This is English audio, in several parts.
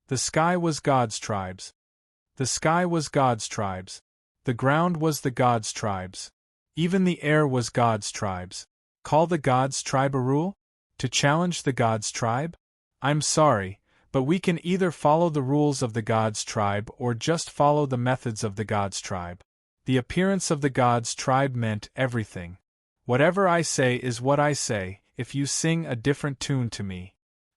The sky was God's tribes. The sky was God's tribes. The ground was the God's tribes. Even the air was God's tribes. Call the God's tribe a rule? To challenge the God's tribe? I'm sorry, but we can either follow the rules of the God's tribe or just follow the methods of the God's tribe. The appearance of the God's tribe meant everything. Whatever I say is what I say. If you sing a different tune to me,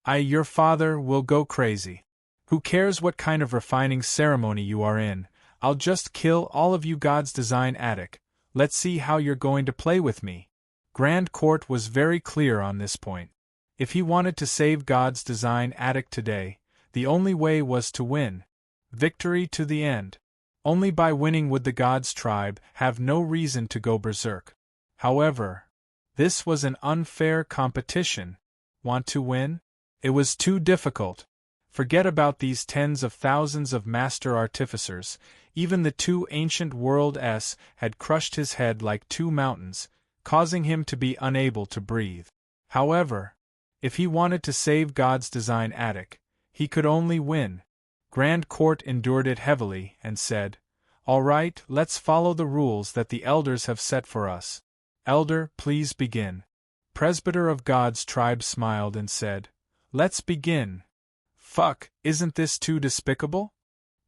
your father, will go crazy. Who cares what kind of refining ceremony you are in? I'll just kill all of you God's design attic. Let's see how you're going to play with me. Grand Court was very clear on this point. If he wanted to save God's design attic today, the only way was to win. Victory to the end. Only by winning would the God's tribe have no reason to go berserk. However, this was an unfair competition. Want to win? It was too difficult. Forget about these tens of thousands of master artificers. Even the two ancient worlds had crushed his head like two mountains, causing him to be unable to breathe. However, if he wanted to save God's design attic, he could only win. Grand Court endured it heavily and said, "All right, let's follow the rules that the elders have set for us. Elder, please begin." Presbyter of God's tribe smiled and said, "Let's begin." Fuck, isn't this too despicable?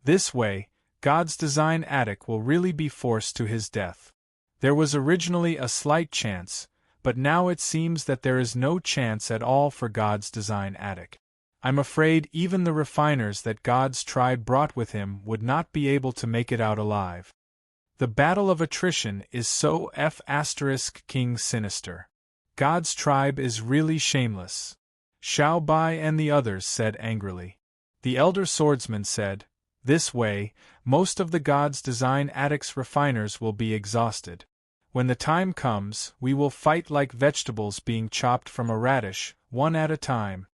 This way, God's design attic will really be forced to his death. There was originally a slight chance, but now it seems that there is no chance at all for God's design attic. I'm afraid even the refiners that God's tribe brought with him would not be able to make it out alive. The battle of attrition is so King sinister. God's tribe is really shameless. Xiao Bai and the others said angrily. The elder swordsman said, "This way, most of the God's design attic's refiners will be exhausted. When the time comes, we will fight like vegetables being chopped from a radish, one at a time."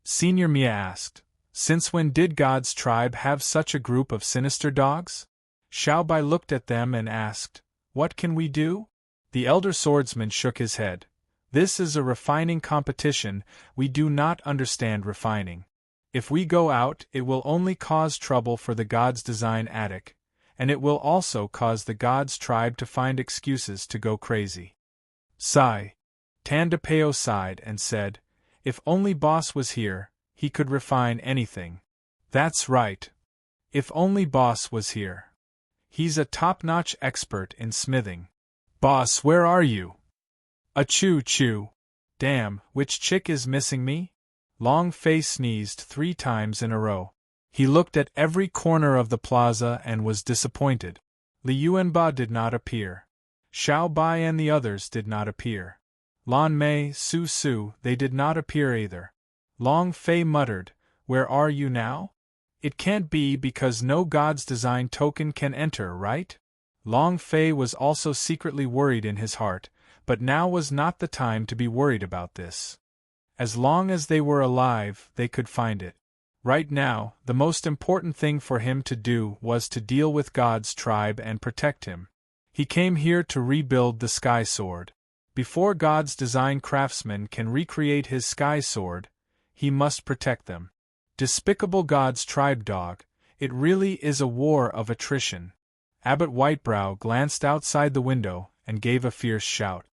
Senior Mia asked, "Since when did God's tribe have such a group of sinister dogs?" Xiao Bai looked at them and asked, "What can we do?" The elder swordsman shook his head. "This is a refining competition. We do not understand refining. If we go out, it will only cause trouble for the God's design attic, and it will also cause the God's tribe to find excuses to go crazy." Sigh. Tandapeo sighed and said, "If only Boss was here, he could refine anything." That's right. If only Boss was here. He's a top-notch expert in smithing. Boss, where are you? Achoo-choo. Damn, which chick is missing me? Long Fei sneezed 3 times in a row. He looked at every corner of the plaza and was disappointed. Li Yuanba did not appear. Xiao Bai and the others did not appear. Lan Mei, Su Su, they did not appear either. Long Fei muttered, "Where are you now? It can't be because no God's design token can enter, right?" Long Fei was also secretly worried in his heart, but now was not the time to be worried about this. As long as they were alive, they could find it. Right now, the most important thing for him to do was to deal with God's tribe and protect him. He came here to rebuild the Sky Sword. Before God's design craftsman can recreate his Sky Sword, he must protect them. Despicable God's tribe dog, it really is a war of attrition. Abbot Whitebrow glanced outside the window and gave a fierce shout.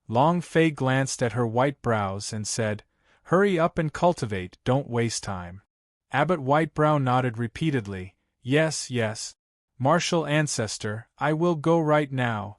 Long Fei glanced at her white brows and said, "Hurry up and cultivate, don't waste time." Abbot Whitebrow nodded repeatedly, "Yes, yes. Martial Ancestor, I will go right now."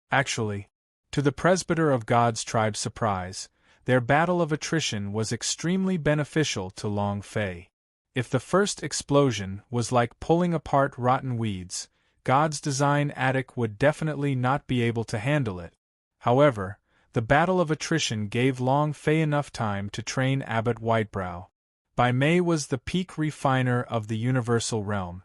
Actually, to the presbyter of God's tribe's surprise, their battle of attrition was extremely beneficial to Long Fei. If the first explosion was like pulling apart rotten weeds, God's design attic would definitely not be able to handle it. However, the battle of attrition gave Long Fei enough time to train Abbot Whitebrow. Bai Mei was the peak refiner of the universal realm.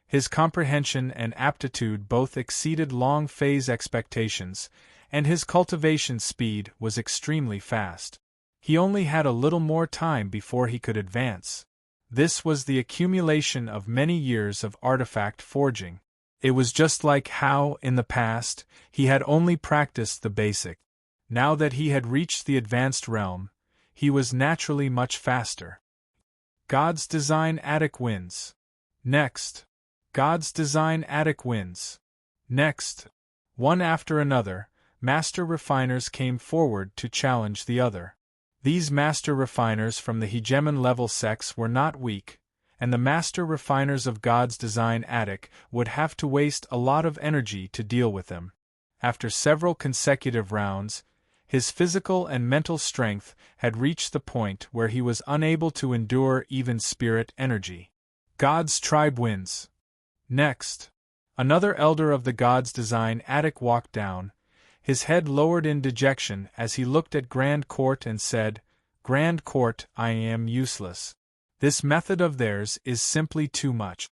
His comprehension and aptitude both exceeded Long Fei's expectations, and his cultivation speed was extremely fast. He only had a little more time before he could advance. This was the accumulation of many years of artifact forging. It was just like how, in the past, he had only practiced the basic. Now that he had reached the advanced realm, he was naturally much faster. God's design attic wins. Next. God's design attic wins. Next. One after another, master refiners came forward to challenge the other. These master refiners from the hegemon level sects were not weak, and the master refiners of God's design attic would have to waste a lot of energy to deal with them. After several consecutive rounds, his physical and mental strength had reached the point where he was unable to endure even spirit energy. God's tribe wins. Next. Another elder of the God's design attic walked down, his head lowered in dejection as he looked at Grand Court and said, "Grand Court, I am useless. This method of theirs is simply too much."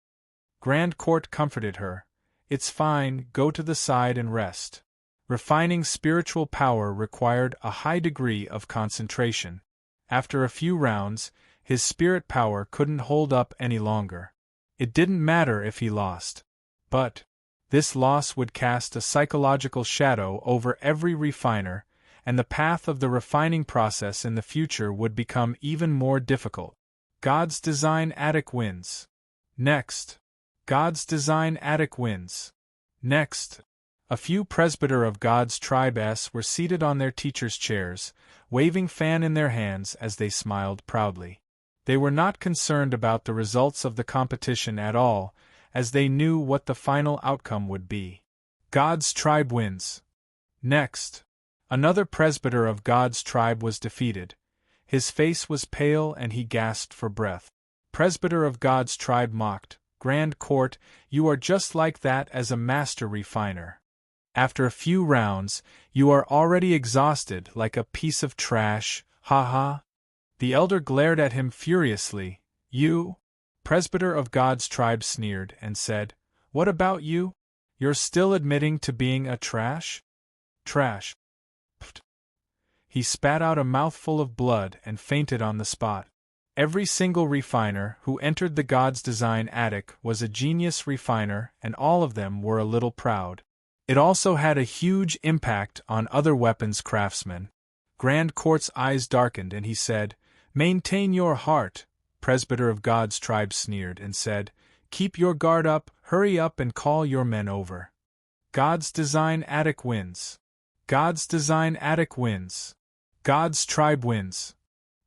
Grand Court comforted her. "It's fine, go to the side and rest." Refining spiritual power required a high degree of concentration. After a few rounds, his spirit power couldn't hold up any longer. It didn't matter if he lost. But this loss would cast a psychological shadow over every refiner, and the path of the refining process in the future would become even more difficult. God's design attic wins. Next. God's design attic wins. Next. A few presbyter of God's tribe S were seated on their teachers' chairs, waving fan in their hands as they smiled proudly. They were not concerned about the results of the competition at all, as they knew what the final outcome would be. God's tribe wins. Next. Another presbyter of God's tribe was defeated. His face was pale and he gasped for breath. Presbyter of God's tribe mocked, "Grand Court, you are just like that as a master refiner. After a few rounds, you are already exhausted like a piece of trash, ha ha." The elder glared at him furiously. "You?" Presbyter of God's tribe sneered and said, "What about you? You're still admitting to being a trash?" "Trash." Pfft. He spat out a mouthful of blood and fainted on the spot. Every single refiner who entered the God's design attic was a genius refiner, and all of them were a little proud. It also had a huge impact on other weapons craftsmen. Grand Court's eyes darkened and he said, "Maintain your heart." Presbyter of God's tribe sneered and said, "Keep your guard up, hurry up and call your men over." God's design attic wins. God's design attic wins. God's tribe wins.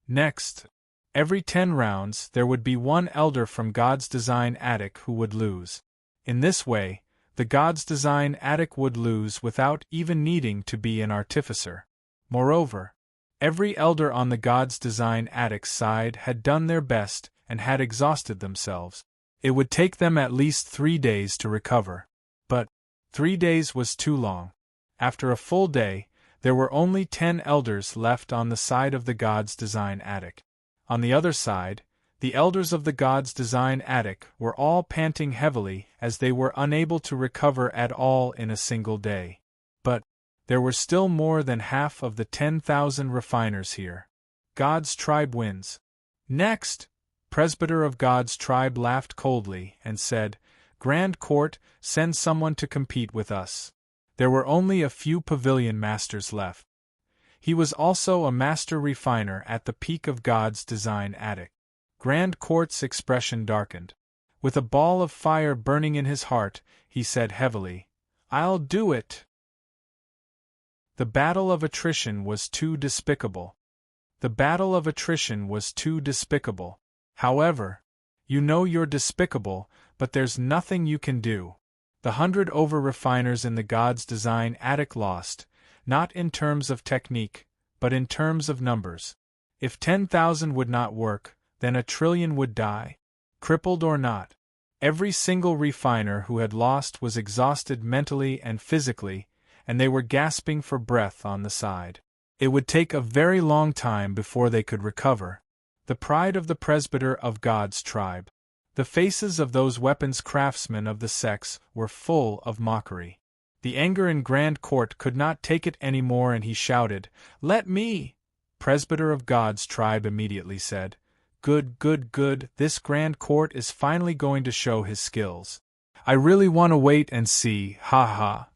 Next. Every 10 rounds there would be one elder from God's design attic who would lose. In this way, the God's design attic would lose without even needing to be an artificer. Moreover, every elder on the God's design attic side had done their best and had exhausted themselves. It would take them at least 3 days to recover. But 3 days was too long. After a full day, there were only 10 elders left on the side of the God's design attic. On the other side, the elders of the God's design attic were all panting heavily as they were unable to recover at all in a single day. But there were still more than half of the 10,000 refiners here. God's tribe wins. Next. Presbyter of God's tribe laughed coldly and said, "Grand Court, send someone to compete with us." There were only a few pavilion masters left. He was also a master refiner at the peak of God's design attic. Grand Court's expression darkened. With a ball of fire burning in his heart, he said heavily, "I'll do it." The battle of attrition was too despicable. The battle of attrition was too despicable. However, you know you're despicable, but there's nothing you can do. The 100 over-refiners in the God's design attic lost, not in terms of technique, but in terms of numbers. If 10,000 would not work, then 1,000,000,000,000 would die. Crippled or not, every single refiner who had lost was exhausted mentally and physically, and they were gasping for breath on the side. It would take a very long time before they could recover. The pride of the presbyter of God's tribe. The faces of those weapons craftsmen of the sects were full of mockery. The anger in Grand Court could not take it any more and he shouted, "Let me!" Presbyter of God's tribe immediately said, "Good, good, good, this Grand Court is finally going to show his skills. I really want to wait and see, ha ha."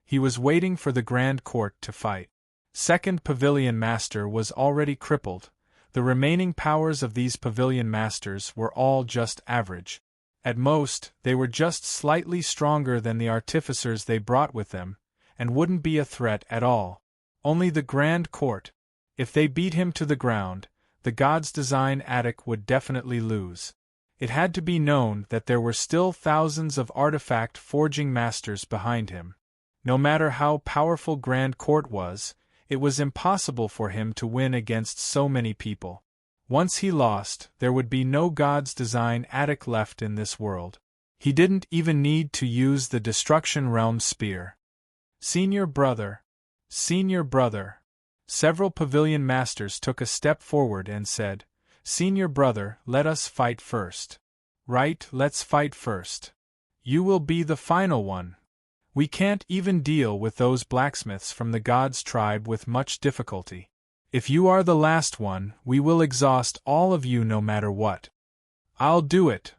He was waiting for the Grand Court to fight. Second Pavilion Master was already crippled, The remaining powers of these pavilion masters were all just average. At most, they were just slightly stronger than the artificers they brought with them, and wouldn't be a threat at all. Only the Grand Court. If they beat him to the ground, the God's Design Attic would definitely lose. It had to be known that there were still thousands of artifact forging masters behind him. No matter how powerful Grand Court was, it was impossible for him to win against so many people. Once he lost, there would be no God's Design Attic left in this world. He didn't even need to use the Destruction Realm Spear. Senior brother. Senior brother. Several pavilion masters took a step forward and said, Senior brother, let us fight first. Right, let's fight first. You will be the final one. We can't even deal with those blacksmiths from the God's tribe with much difficulty. If you are the last one, we will exhaust all of you no matter what. I'll do it.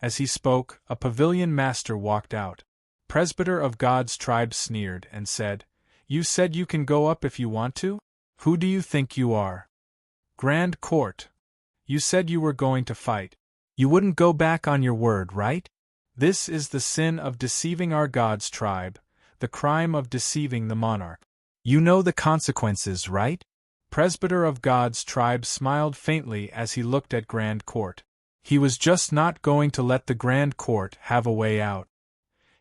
As he spoke, a pavilion master walked out. Presbyter of God's tribe sneered and said, You said you can go up if you want to? Who do you think you are? Grand Court. You said you were going to fight. You wouldn't go back on your word, right? This is the sin of deceiving our God's tribe, the crime of deceiving the monarch. You know the consequences, right? Presbyter of God's tribe smiled faintly as he looked at Grand Court. He was just not going to let the Grand Court have a way out.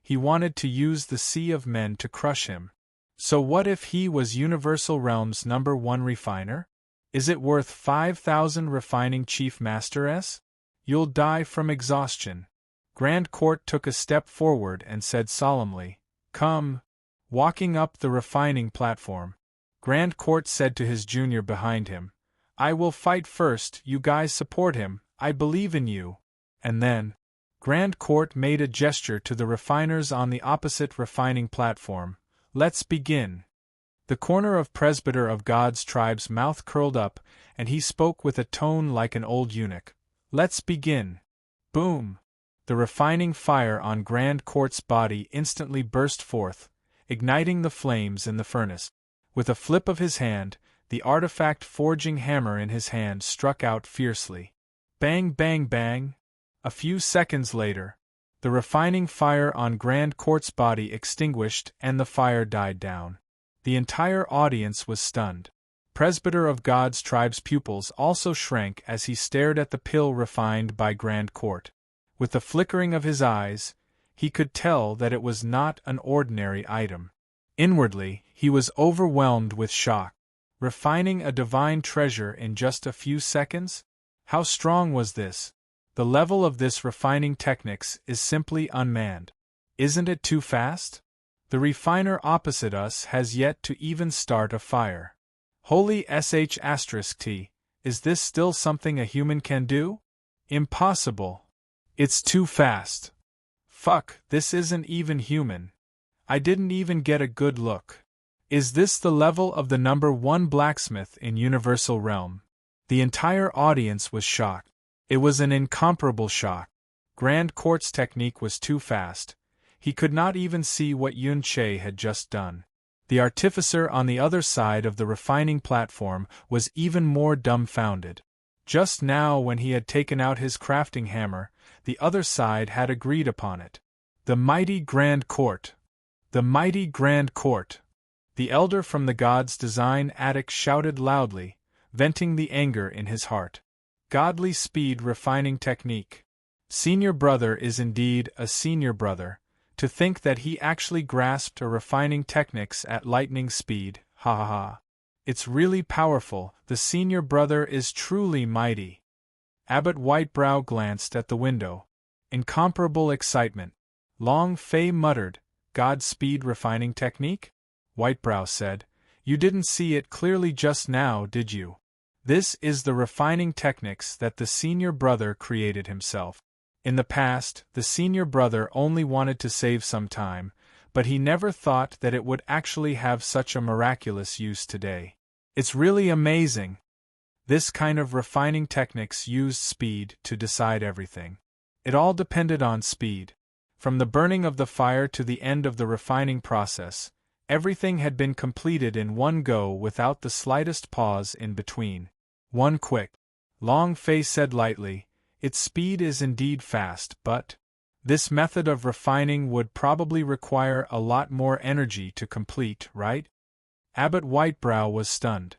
He wanted to use the sea of men to crush him. So what if he was Universal Realm's #1 refiner? Is it worth 5,000 refining Chief Master-s? You'll die from exhaustion. Grand Court took a step forward and said solemnly, Come. Walking up the refining platform, Grand Court said to his junior behind him, I will fight first, you guys support him, I believe in you. And then, Grand Court made a gesture to the refiners on the opposite refining platform. Let's begin. The corner of Presbyter of God's tribe's mouth curled up, and he spoke with a tone like an old eunuch. Let's begin. Boom! The refining fire on Grand Court's body instantly burst forth, igniting the flames in the furnace. With a flip of his hand, the artifact forging hammer in his hand struck out fiercely. Bang, bang, bang! A few seconds later, the refining fire on Grand Court's body extinguished and the fire died down. The entire audience was stunned. Presbyter of God's tribe's pupils also shrank as he stared at the pill refined by Grand Court. With the flickering of his eyes, he could tell that it was not an ordinary item. Inwardly, he was overwhelmed with shock. Refining a divine treasure in just a few seconds? How strong was this? The level of this refining techniques is simply unmanned. Isn't it too fast? The refiner opposite us has yet to even start a fire. Holy sh*t, is this still something a human can do? Impossible. It's too fast. Fuck, this isn't even human. I didn't even get a good look. Is this the level of the #1 blacksmith in Universal Realm? The entire audience was shocked. It was an incomparable shock. Grand Court's technique was too fast. He could not even see what Yun Che had just done. The artificer on the other side of the refining platform was even more dumbfounded. Just now, when he had taken out his crafting hammer, the other side had agreed upon it. The mighty Grand Court! The mighty Grand Court! The elder from the God's Design Attic shouted loudly, venting the anger in his heart. Godly speed refining technique. Senior brother is indeed a senior brother. To think that he actually grasped a refining techniques at lightning speed, ha ha ha. It's really powerful, the senior brother is truly mighty. Abbot Whitebrow glanced at the window. Incomparable excitement. Long Fei muttered, Godspeed refining technique? Whitebrow said, You didn't see it clearly just now, did you? This is the refining techniques that the senior brother created himself. In the past, the senior brother only wanted to save some time, but he never thought that it would actually have such a miraculous use today. It's really amazing. This kind of refining techniques used speed to decide everything. It all depended on speed. From the burning of the fire to the end of the refining process, everything had been completed in one go without the slightest pause in between. One quick. Long Fei said lightly, its speed is indeed fast, but this method of refining would probably require a lot more energy to complete, right? Abbot Whitebrow was stunned.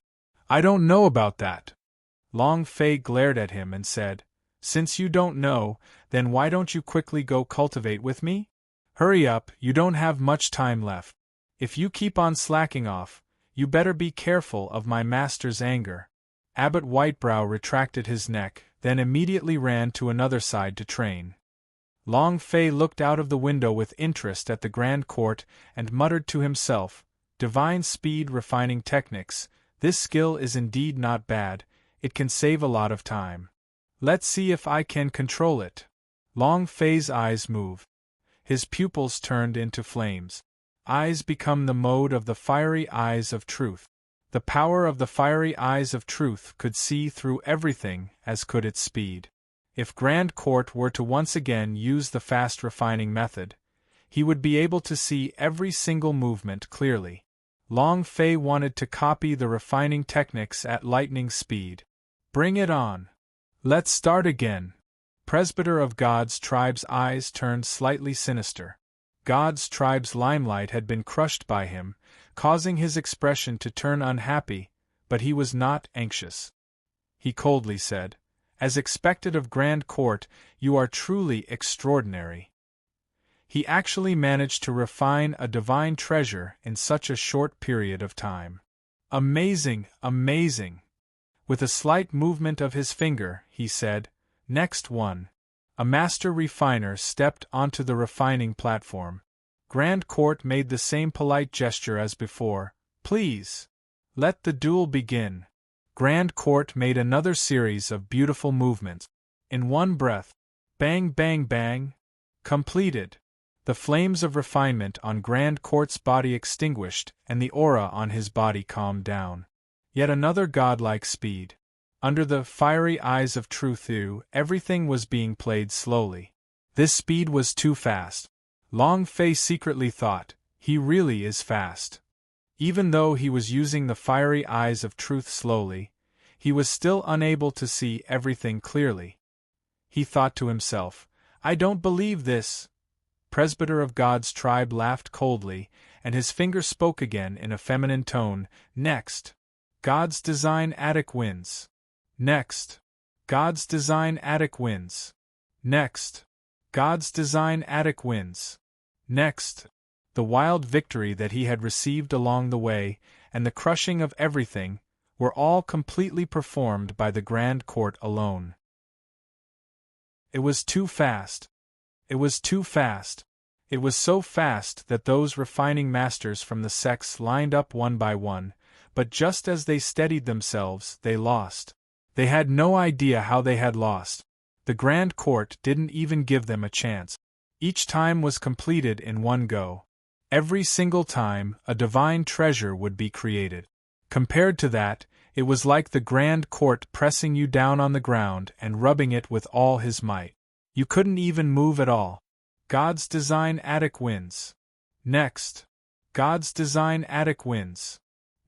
I don't know about that. Long Fei glared at him and said, since you don't know, then why don't you quickly go cultivate with me? Hurry up, you don't have much time left. If you keep on slacking off, you better be careful of my master's anger. Abbot Whitebrow retracted his neck, then immediately ran to another side to train. Long Fei looked out of the window with interest at the Grand Court and muttered to himself, divine speed refining techniques, this skill is indeed not bad, it can save a lot of time. Let's see if I can control it. Long Fei's eyes moved. His pupils turned into flames. Eyes become the mode of the fiery eyes of truth. The power of the fiery eyes of truth could see through everything as could its speed. If Grand Court were to once again use the fast refining method, he would be able to see every single movement clearly. Long Fei wanted to copy the refining techniques at lightning speed. Bring it on. Let's start again. Presbyter of God's Tribe's eyes turned slightly sinister. God's Tribe's limelight had been crushed by him, causing his expression to turn unhappy, but he was not anxious. He coldly said, as expected of Grand Court, you are truly extraordinary. He actually managed to refine a divine treasure in such a short period of time. Amazing, amazing. With a slight movement of his finger, he said, next one. A master refiner stepped onto the refining platform. Grand Court made the same polite gesture as before, please. Let the duel begin. Grand Court made another series of beautiful movements. In one breath. Bang bang bang. Completed. The flames of refinement on Grand Court's body extinguished, and the aura on his body calmed down. Yet another godlike speed. Under the fiery eyes of truth, everything was being played slowly. This speed was too fast. Long Fei secretly thought, he really is fast. Even though he was using the fiery eyes of truth slowly, he was still unable to see everything clearly. He thought to himself, I don't believe this. Presbyter of God's Tribe laughed coldly, and his finger spoke again in a feminine tone, next. God's Design Attic wins. Next. God's Design Attic wins. Next. God's Design Attic wins. Next. The wild victory that he had received along the way, and the crushing of everything, were all completely performed by the Grand Court alone. It was too fast. It was too fast. It was so fast that those refining masters from the sects lined up one by one, but just as they steadied themselves, they lost. They had no idea how they had lost. The Grand Court didn't even give them a chance. Each time was completed in one go. Every single time, a divine treasure would be created. Compared to that, it was like the Grand Court pressing you down on the ground and rubbing it with all his might. You couldn't even move at all. God's Design Attic wins. Next. God's Design Attic wins.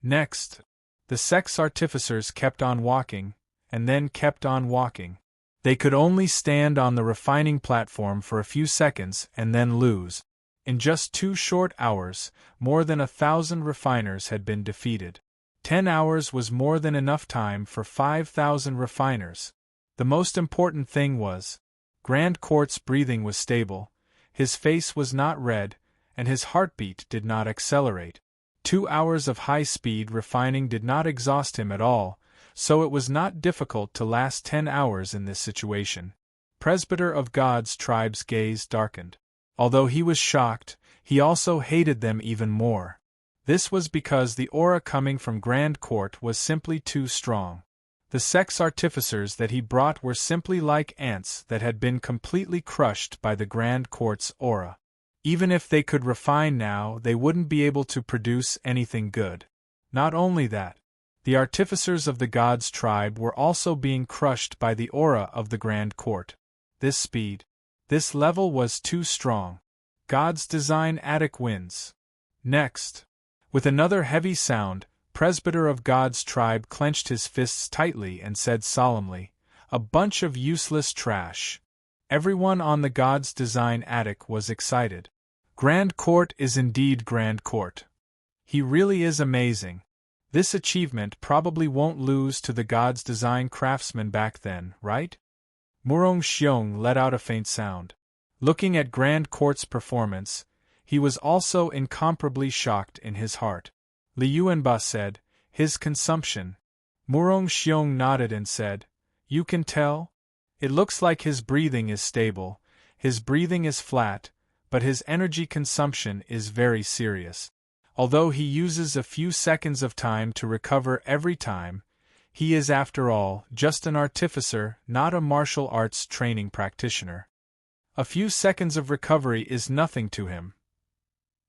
Next. The sex artificers kept on walking, and then kept on walking. They could only stand on the refining platform for a few seconds and then lose. In just 2 short hours, more than 1,000 refiners had been defeated. 10 hours was more than enough time for 5,000 refiners. The most important thing was, Grand Court's breathing was stable, his face was not red, and his heartbeat did not accelerate. 2 hours of high-speed refining did not exhaust him at all, so it was not difficult to last 10 hours in this situation. Presbyter of God's Tribe's gaze darkened. Although he was shocked, he also hated them even more. This was because the aura coming from Grand Court was simply too strong. The sex artificers that he brought were simply like ants that had been completely crushed by the Grand Court's aura. Even if they could refine now, they wouldn't be able to produce anything good. Not only that, the artificers of the God's Tribe were also being crushed by the aura of the Grand Court. This speed, this level was too strong. God's Design Attic wins. Next. With another heavy sound, presbyter of God's tribe clenched his fists tightly and said solemnly, "A bunch of useless trash." Everyone on the God's Design attic was excited. Grand Court is indeed Grand Court. He really is amazing. This achievement probably won't lose to the God's Design craftsman back then, right? Murong Xiong let out a faint sound. Looking at Grand Court's performance, he was also incomparably shocked in his heart. Li Yuanba said, "His consumption." Murong Xiong nodded and said, "You can tell? It looks like his breathing is stable, his breathing is flat, but his energy consumption is very serious. Although he uses a few seconds of time to recover every time, he is after all just an artificer, not a martial arts training practitioner. A few seconds of recovery is nothing to him."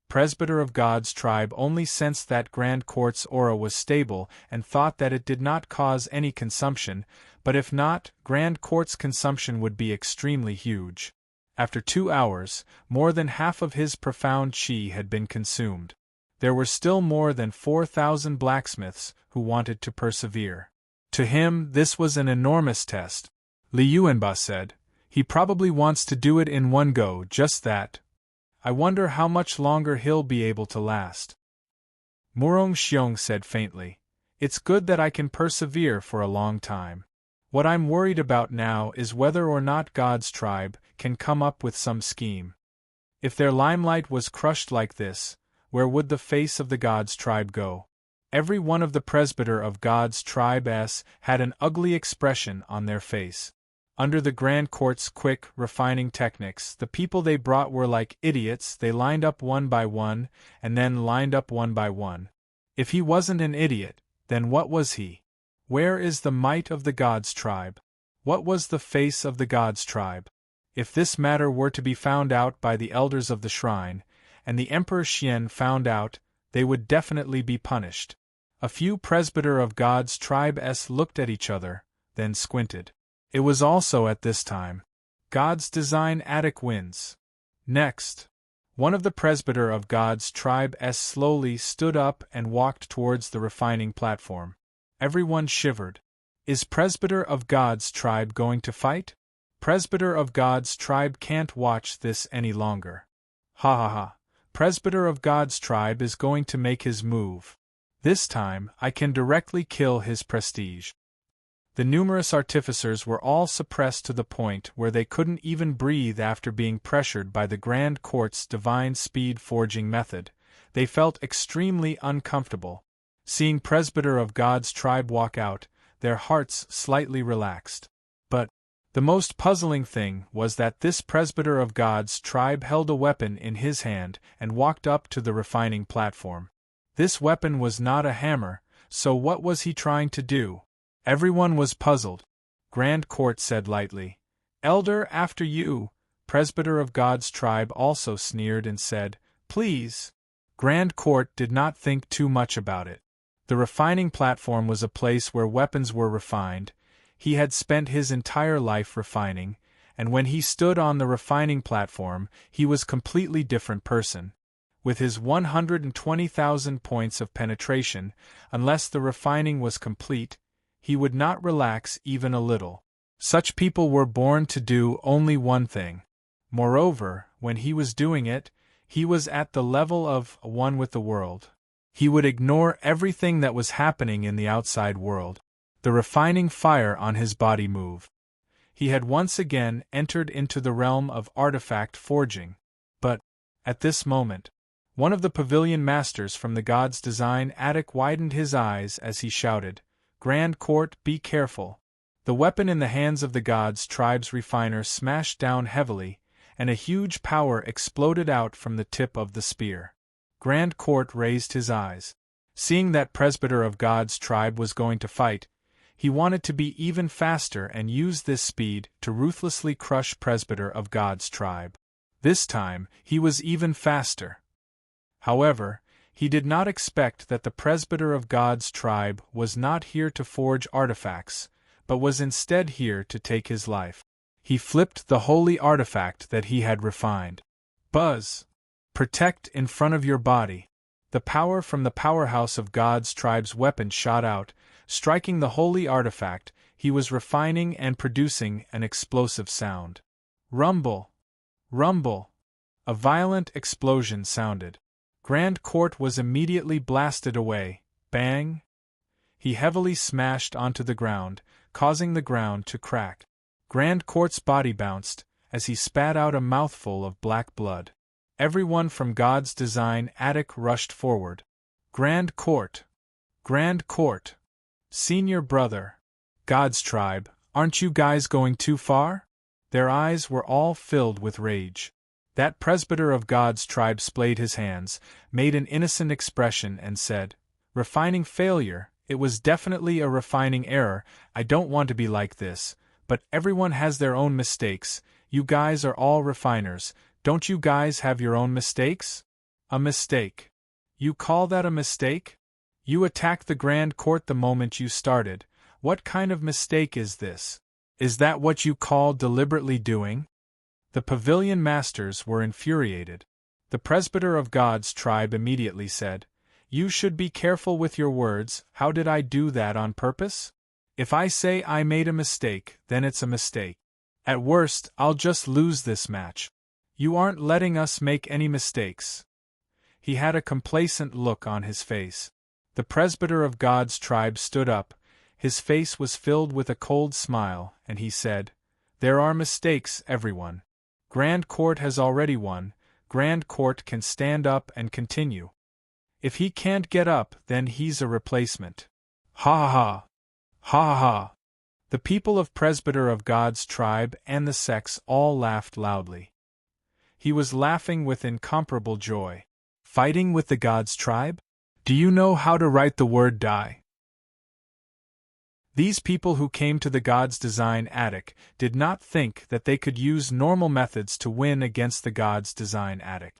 Presbyter of God's tribe only sensed that Grand Court's aura was stable and thought that it did not cause any consumption, but if not, Grand Court's consumption would be extremely huge. After 2 hours, more than half of his profound chi had been consumed. There were still more than 4,000 blacksmiths who wanted to persevere. To him, this was an enormous test. Li Yuanba said, "He probably wants to do it in one go, just that. I wonder how much longer he'll be able to last." Murong Xiong said faintly, "It's good that I can persevere for a long time. What I'm worried about now is whether or not God's tribe can come up with some scheme. If their limelight was crushed like this, where would the face of the God's tribe go?" Every one of the presbyter of God's tribe had an ugly expression on their face. Under the Grand Court's quick, refining techniques, the people they brought were like idiots. They lined up one by one, and then lined up one by one. If he wasn't an idiot, then what was he? Where is the might of the God's tribe? What was the face of the God's tribe? If this matter were to be found out by the elders of the shrine, and the Emperor Xian found out, they would definitely be punished. A few presbyter of God's tribe looked at each other, then squinted. It was also at this time. God's Design attic wins. Next. One of the presbyter of God's tribe slowly stood up and walked towards the refining platform. Everyone shivered. Is presbyter of God's tribe going to fight? Presbyter of God's tribe can't watch this any longer. Ha ha ha. Presbyter of God's tribe is going to make his move. This time, I can directly kill his prestige. The numerous artificers were all suppressed to the point where they couldn't even breathe after being pressured by the Grand Court's divine speed forging method. They felt extremely uncomfortable. Seeing presbyter of God's tribe walk out, their hearts slightly relaxed. But the most puzzling thing was that this presbyter of God's tribe held a weapon in his hand and walked up to the refining platform. This weapon was not a hammer, so what was he trying to do? Everyone was puzzled. Grand Court said lightly, "Elder, after you." Presbyter of God's tribe also sneered and said, "Please." Grand Court did not think too much about it. The refining platform was a place where weapons were refined. He had spent his entire life refining, and when he stood on the refining platform, he was a completely different person. With his 120,000 points of penetration, unless the refining was complete, he would not relax even a little. Such people were born to do only one thing. Moreover, when he was doing it, he was at the level of one with the world. He would ignore everything that was happening in the outside world. The refining fire on his body moved. He had once again entered into the realm of artifact forging. But, at this moment, one of the pavilion masters from the God's Design attic widened his eyes as he shouted, "Grand Court, be careful." The weapon in the hands of the God's tribe's refiner smashed down heavily, and a huge power exploded out from the tip of the spear. Grand Court raised his eyes. Seeing that presbyter of God's tribe was going to fight, he wanted to be even faster and use this speed to ruthlessly crush presbyter of God's tribe. This time, he was even faster. However, he did not expect that the presbyter of God's tribe was not here to forge artifacts, but was instead here to take his life. He flipped the holy artifact that he had refined. Buzz! Protect in front of your body. The power from the powerhouse of God's tribe's weapon shot out, striking the holy artifact. He was refining and producing an explosive sound. Rumble! Rumble! A violent explosion sounded. Grand Court was immediately blasted away. Bang! He heavily smashed onto the ground, causing the ground to crack. Grand Court's body bounced, as he spat out a mouthful of black blood. Everyone from God's design attic rushed forward. Grand Court! Grand Court! Senior brother! God's tribe, aren't you guys going too far? Their eyes were all filled with rage. That presbyter of God's tribe splayed his hands, made an innocent expression and said, "Refining failure, it was definitely a refining error. I don't want to be like this, but everyone has their own mistakes. You guys are all refiners, don't you guys have your own mistakes?" A mistake. You call that a mistake? You attacked the Grand Court the moment you started. What kind of mistake is this? Is that what you call deliberately doing? The pavilion masters were infuriated. The presbyter of God's tribe immediately said, "You should be careful with your words. How did I do that on purpose? If I say I made a mistake, then it's a mistake. At worst, I'll just lose this match. You aren't letting us make any mistakes." He had a complacent look on his face. The presbyter of God's tribe stood up. His face was filled with a cold smile, and he said, "There are mistakes, everyone. Grand Court has already won. Grand Court can stand up and continue. If he can't get up, then he's a replacement." Ha ha ha! Ha ha ha! The people of Presbyter of God's tribe and the sects all laughed loudly. He was laughing with incomparable joy. Fighting with the God's tribe? Do you know how to write the word die? These people who came to the God's design attic did not think that they could use normal methods to win against the God's design attic.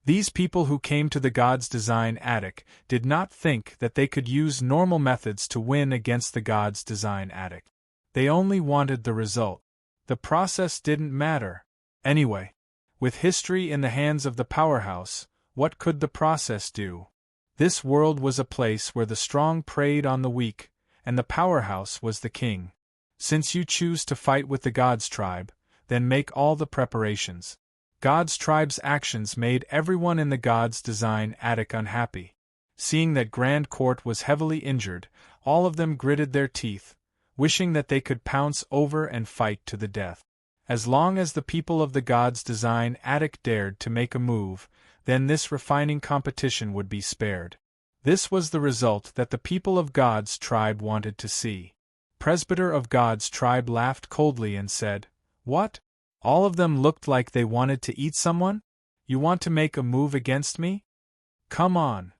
These people who came to the God's design attic did not think that they could use normal methods to win against the God's design attic. They only wanted the result. The process didn't matter. Anyway, with history in the hands of the powerhouse, what could the process do? This world was a place where the strong preyed on the weak, and the powerhouse was the king. Since you choose to fight with the God's tribe, then make all the preparations. God's tribe's actions made everyone in the God's design attic unhappy. Seeing that Grand Court was heavily injured, all of them gritted their teeth, wishing that they could pounce over and fight to the death. As long as the people of the God's design attic dared to make a move, then this refining competition would be spared. This was the result that the people of God's tribe wanted to see. Presbyter of God's tribe laughed coldly and said, "What? All of them looked like they wanted to eat someone? You want to make a move against me? Come on.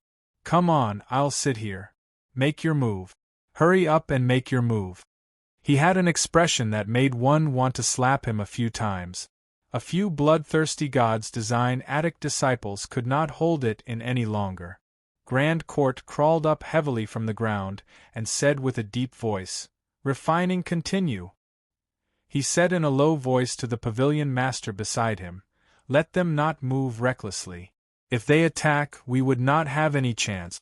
Come on, I'll sit here. Make your move. Hurry up and make your move." He had an expression that made one want to slap him a few times. A few bloodthirsty God's design attic disciples could not hold it in any longer. Grand Court crawled up heavily from the ground and said with a deep voice, "Refining continue." He said in a low voice to the pavilion master beside him, "Let them not move recklessly. If they attack, we would not have any chance."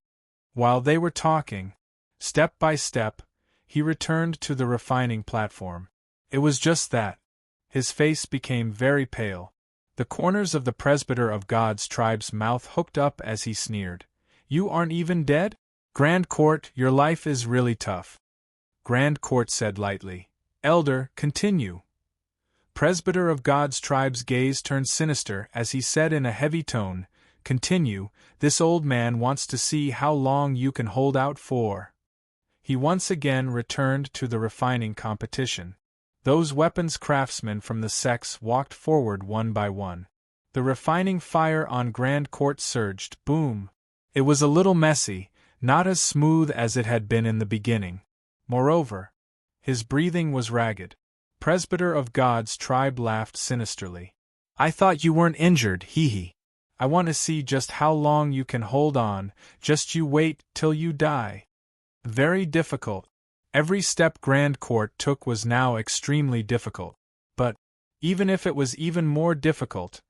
While they were talking, step by step, he returned to the refining platform. It was just that. His face became very pale. The corners of the presbyter of God's tribe's mouth hooked up as he sneered. "You aren't even dead? Grand Court, your life is really tough." Grand Court said lightly, "Elder, continue." Presbyter of God's tribe's gaze turned sinister as he said in a heavy tone, "Continue, this old man wants to see how long you can hold out for." He once again returned to the refining competition. Those weapons craftsmen from the sects walked forward one by one. The refining fire on Grand Court surged, boom. It was a little messy, not as smooth as it had been in the beginning. Moreover, his breathing was ragged. Presbyter of God's tribe laughed sinisterly. "I thought you weren't injured, hee. I want to see just how long you can hold on, just you wait till you die." Very difficult. Every step Grand Court took was now extremely difficult. But, even if it was even more difficult,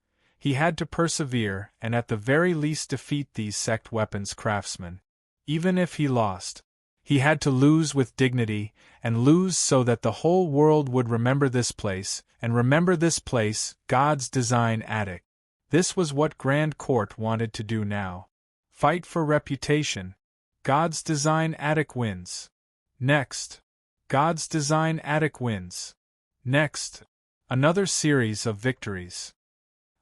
He had to persevere and at the very least defeat these sect weapons craftsmen. Even if he lost, he had to lose with dignity, and lose so that the whole world would remember this place, and remember this place, God's design attic. This was what Grand Court wanted to do now. Fight for reputation. God's design attic wins. Next. God's design attic wins. Next. Another series of victories.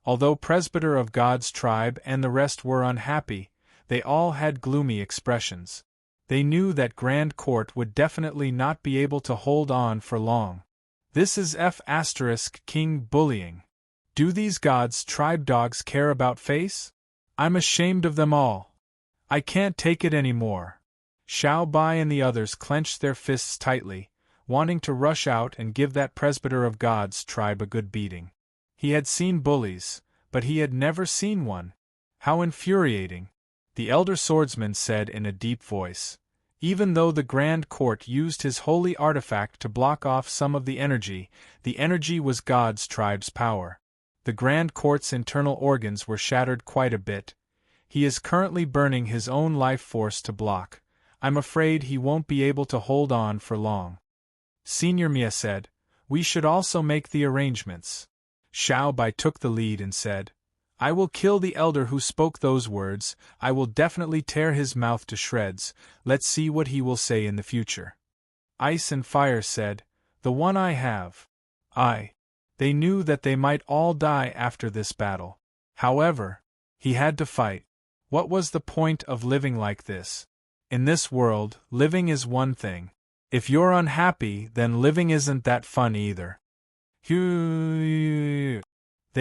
Although presbyter of God's tribe and the rest were unhappy, they all had gloomy expressions. They knew that Grand Court would definitely not be able to hold on for long. This is King bullying. Do these God's tribe dogs care about face? I'm ashamed of them all. I can't take it anymore. Xiao Bai and the others clenched their fists tightly, wanting to rush out and give that presbyter of God's tribe a good beating. He had seen bullies, but he had never seen one. How infuriating! The elder swordsman said in a deep voice. Even though the Grand Court used his holy artifact to block off some of the energy was God's tribe's power. The Grand Court's internal organs were shattered quite a bit. He is currently burning his own life force to block. I'm afraid he won't be able to hold on for long. Senior Mia said, we should also make the arrangements. Xiao Bai took the lead and said, I will kill the elder who spoke those words. I will definitely tear his mouth to shreds. Let's see what he will say in the future. Ice and Fire said, the one I have. They knew that they might all die after this battle. However, he had to fight. What was the point of living like this? In this world, living is one thing. If you're unhappy, then living isn't that fun either. They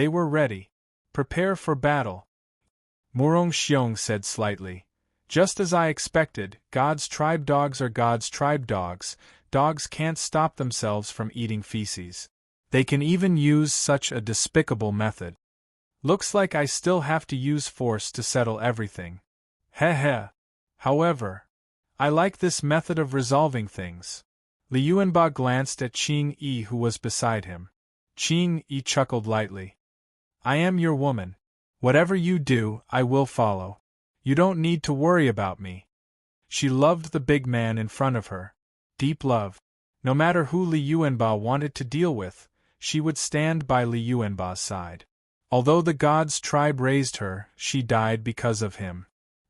were ready. Prepare for battle. Murong Xiong said slightly. Just as I expected, God's tribe dogs are God's tribe dogs. Dogs can't stop themselves from eating feces. They can even use such a despicable method. Looks like I still have to use force to settle everything. Heh. However, I like this method of resolving things. Li Yuanba glanced at Qing Yi who was beside him. Qing Yi chuckled lightly. I am your woman. Whatever you do, I will follow. You don't need to worry about me. She loved the big man in front of her. Deep love. No matter who Li Yuanba wanted to deal with, she would stand by Li Yuanba's side. Although the God's tribe raised her, she died because of him.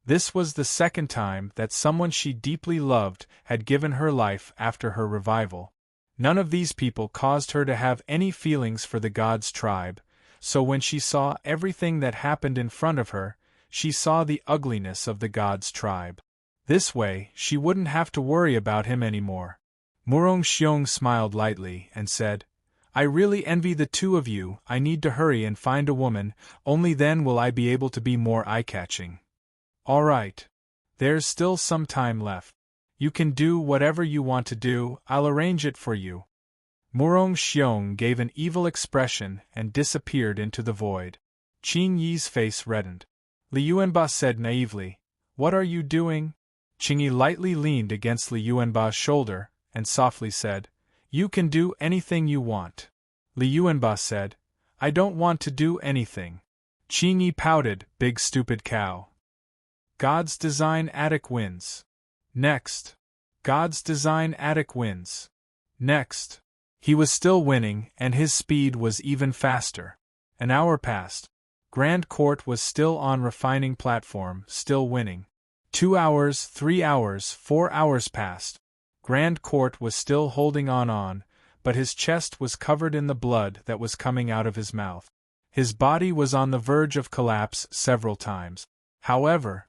This was the second time that someone she deeply loved had given her life after her revival. None of these people caused her to have any feelings for the God's tribe, so when she saw everything that happened in front of her, she saw the ugliness of the God's tribe. This way, she wouldn't have to worry about him anymore. Murong Xiong smiled lightly and said, I really envy the two of you. I need to hurry and find a woman, only then will I be able to be more eye-catching. All right. There's still some time left. You can do whatever you want to do, I'll arrange it for you. Murong Xiong gave an evil expression and disappeared into the void. Qing Yi's face reddened. Li Yuanba said naively, What are you doing? Qing Yi lightly leaned against Li Yuanba's shoulder and softly said, You can do anything you want. Li Yuanba said, I don't want to do anything. Qing Yi pouted, Big stupid cow. God's design attic wins. Next. God's design attic wins. Next. He was still winning, and his speed was even faster. An hour passed. Grand Court was still on refining platform, still winning. 2 hours, 3 hours, 4 hours passed. Grand Court was still holding on, but his chest was covered in the blood that was coming out of his mouth. His body was on the verge of collapse several times. However,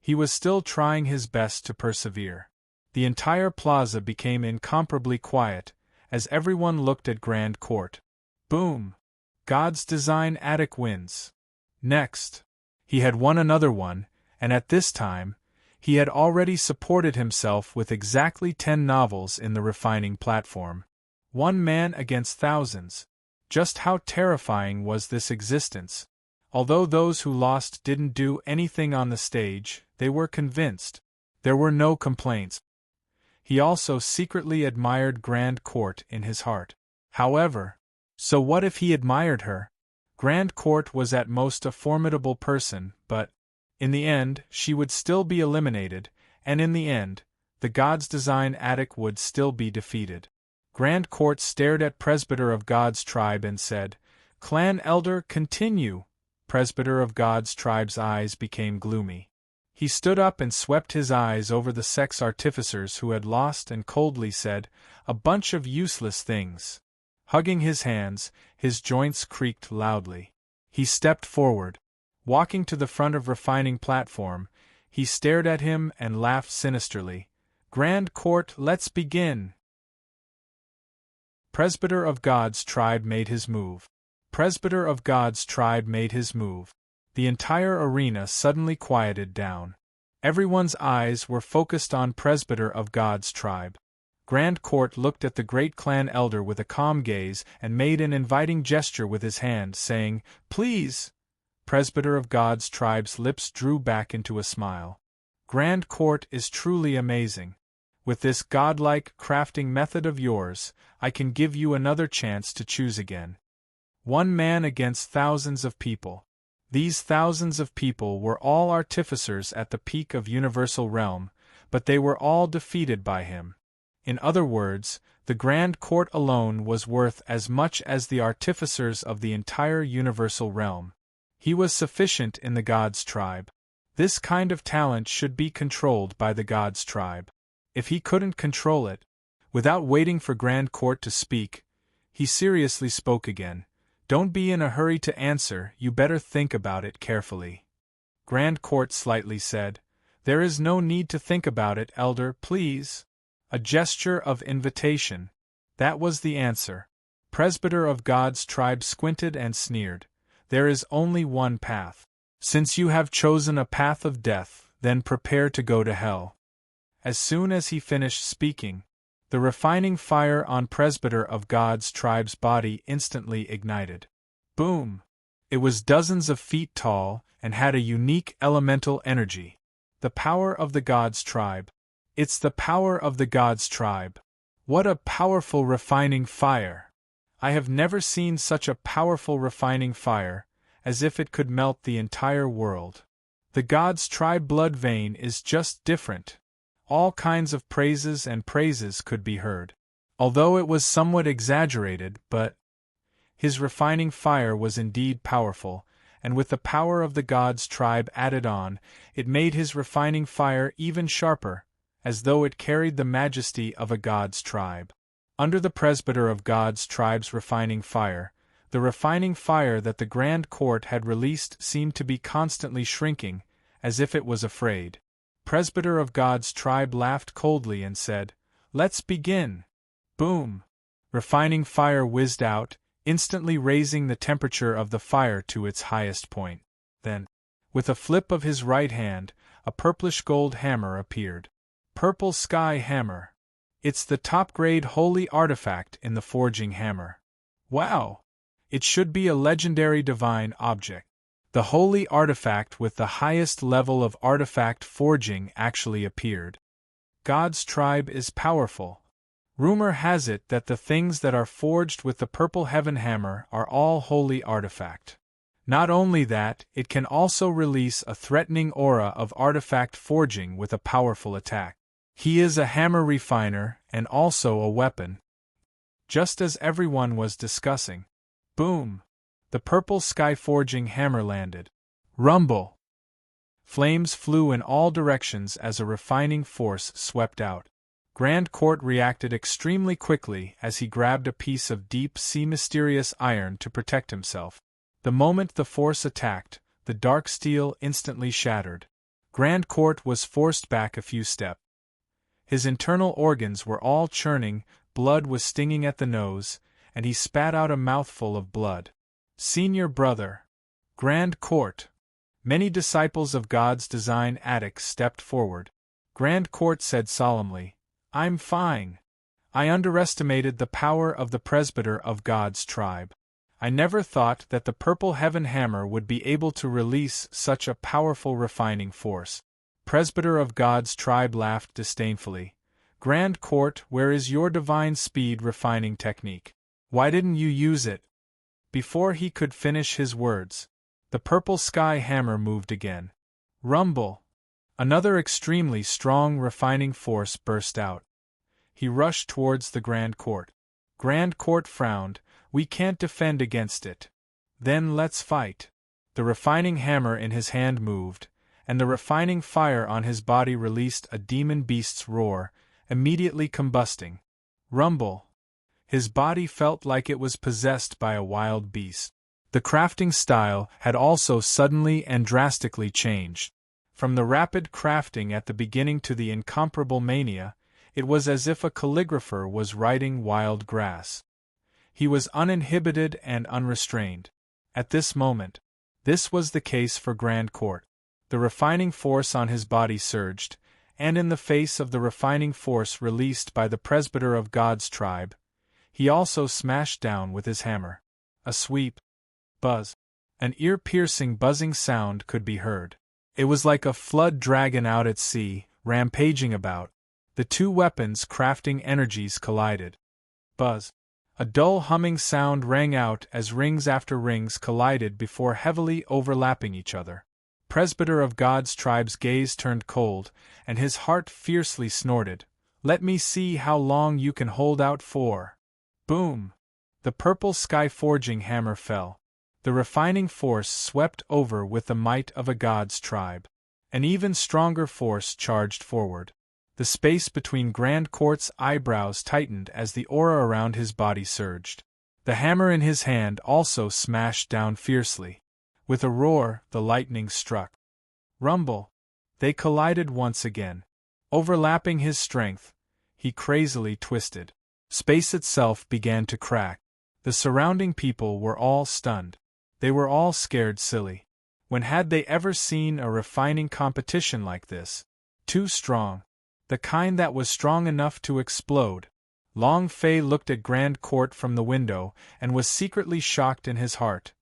he was still trying his best to persevere. The entire plaza became incomparably quiet, as everyone looked at Grand Court. Boom! God's design attic wins. Next. He had won another one, and at this time, he had already supported himself with exactly 10 novels in the refining platform. One man against thousands. Just how terrifying was this existence? Although those who lost didn't do anything on the stage, they were convinced. There were no complaints. He also secretly admired Grand Court in his heart. However, so what if he admired her? Grand Court was at most a formidable person, but, in the end, she would still be eliminated, and in the end, the God's design addict would still be defeated. Grand Court stared at Presbyter of God's tribe and said, "Clan Elder, continue." Presbyter of God's tribe's eyes became gloomy. He stood up and swept his eyes over the sex artificers who had lost and coldly said, "A bunch of useless things." Hugging his hands, his joints creaked loudly. He stepped forward. Walking to the front of refining platform, he stared at him and laughed sinisterly. "Grand Court, let's begin." Presbyter of God's tribe made his move. Presbyter of God's tribe made his move. The entire arena suddenly quieted down. Everyone's eyes were focused on Presbyter of God's tribe. Grand Court looked at the great clan elder with a calm gaze and made an inviting gesture with his hand, saying, "Please." Presbyter of God's tribe's lips drew back into a smile. "Grand Court is truly amazing. With this godlike crafting method of yours, I can give you another chance to choose again. One man against thousands of people. These thousands of people were all artificers at the peak of universal realm, but they were all defeated by him. In other words, the Grand Court alone was worth as much as the artificers of the entire universal realm. He was sufficient in the God's tribe. This kind of talent should be controlled by the God's tribe. If he couldn't control it, without waiting for Grand Court to speak, he seriously spoke again. "Don't be in a hurry to answer, you better think about it carefully." Grand Court slightly said, "There is no need to think about it, Elder, please." A gesture of invitation. That was the answer. Presbyter of God's tribe squinted and sneered. "There is only one path. Since you have chosen a path of death, then prepare to go to hell." As soon as he finished speaking, the refining fire on Presbyter of God's tribe's body instantly ignited. Boom! It was dozens of feet tall and had a unique elemental energy. The power of the God's tribe. It's the power of the God's tribe. What a powerful refining fire! I have never seen such a powerful refining fire, as if it could melt the entire world. The God's tribe blood vein is just different. All kinds of praises and praises could be heard. Although it was somewhat exaggerated, but his refining fire was indeed powerful, and with the power of the God's tribe added on, it made his refining fire even sharper, as though it carried the majesty of a God's tribe. Under the Presbyter of God's tribe's refining fire, the refining fire that the Grand Court had released seemed to be constantly shrinking, as if it was afraid. Presbyter of God's tribe laughed coldly and said, "Let's begin." Boom! Refining fire whizzed out, instantly raising the temperature of the fire to its highest point. Then, with a flip of his right hand, a purplish gold hammer appeared. Purple Sky Hammer. It's the top-grade holy artifact in the forging hammer. Wow! It should be a legendary divine object. The holy artifact with the highest level of artifact forging actually appeared. God's tribe is powerful. Rumor has it that the things that are forged with the purple heaven hammer are all holy artifact. Not only that, it can also release a threatening aura of artifact forging with a powerful attack. He is a hammer refiner and also a weapon. Just as everyone was discussing. Boom! The purple sky forging hammer landed. Rumble! Flames flew in all directions as a refining force swept out. Grand Court reacted extremely quickly as he grabbed a piece of deep-sea mysterious iron to protect himself. The moment the force attacked, the dark steel instantly shattered. Grand Court was forced back a few steps. His internal organs were all churning, blood was stinging at the nose, and he spat out a mouthful of blood. Senior brother. Grand Court. Many disciples of God's design addicts stepped forward. Grand Court said solemnly, "I'm fine. I underestimated the power of the Presbyter of God's tribe. I never thought that the purple heaven hammer would be able to release such a powerful refining force." Presbyter of God's tribe laughed disdainfully. "Grand Court, where is your divine speed refining technique? Why didn't you use it?" Before he could finish his words, the purple sky hammer moved again. Rumble! Another extremely strong refining force burst out. He rushed towards the Grand Court. Grand Court frowned. We can't defend against it. Then let's fight. The refining hammer in his hand moved, and the refining fire on his body released a demon beast's roar, immediately combusting. Rumble! His body felt like it was possessed by a wild beast. The crafting style had also suddenly and drastically changed. From the rapid crafting at the beginning to the incomparable mania, it was as if a calligrapher was writing wild grass. He was uninhibited and unrestrained. At this moment, this was the case for Grand Court. The refining force on his body surged, and in the face of the refining force released by the presbyter of God's tribe, he also smashed down with his hammer. A sweep. Buzz. An ear-piercing buzzing sound could be heard. It was like a flood dragon out at sea, rampaging about. The two weapons' crafting energies collided. Buzz. A dull humming sound rang out as rings after rings collided before heavily overlapping each other. Presbyter of God's tribe's gaze turned cold, and his heart fiercely snorted. Let me see how long you can hold out for. Boom! The purple sky-forging hammer fell. The refining force swept over with the might of a God's tribe. An even stronger force charged forward. The space between Grand Court's eyebrows tightened as the aura around his body surged. The hammer in his hand also smashed down fiercely. With a roar, the lightning struck. Rumble! They collided once again. Overlapping his strength, he crazily twisted. Space itself began to crack. The surrounding people were all stunned. They were all scared silly. When had they ever seen a refining competition like this? Too strong. The kind that was strong enough to explode. Long Fei looked at Grand Court from the window and was secretly shocked in his heart.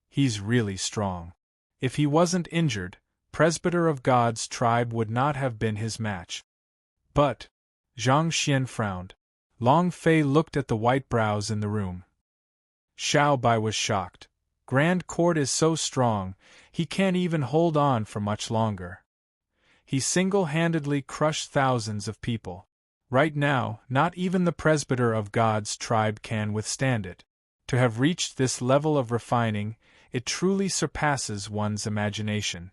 He's really strong. If he wasn't injured, Presbyter of God's tribe would not have been his match. But, Zhang Xian frowned. Long Fei looked at the white brows in the room. Xiao Bai was shocked. Grand Court is so strong, he can't even hold on for much longer. He single-handedly crushed thousands of people. Right now, not even the presbyter of God's tribe can withstand it. To have reached this level of refining, it truly surpasses one's imagination.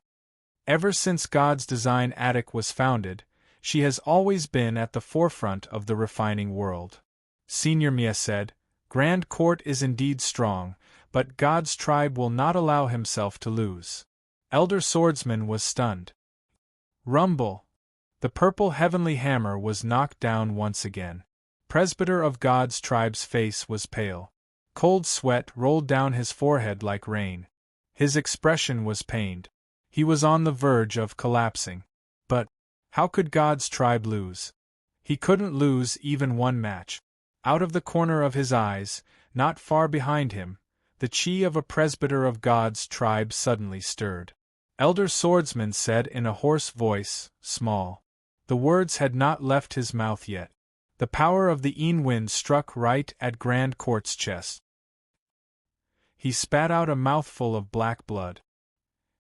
Ever since God's design attic was founded, she has always been at the forefront of the refining world. Senior Mia said, Grand Court is indeed strong, but God's tribe will not allow himself to lose. Elder Swordsman was stunned. Rumble! The purple heavenly hammer was knocked down once again. Presbyter of God's tribe's face was pale. Cold sweat rolled down his forehead like rain. His expression was pained. He was on the verge of collapsing. But how could God's tribe lose? He couldn't lose even one match. Out of the corner of his eyes, not far behind him, the chi of a presbyter of God's tribe suddenly stirred. Elder Swordsman said in a hoarse voice, small. The words had not left his mouth yet. The power of the Yin wind struck right at Grand Court's chest. He spat out a mouthful of black blood.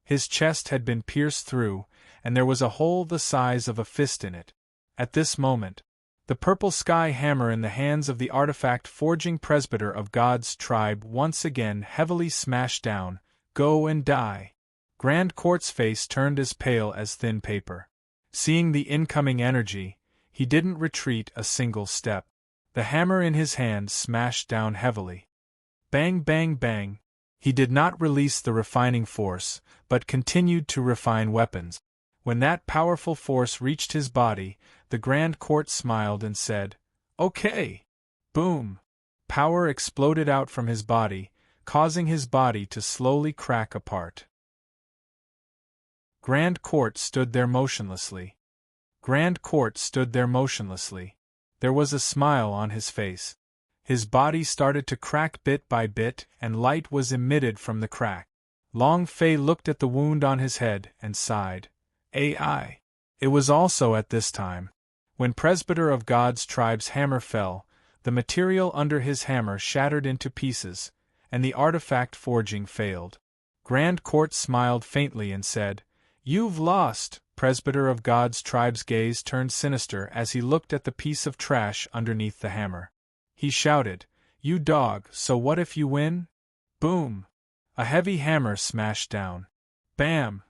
His chest had been pierced through, and there was a hole the size of a fist in it. At this moment, the purple sky hammer in the hands of the artifact-forging presbyter of God's tribe once again heavily smashed down. Go and die. Grand Court's face turned as pale as thin paper. Seeing the incoming energy, he didn't retreat a single step. The hammer in his hand smashed down heavily. Bang, bang, bang. He did not release the refining force, but continued to refine weapons. When that powerful force reached his body, the Grand Court smiled and said, Okay. Boom. Power exploded out from his body, causing his body to slowly crack apart. Grand Court stood there motionlessly. Grand Court stood there motionlessly. There was a smile on his face. His body started to crack bit by bit, and light was emitted from the crack. Long Fei looked at the wound on his head and sighed. Ai. It was also at this time. When Presbyter of God's tribe's hammer fell, the material under his hammer shattered into pieces, and the artifact forging failed. Grand Court smiled faintly and said, "You've lost." Presbyter of God's Tribe's gaze turned sinister as he looked at the piece of trash underneath the hammer. He shouted, "You dog, so what if you win?" Boom! A heavy hammer smashed down. Bam!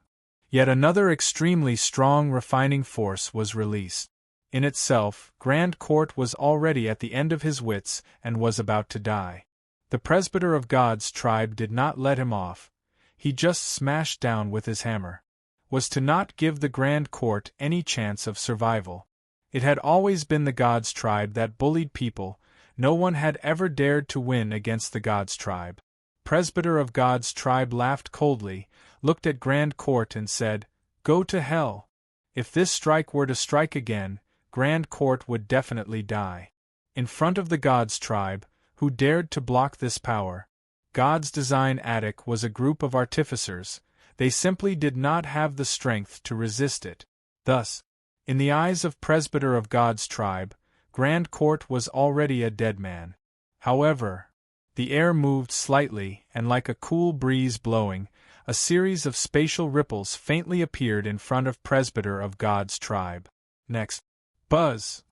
Yet another extremely strong refining force was released. In itself, Grand Court was already at the end of his wits and was about to die. The Presbyter of God's Tribe did not let him off. He just smashed down with his hammer. Was to not give the Grand Court any chance of survival. It had always been the God's Tribe that bullied people. No one had ever dared to win against the God's Tribe. Presbyter of God's Tribe laughed coldly, looked at Grand Court and said, "Go to hell. If this strike were to strike again, Grand Court would definitely die." In front of the God's Tribe, who dared to block this power, God's Design Attic was a group of artificers. They simply did not have the strength to resist it. Thus, in the eyes of Presbyter of God's Tribe, Grand Court was already a dead man. However, the air moved slightly, and like a cool breeze blowing, a series of spatial ripples faintly appeared in front of Presbyter of God's Tribe. Next, buzz!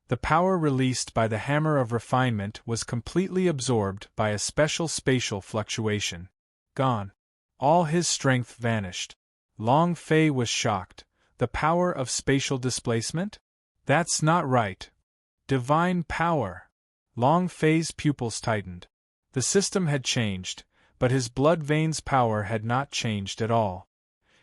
The power released by the hammer of refinement was completely absorbed by a special spatial fluctuation. Gone. All his strength vanished. Long Fei was shocked. The power of spatial displacement? That's not right. Divine power. Long Fei's pupils tightened. The system had changed, but his blood veins' power had not changed at all.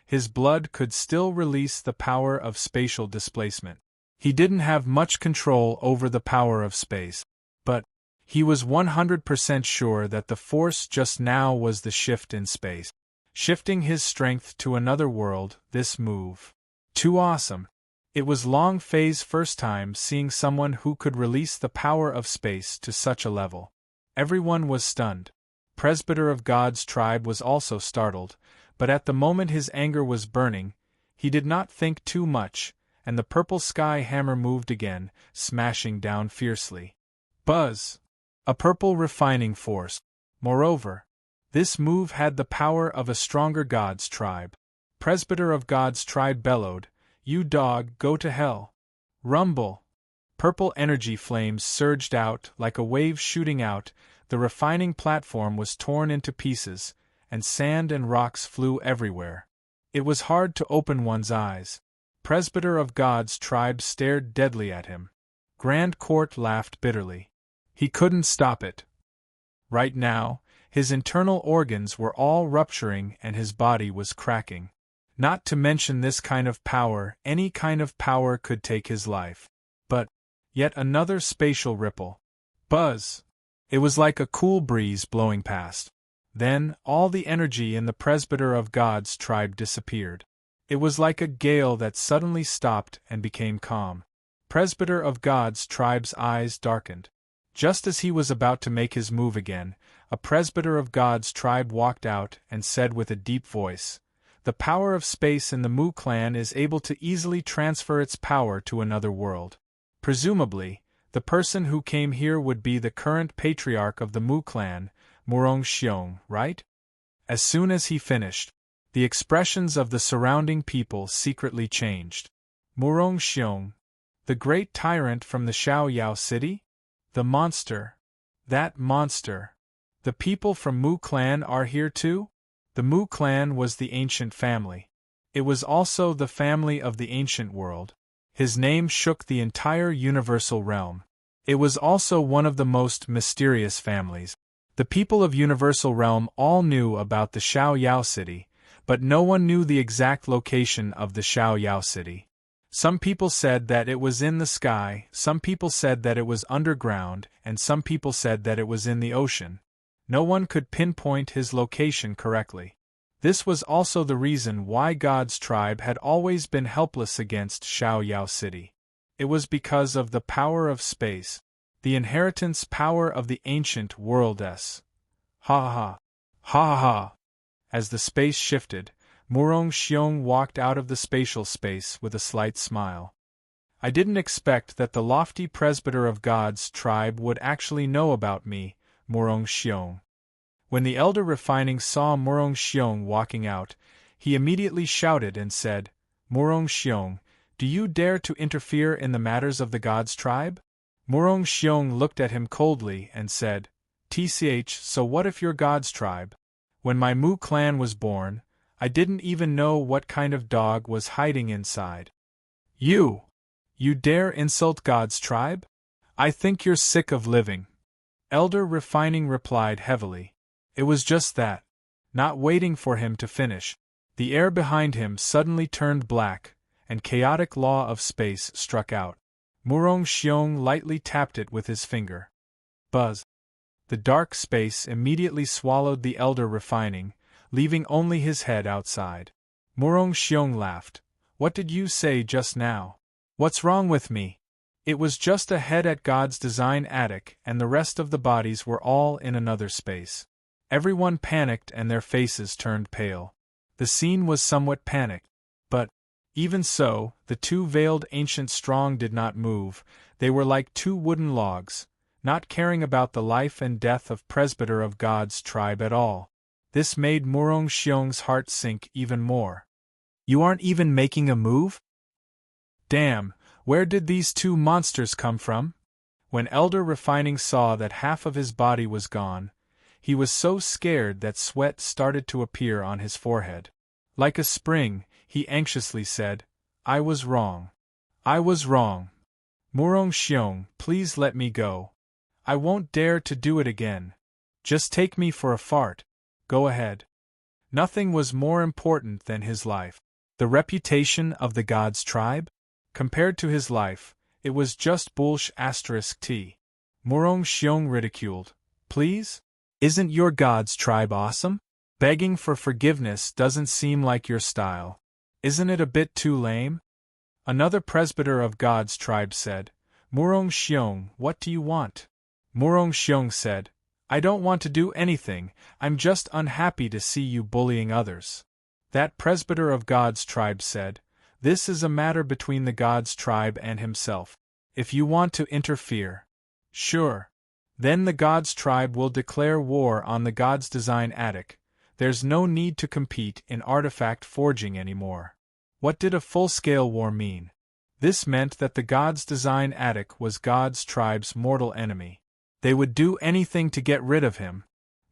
His blood could still release the power of spatial displacement. He didn't have much control over the power of space, but he was 100% sure that the force just now was the shift in space. Shifting his strength to another world, this move. Too awesome. It was Long Fei's first time seeing someone who could release the power of space to such a level. Everyone was stunned. Presbyter of God's Tribe was also startled, but at the moment his anger was burning, he did not think too much, and the purple sky hammer moved again, smashing down fiercely. Buzz! A purple refining force. Moreover, this move had the power of a stronger God's Tribe. Presbyter of God's Tribe bellowed, "You dog, go to hell." Rumble! Purple energy flames surged out like a wave shooting out. The refining platform was torn into pieces, and sand and rocks flew everywhere. It was hard to open one's eyes. Presbyter of God's Tribe stared deadly at him. Grand Court laughed bitterly. He couldn't stop it. Right now, his internal organs were all rupturing and his body was cracking. Not to mention this kind of power, any kind of power could take his life. But, yet another spatial ripple. Buzz! It was like a cool breeze blowing past. Then, all the energy in the Presbyter of God's Tribe disappeared. It was like a gale that suddenly stopped and became calm. Presbyter of God's Tribe's eyes darkened. Just as he was about to make his move again, a Presbyter of God's Tribe walked out and said with a deep voice, "The power of space in the Mu clan is able to easily transfer its power to another world. Presumably, the person who came here would be the current patriarch of the Mu clan, Murong Xiong, right?" As soon as he finished, the expressions of the surrounding people secretly changed. Murong Xiong, the great tyrant from the Xiaoyao city? The monster. That monster. The people from Mu clan are here too? The Mu clan was the ancient family. It was also the family of the ancient world. His name shook the entire universal realm. It was also one of the most mysterious families. The people of Universal Realm all knew about the Xiaoyao city, but no one knew the exact location of the Xiaoyao city. Some people said that it was in the sky, some people said that it was underground, and some people said that it was in the ocean. No one could pinpoint his location correctly. This was also the reason why God's tribe had always been helpless against Xiaoyao city. It was because of the power of space, the inheritance power of the ancient world s. Ha ha. Ha ha. As the space shifted, Murong Xiong walked out of the spatial space with a slight smile. I didn't expect that the lofty presbyter of God's tribe would actually know about me, Murong Xiong. When the elder refining saw Murong Xiong walking out, he immediately shouted and said, "Murong Xiong, do you dare to interfere in the matters of the God's tribe?" Murong Xiong looked at him coldly and said, "Tch, so what if you're God's tribe? When my Mu clan was born, I didn't even know what kind of dog was hiding inside. You dare insult God's tribe? I think you're sick of living." Elder Refining replied heavily. It was just that. Not waiting for him to finish, the air behind him suddenly turned black, and chaotic law of space struck out. Murong Xiong lightly tapped it with his finger. Buzz! The dark space immediately swallowed the elder Refining, leaving only his head outside. Murong Xiong laughed. "What did you say just now? What's wrong with me? It was just a head at God's design attic, and the rest of the bodies were all in another space." Everyone panicked and their faces turned pale. The scene was somewhat panicked, but, even so, the two veiled ancient strong did not move. They were like two wooden logs, not caring about the life and death of presbyter of God's tribe at all. This made Murong Xiong's heart sink even more. "You aren't even making a move? Damn, where did these two monsters come from?" When Elder Refining saw that half of his body was gone, he was so scared that sweat started to appear on his forehead. Like a spring, he anxiously said, "I was wrong. I was wrong. Murong Xiong, please let me go. I won't dare to do it again. Just take me for a fart. Go ahead." Nothing was more important than his life. The reputation of the God's tribe? Compared to his life, it was just bullsh*t. Murong Xiong ridiculed. "Please? Isn't your God's tribe awesome? Begging for forgiveness doesn't seem like your style. Isn't it a bit too lame?" Another presbyter of God's tribe said, "Murong Xiong, what do you want?" Murong Xiong said, "I don't want to do anything, I'm just unhappy to see you bullying others." That presbyter of God's tribe said, "This is a matter between the God's tribe and himself. If you want to interfere, sure. Then the God's tribe will declare war on the God's design attic. There's no need to compete in artifact forging anymore." What did a full-scale war mean? This meant that the God's design attic was God's tribe's mortal enemy. They would do anything to get rid of him.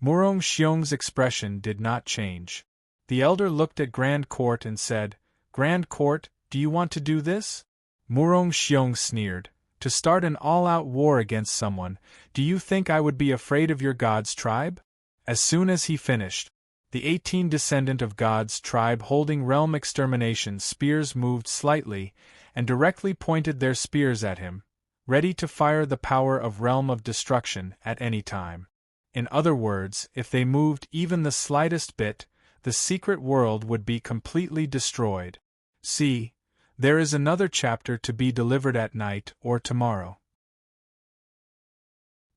Murong Xiong's expression did not change. The elder looked at Grand Court and said, "Grand Court, do you want to do this?" Murong Xiong sneered. "To start an all-out war against someone, do you think I would be afraid of your God's tribe?" As soon as he finished, the 18 descendant of God's tribe holding realm extermination spears moved slightly and directly pointed their spears at him, ready to fire the power of realm of destruction at any time. In other words, if they moved even the slightest bit, the secret world would be completely destroyed. See, there is another chapter to be delivered at night or tomorrow.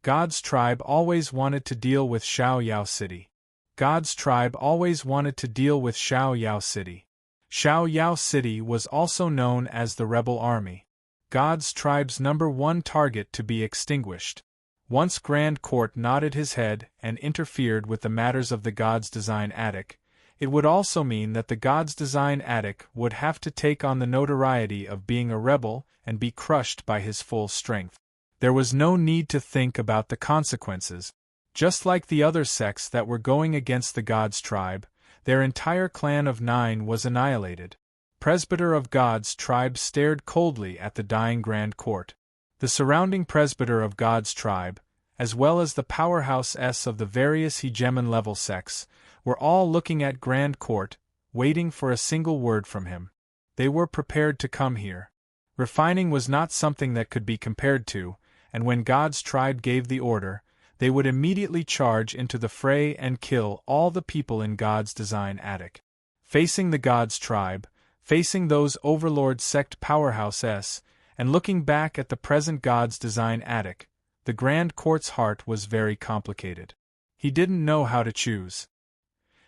God's tribe always wanted to deal with Xiao Yao City. God's tribe always wanted to deal with Xiao Yao City. Xiao Yao City was also known as the Rebel Army. God's tribe's #1 target to be extinguished. Once Grand Court nodded his head and interfered with the matters of the God's design attic, it would also mean that the God's design attic would have to take on the notoriety of being a rebel and be crushed by his full strength. There was no need to think about the consequences. Just like the other sects that were going against the God's tribe, their entire clan of 9 was annihilated. Presbyter of God's tribe stared coldly at the dying Grand Court. The surrounding presbyter of God's tribe, as well as the powerhouses of the various hegemon-level sects, were all looking at Grand Court, waiting for a single word from him. They were prepared to come here. Refining was not something that could be compared to, and when God's tribe gave the order, they would immediately charge into the fray and kill all the people in God's design attic. Facing the God's tribe, facing those overlord sect powerhouses, and looking back at the present God's design attic, the Grand Court's heart was very complicated. He didn't know how to choose.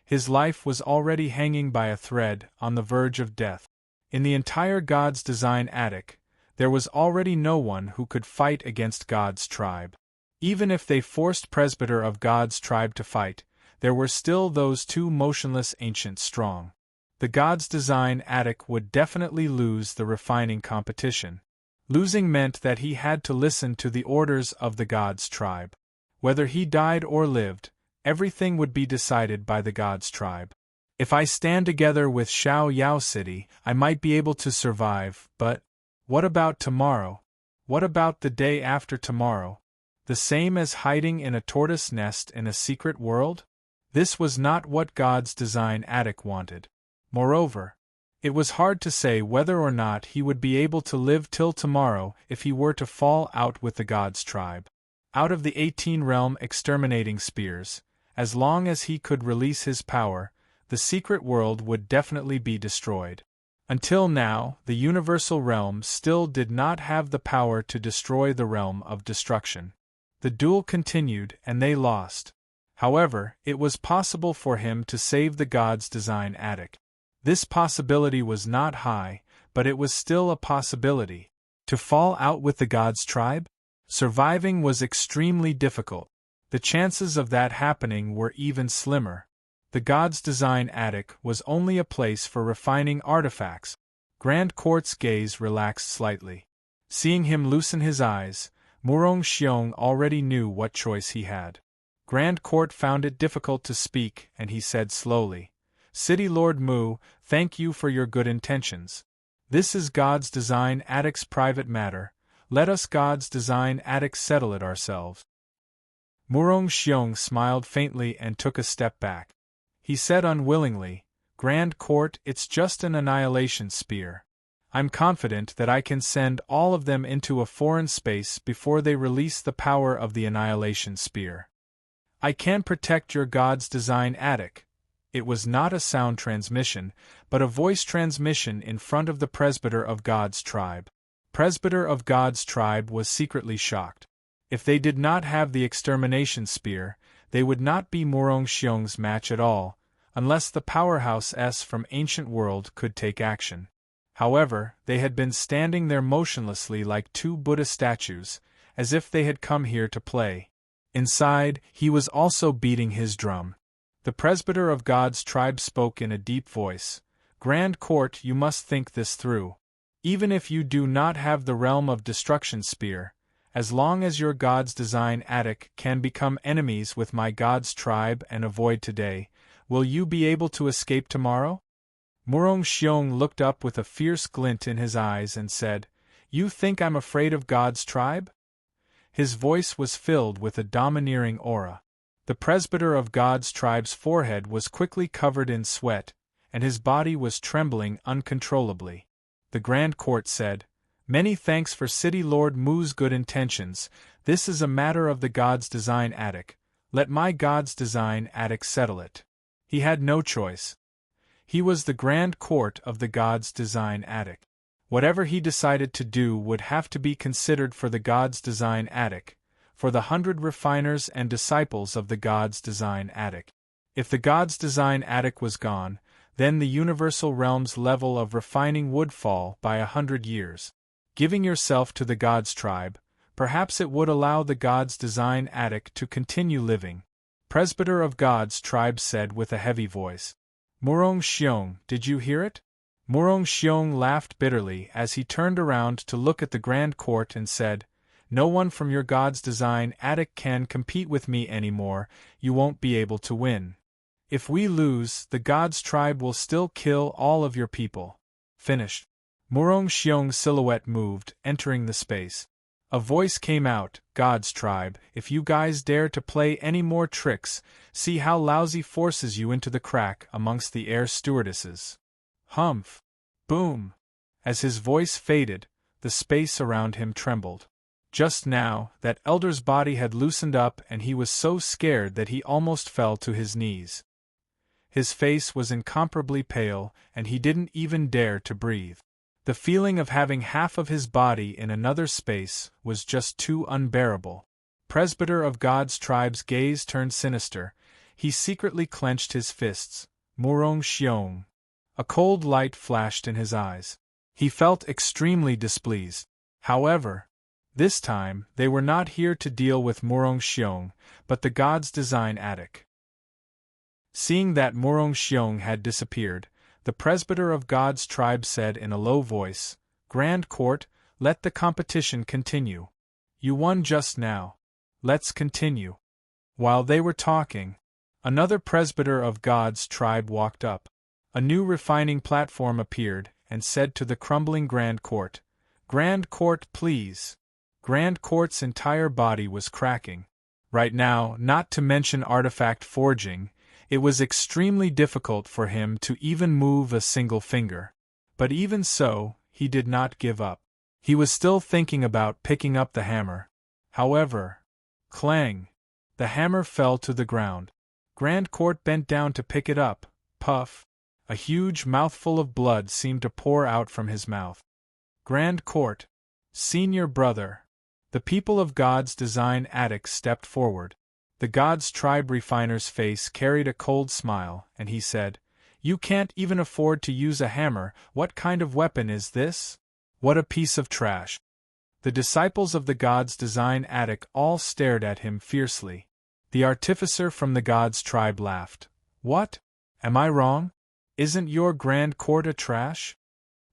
His life was already hanging by a thread on the verge of death. In the entire God's design attic, there was already no one who could fight against God's tribe. Even if they forced presbyter of God's tribe to fight, there were still those two motionless ancient strong. The God's Design Attic would definitely lose the refining competition. Losing meant that he had to listen to the orders of the God's tribe. Whether he died or lived, everything would be decided by the God's tribe. If I stand together with Xiao Yao City, I might be able to survive, but what about tomorrow? What about the day after tomorrow? The same as hiding in a tortoise nest in a secret world? This was not what God's Design Attic wanted. Moreover, it was hard to say whether or not he would be able to live till tomorrow if he were to fall out with the God's tribe. Out of the 18-realm exterminating spears, as long as he could release his power, the secret world would definitely be destroyed. Until now, the universal realm still did not have the power to destroy the realm of destruction. The duel continued and they lost. However, it was possible for him to save the God's Design Attic. This possibility was not high, but it was still a possibility. To fall out with the God's tribe? Surviving was extremely difficult. The chances of that happening were even slimmer. The God's Design Attic was only a place for refining artifacts. Grand Court's gaze relaxed slightly. Seeing him loosen his eyes, Murong Xiong already knew what choice he had. Grand Court found it difficult to speak, and he said slowly, "City Lord Mu, thank you for your good intentions. This is God's Design Attic's private matter. Let us God's Design Attic settle it ourselves." Murong Xiong smiled faintly and took a step back. He said unwillingly, "Grand Court, it's just an annihilation spear. I'm confident that I can send all of them into a foreign space before they release the power of the annihilation spear. I can protect your God's Design Attic." It was not a sound transmission, but a voice transmission in front of the presbyter of God's tribe. Presbyter of God's tribe was secretly shocked. If they did not have the extermination spear, they would not be Murong Xiong's match at all, unless the powerhouse S from ancient world could take action. However, they had been standing there motionlessly like two Buddha statues, as if they had come here to play. Inside, he was also beating his drum. The presbyter of God's tribe spoke in a deep voice. "Grand Court, you must think this through. Even if you do not have the realm of destruction spear, as long as your God's Design Attic can become enemies with my God's tribe and avoid today, will you be able to escape tomorrow?" Murong Xiong looked up with a fierce glint in his eyes and said, "You think I'm afraid of God's tribe?" His voice was filled with a domineering aura. The presbyter of God's tribe's forehead was quickly covered in sweat, and his body was trembling uncontrollably. The Grand Court said, "Many thanks for City Lord Mu's good intentions. This is a matter of the God's Design Attic. Let my God's Design Attic settle it." He had no choice. He was the Grand Court of the God's Design Attic. Whatever he decided to do would have to be considered for the God's Design Attic, for the 100 refiners and disciples of the God's Design Attic. If the God's Design Attic was gone, then the universal realm's level of refining would fall by 100 years. Giving yourself to the God's tribe, perhaps it would allow the God's Design Attic to continue living. Presbyter of God's tribe said with a heavy voice. "Murong Xiong, did you hear it?" Murong Xiong laughed bitterly as he turned around to look at the Grand Court and said, "No one from your God's Design Attic can compete with me anymore. You won't be able to win. If we lose, the God's tribe will still kill all of your people." Finished. Murong Xiong's silhouette moved, entering the space. A voice came out, "God's tribe, if you guys dare to play any more tricks, see how lousy forces you into the crack amongst the air stewardesses." Humph! Boom! As his voice faded, the space around him trembled. Just now, that elder's body had loosened up and he was so scared that he almost fell to his knees. His face was incomparably pale, and he didn't even dare to breathe. The feeling of having half of his body in another space was just too unbearable. Presbyter of God's tribe's gaze turned sinister. He secretly clenched his fists. Murong Xiong. A cold light flashed in his eyes. He felt extremely displeased. However, this time they were not here to deal with Murong Xiong, but the God's Design Attic. Seeing that Morong Xiong had disappeared, the presbyter of God's tribe said in a low voice, "Grand Court, let the competition continue. You won just now. Let's continue." While they were talking, another presbyter of God's tribe walked up. A new refining platform appeared and said to the crumbling Grand Court, "Grand Court, please." Grand Court's entire body was cracking. Right now, not to mention artifact forging, it was extremely difficult for him to even move a single finger. But even so, he did not give up. He was still thinking about picking up the hammer. However, clang! The hammer fell to the ground. Grand Court bent down to pick it up. Puff! A huge mouthful of blood seemed to pour out from his mouth. Grand Court, senior brother. The people of God's design attic stepped forward. The God's tribe refiner's face carried a cold smile, and he said, "You can't even afford to use a hammer. What kind of weapon is this? What a piece of trash." The disciples of the God's design attic all stared at him fiercely. The artificer from the God's tribe laughed. "What? Am I wrong? Isn't your Grand Court a trash?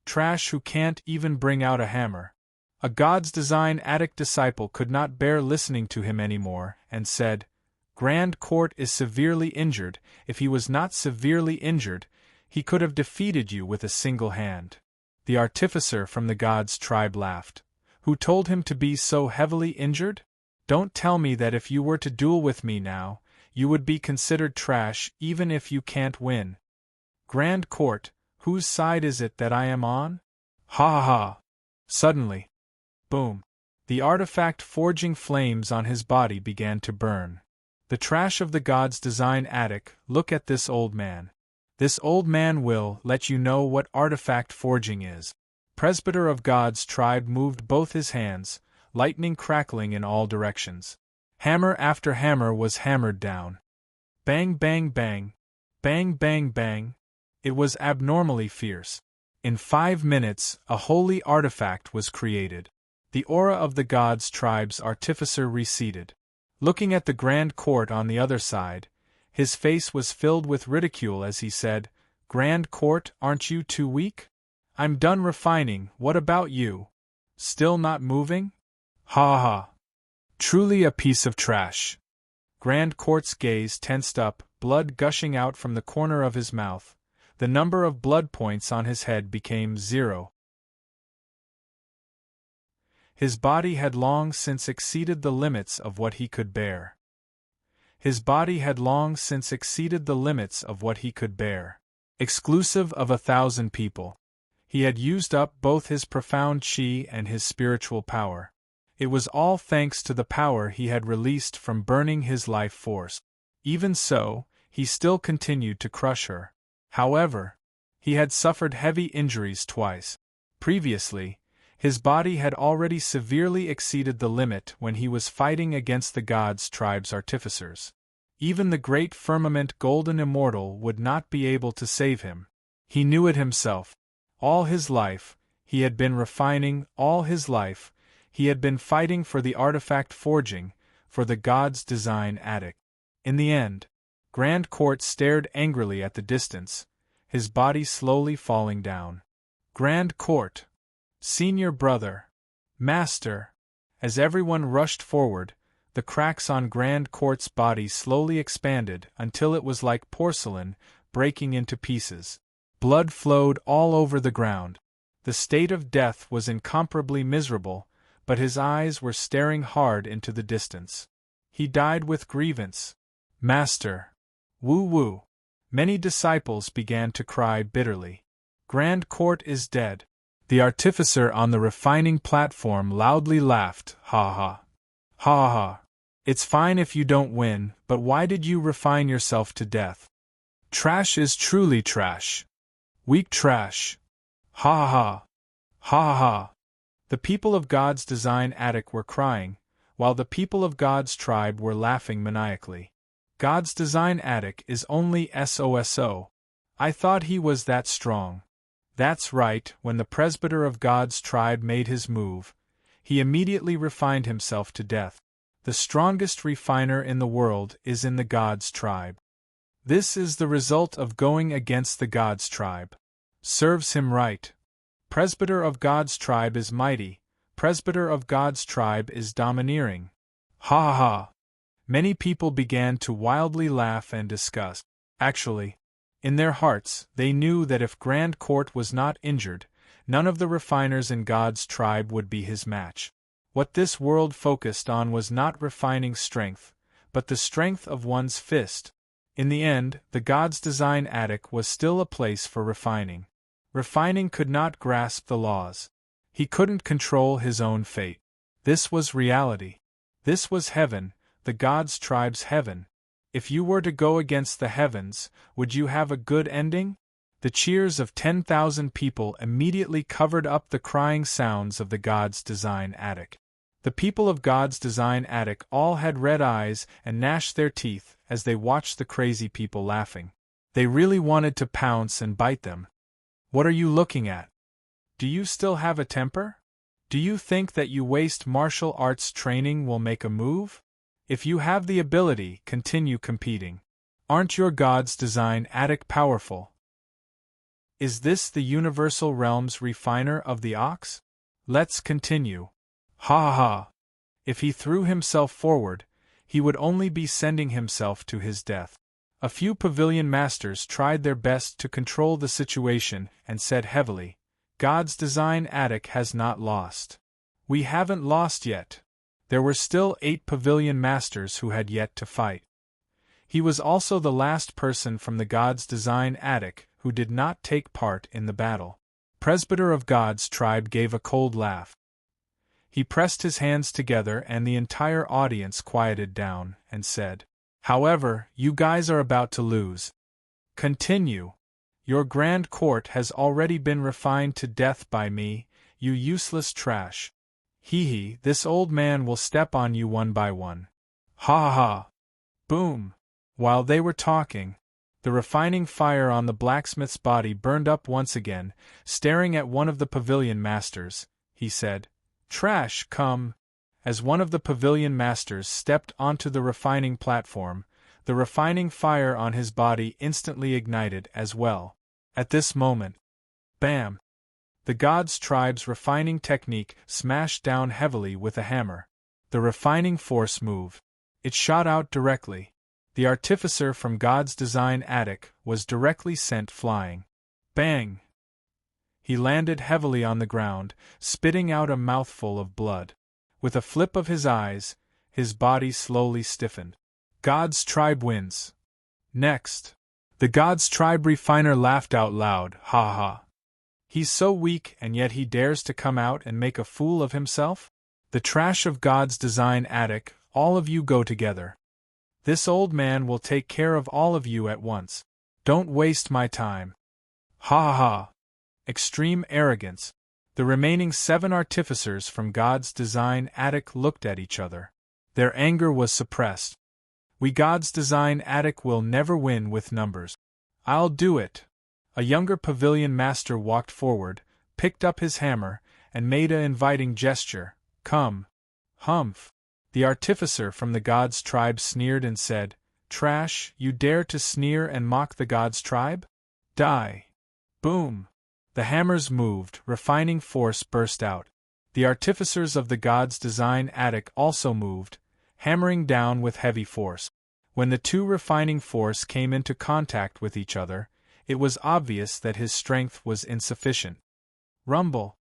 Trash who can't even bring out a hammer?" A God's design attic disciple could not bear listening to him anymore, and said, "Grand Court is severely injured. If he was not severely injured, he could have defeated you with a single hand." The artificer from the God's tribe laughed. "Who told him to be so heavily injured? Don't tell me that if you were to duel with me now, you would be considered trash even if you can't win. Grand Court, whose side is it that I am on? Ha ha ha!" Suddenly, boom! The artifact forging flames on his body began to burn. The trash of the God's design attic. Look at this old man. This old man will let you know what artifact forging is. Presbyter of God's tribe moved both his hands, lightning crackling in all directions. Hammer after hammer was hammered down. Bang bang bang. Bang bang bang. It was abnormally fierce. In 5 minutes, a holy artifact was created. The aura of the God's tribe's artificer receded. Looking at the Grand Court on the other side, his face was filled with ridicule as he said, "Grand Court, aren't you too weak? I'm done refining, what about you? Still not moving? Ha ha! Truly a piece of trash." Grand Court's gaze tensed up, blood gushing out from the corner of his mouth. The number of blood points on his head became 0. His body had long since exceeded the limits of what he could bear. His body had long since exceeded the limits of what he could bear. Exclusive of 1,000 people. He had used up both his profound chi and his spiritual power. It was all thanks to the power he had released from burning his life force. Even so, he still continued to crush her. However, he had suffered heavy injuries twice. Previously, his body had already severely exceeded the limit when he was fighting against the God's tribe's artificers. Even the great firmament golden immortal would not be able to save him. He knew it himself. All his life, he had been refining, all his life, he had been fighting for the artifact forging, for the God's design attic. In the end, Grand Court stared angrily at the distance, his body slowly falling down. Grand Court, senior brother, master. As everyone rushed forward, the cracks on Grand Court's body slowly expanded until it was like porcelain breaking into pieces. Blood flowed all over the ground. The state of death was incomparably miserable, but his eyes were staring hard into the distance. He died with grievance. Master. Woo woo. Many disciples began to cry bitterly. Grand Court is dead. The artificer on the refining platform loudly laughed, ha ha. Ha ha. It's fine if you don't win, but why did you refine yourself to death? Trash is truly trash. Weak trash. Ha ha. Ha ha. The people of God's design attic were crying, while the people of God's tribe were laughing maniacally. God's design attic is only SOSO. I thought he was that strong. That's right, when the presbyter of God's tribe made his move, he immediately refined himself to death. The strongest refiner in the world is in the God's tribe. This is the result of going against the God's tribe. Serves him right. Presbyter of God's tribe is mighty, presbyter of God's tribe is domineering. Ha ha ha! Many people began to wildly laugh and discuss. Actually, in their hearts, they knew that if Grand Court was not injured, none of the refiners in God's tribe would be his match. What this world focused on was not refining strength, but the strength of one's fist. In the end, the God's design attic was still a place for refining. Refining could not grasp the laws. He couldn't control his own fate. This was reality. This was heaven, the God's tribe's heaven. If you were to go against the heavens, would you have a good ending? The cheers of 10,000 people immediately covered up the crying sounds of the God's design attic. The people of God's design attic all had red eyes and gnashed their teeth as they watched the crazy people laughing. They really wanted to pounce and bite them. What are you looking at? Do you still have a temper? Do you think that you waste martial arts training will make a move? If you have the ability, continue competing. Aren't your God's design attic powerful? Is this the universal realm's refiner of the ox? Let's continue. Ha ha ha! If he threw himself forward, he would only be sending himself to his death. A few pavilion masters tried their best to control the situation and said heavily, God's design attic has not lost. We haven't lost yet. There were still 8 pavilion masters who had yet to fight. He was also the last person from the God's design attic who did not take part in the battle. Presbyter of God's tribe gave a cold laugh. He pressed his hands together and the entire audience quieted down and said, However, you guys are about to lose. Continue. Your Grand Court has already been refined to death by me, you useless trash. Hee, this old man will step on you one by one. Ha ha ha! Boom! While they were talking, the refining fire on the blacksmith's body burned up once again. Staring at one of the pavilion masters, he said, Trash, come! As one of the pavilion masters stepped onto the refining platform, the refining fire on his body instantly ignited as well. At this moment, bam! The God's tribe's refining technique smashed down heavily with a hammer. The refining force moved. It shot out directly. The artificer from God's design attic was directly sent flying. Bang! He landed heavily on the ground, spitting out a mouthful of blood. With a flip of his eyes, his body slowly stiffened. God's tribe wins. Next. The God's tribe refiner laughed out loud, ha ha. He's so weak and yet he dares to come out and make a fool of himself? The trash of God's design attic, all of you go together. This old man will take care of all of you at once. Don't waste my time. Ha ha ha. Extreme arrogance. The remaining 7 artificers from God's design attic looked at each other. Their anger was suppressed. We God's design attic will never win with numbers. I'll do it. A younger pavilion master walked forward, picked up his hammer, and made an inviting gesture. Come. Humph. The artificer from the God's tribe sneered and said, Trash, you dare to sneer and mock the God's tribe? Die. Boom. The hammers moved, refining force burst out. The artificers of the God's design attic also moved, hammering down with heavy force. When the 2 refining force came into contact with each other, it was obvious that his strength was insufficient. Rumble!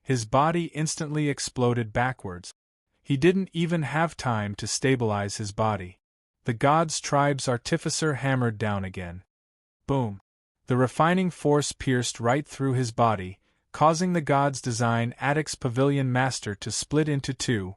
His body instantly exploded backwards. He didn't even have time to stabilize his body. The God's tribe's artificer hammered down again. Boom! The refining force pierced right through his body, causing the God's design attic's pavilion master to split into 2,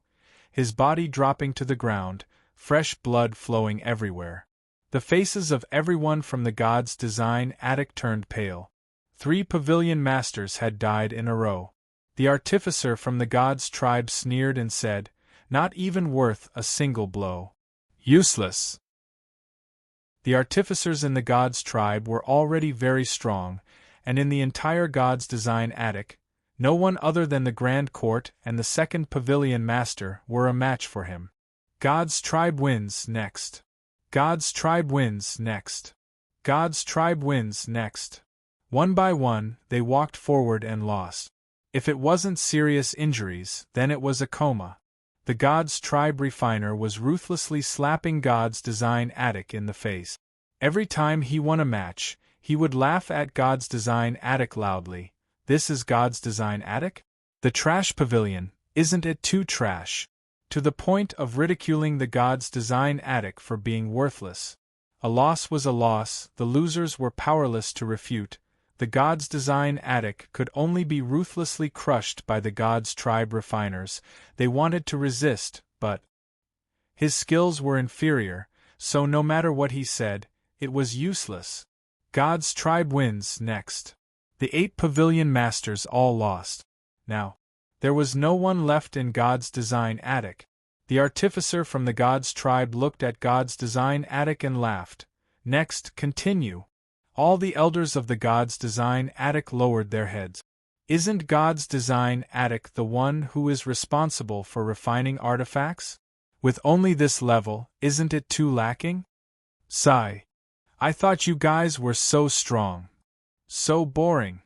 his body dropping to the ground, fresh blood flowing everywhere. The faces of everyone from the God's design attic turned pale. 3 pavilion masters had died in a row. The artificer from the God's tribe sneered and said, Not even worth a single blow. Useless. The artificers in the God's tribe were already very strong, and in the entire God's design attic, no one other than the Grand Court and the 2nd Pavilion Master were a match for him. God's tribe wins next. God's tribe wins next. God's tribe wins next. One by one, they walked forward and lost. If it wasn't serious injuries, then it was a coma. The God's tribe refiner was ruthlessly slapping God's design addict in the face. Every time he won a match, he would laugh at God's design addict loudly. This is God's design addict? The trash pavilion, isn't it too trash? To the point of ridiculing the God's design addict for being worthless. A loss was a loss, the losers were powerless to refute. The God's design addict could only be ruthlessly crushed by the God's tribe refiners. They wanted to resist, but his skills were inferior, so no matter what he said, it was useless. God's tribe wins next. The 8 pavilion masters all lost. Now, there was no one left in God's design addict. The artificer from the God's tribe looked at God's design addict and laughed. Next, continue. All the elders of the God's design addict lowered their heads. Isn't God's design addict the one who is responsible for refining artifacts? With only this level, isn't it too lacking? Sigh. I thought you guys were so strong. So boring.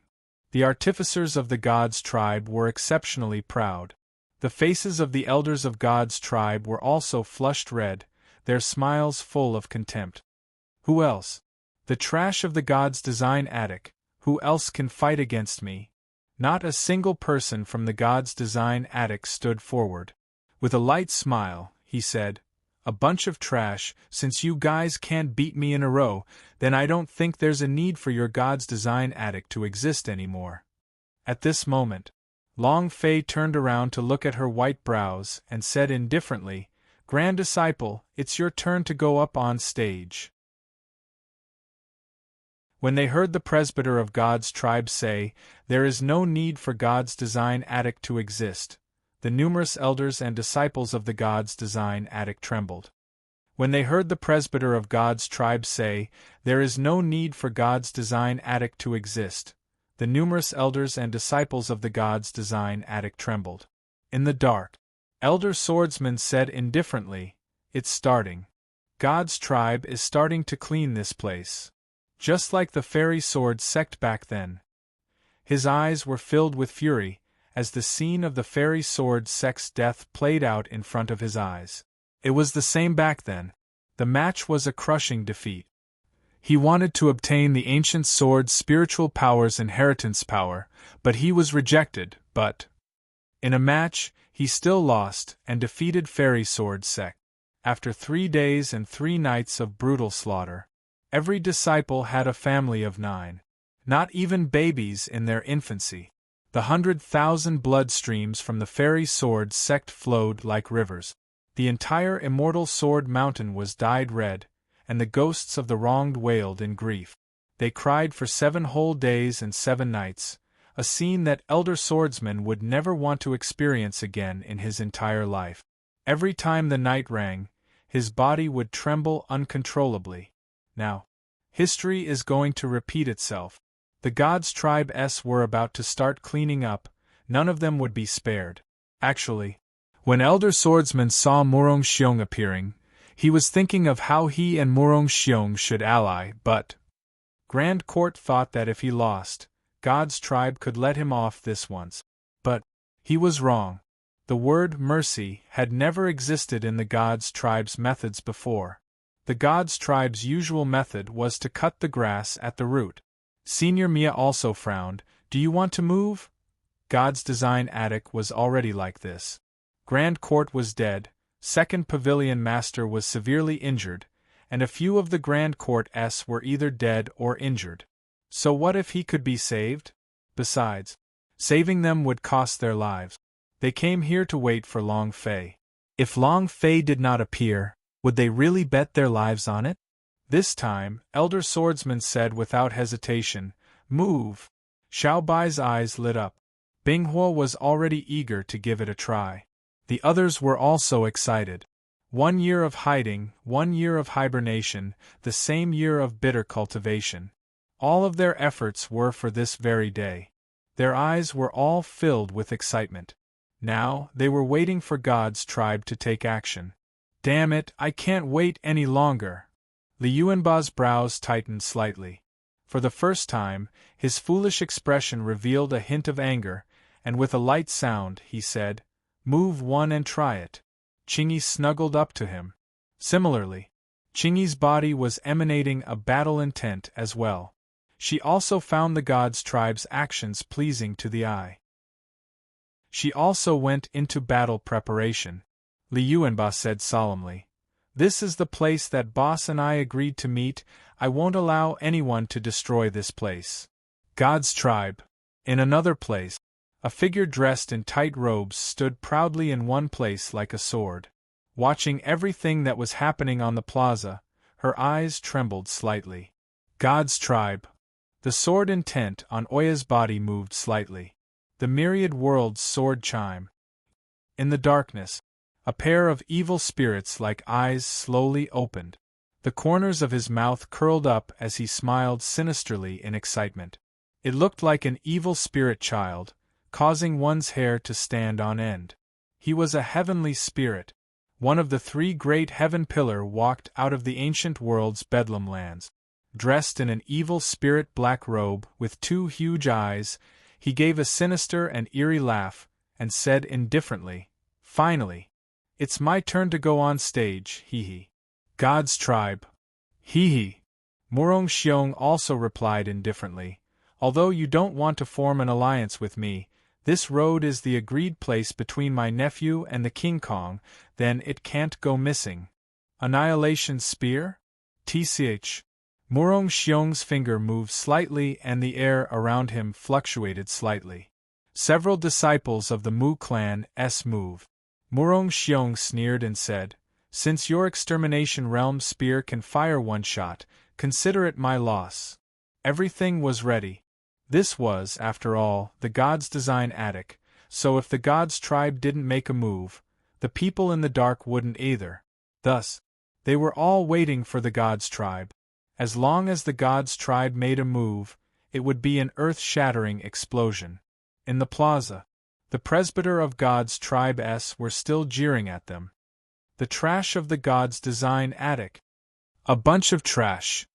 The artificers of the God's tribe were exceptionally proud. The faces of the elders of God's tribe were also flushed red, their smiles full of contempt. Who else? The trash of the God's design addict. Who else can fight against me? Not a single person from the God's design addict stood forward. With a light smile, he said, "A bunch of trash, since you guys can't beat me in a row, then I don't think there's a need for your God's design addict to exist anymore." At this moment, Long Fei turned around to look at her white brows and said indifferently, "Grand Disciple, it's your turn to go up on stage." When they heard the presbyter of God's tribe say, "There is no need for God's design addict to exist," the numerous elders and disciples of the God's design addict trembled. When they heard the presbyter of God's tribe say, "There is no need for God's design addict to exist," the numerous elders and disciples of the God's design addict trembled. In the dark, Elder Swordsman said indifferently, "It's starting. God's tribe is starting to clean this place. Just like the fairy sword sect back then." His eyes were filled with fury, as the scene of the fairy sword sect's death played out in front of his eyes. It was the same back then. The match was a crushing defeat. He wanted to obtain the ancient sword's spiritual powers inheritance power, but he was rejected, but in a match, he still lost and defeated fairy sword sect. After 3 days and 3 nights of brutal slaughter, every disciple had a family of 9. Not even babies in their infancy. The 100,000 blood streams from the fairy sword sect flowed like rivers. The entire immortal sword mountain was dyed red, and the ghosts of the wronged wailed in grief. They cried for 7 whole days and 7 nights, a scene that Elder Swordsman would never want to experience again in his entire life. Every time the night rang, his body would tremble uncontrollably. Now, history is going to repeat itself. The God's tribe were about to start cleaning up, none of them would be spared. Actually, when Elder Swordsman saw Murong Xiong appearing, he was thinking of how he and Murong Xiong should ally, but Grand Court thought that if he lost, God's tribe could let him off this once. But he was wrong. The word mercy had never existed in the God's tribe's methods before. The God's tribe's usual method was to cut the grass at the root. Senior Mia also frowned. "Do you want to move?" God's design addict was already like this. Grand Court was dead, Second Pavilion Master was severely injured, and a few of the Grand Court were either dead or injured. So what if he could be saved? Besides, saving them would cost their lives. They came here to wait for Long Fei. If Long Fei did not appear, would they really bet their lives on it? This time, Elder Swordsman said without hesitation, "Move." Xiao Bai's eyes lit up. Bing Huo was already eager to give it a try. The others were also excited. 1 year of hiding, 1 year of hibernation, the same year of bitter cultivation. All of their efforts were for this very day. Their eyes were all filled with excitement. Now, they were waiting for God's tribe to take action. "Damn it, I can't wait any longer." Li Yuanba's brows tightened slightly. For the first time, his foolish expression revealed a hint of anger, and with a light sound, he said, "Move one and try it." Qingyi snuggled up to him. Similarly, Qingyi's body was emanating a battle intent as well. She also found the God's tribe's actions pleasing to the eye. She also went into battle preparation. Li Yuanba said solemnly, "This is the place that boss and I agreed to meet. I won't allow anyone to destroy this place." God's tribe. In another place, a figure dressed in tight robes stood proudly in one place like a sword. Watching everything that was happening on the plaza, her eyes trembled slightly. God's tribe. The sword intent on Oya's body moved slightly. The myriad worlds sword chime. In the darkness, a pair of evil spirits like eyes slowly opened. The corners of his mouth curled up as he smiled sinisterly in excitement. It looked like an evil spirit child, causing one's hair to stand on end. He was a heavenly spirit. One of the three great heaven pillars walked out of the ancient world's Bedlam lands. Dressed in an evil spirit black robe with two huge eyes, he gave a sinister and eerie laugh, and said indifferently, "Finally! It's my turn to go on stage, hee-hee." God's tribe. Hee-hee. Murong Xiong also replied indifferently, "Although you don't want to form an alliance with me, this road is the agreed place between my nephew and the King Kong, then it can't go missing." Annihilation Spear? Tch. Murong Xiong's finger moved slightly and the air around him fluctuated slightly. Several disciples of the Mu clan move. Murong Xiong sneered and said, "Since your extermination realm spear can fire one shot, consider it my loss." Everything was ready. This was, after all, the God's design attic, so if the God's tribe didn't make a move, the people in the dark wouldn't either. Thus, they were all waiting for the God's tribe. As long as the God's tribe made a move, it would be an earth-shattering explosion. In the plaza, the presbyter of God's tribe were still jeering at them. The trash of the God's design attic. A bunch of trash.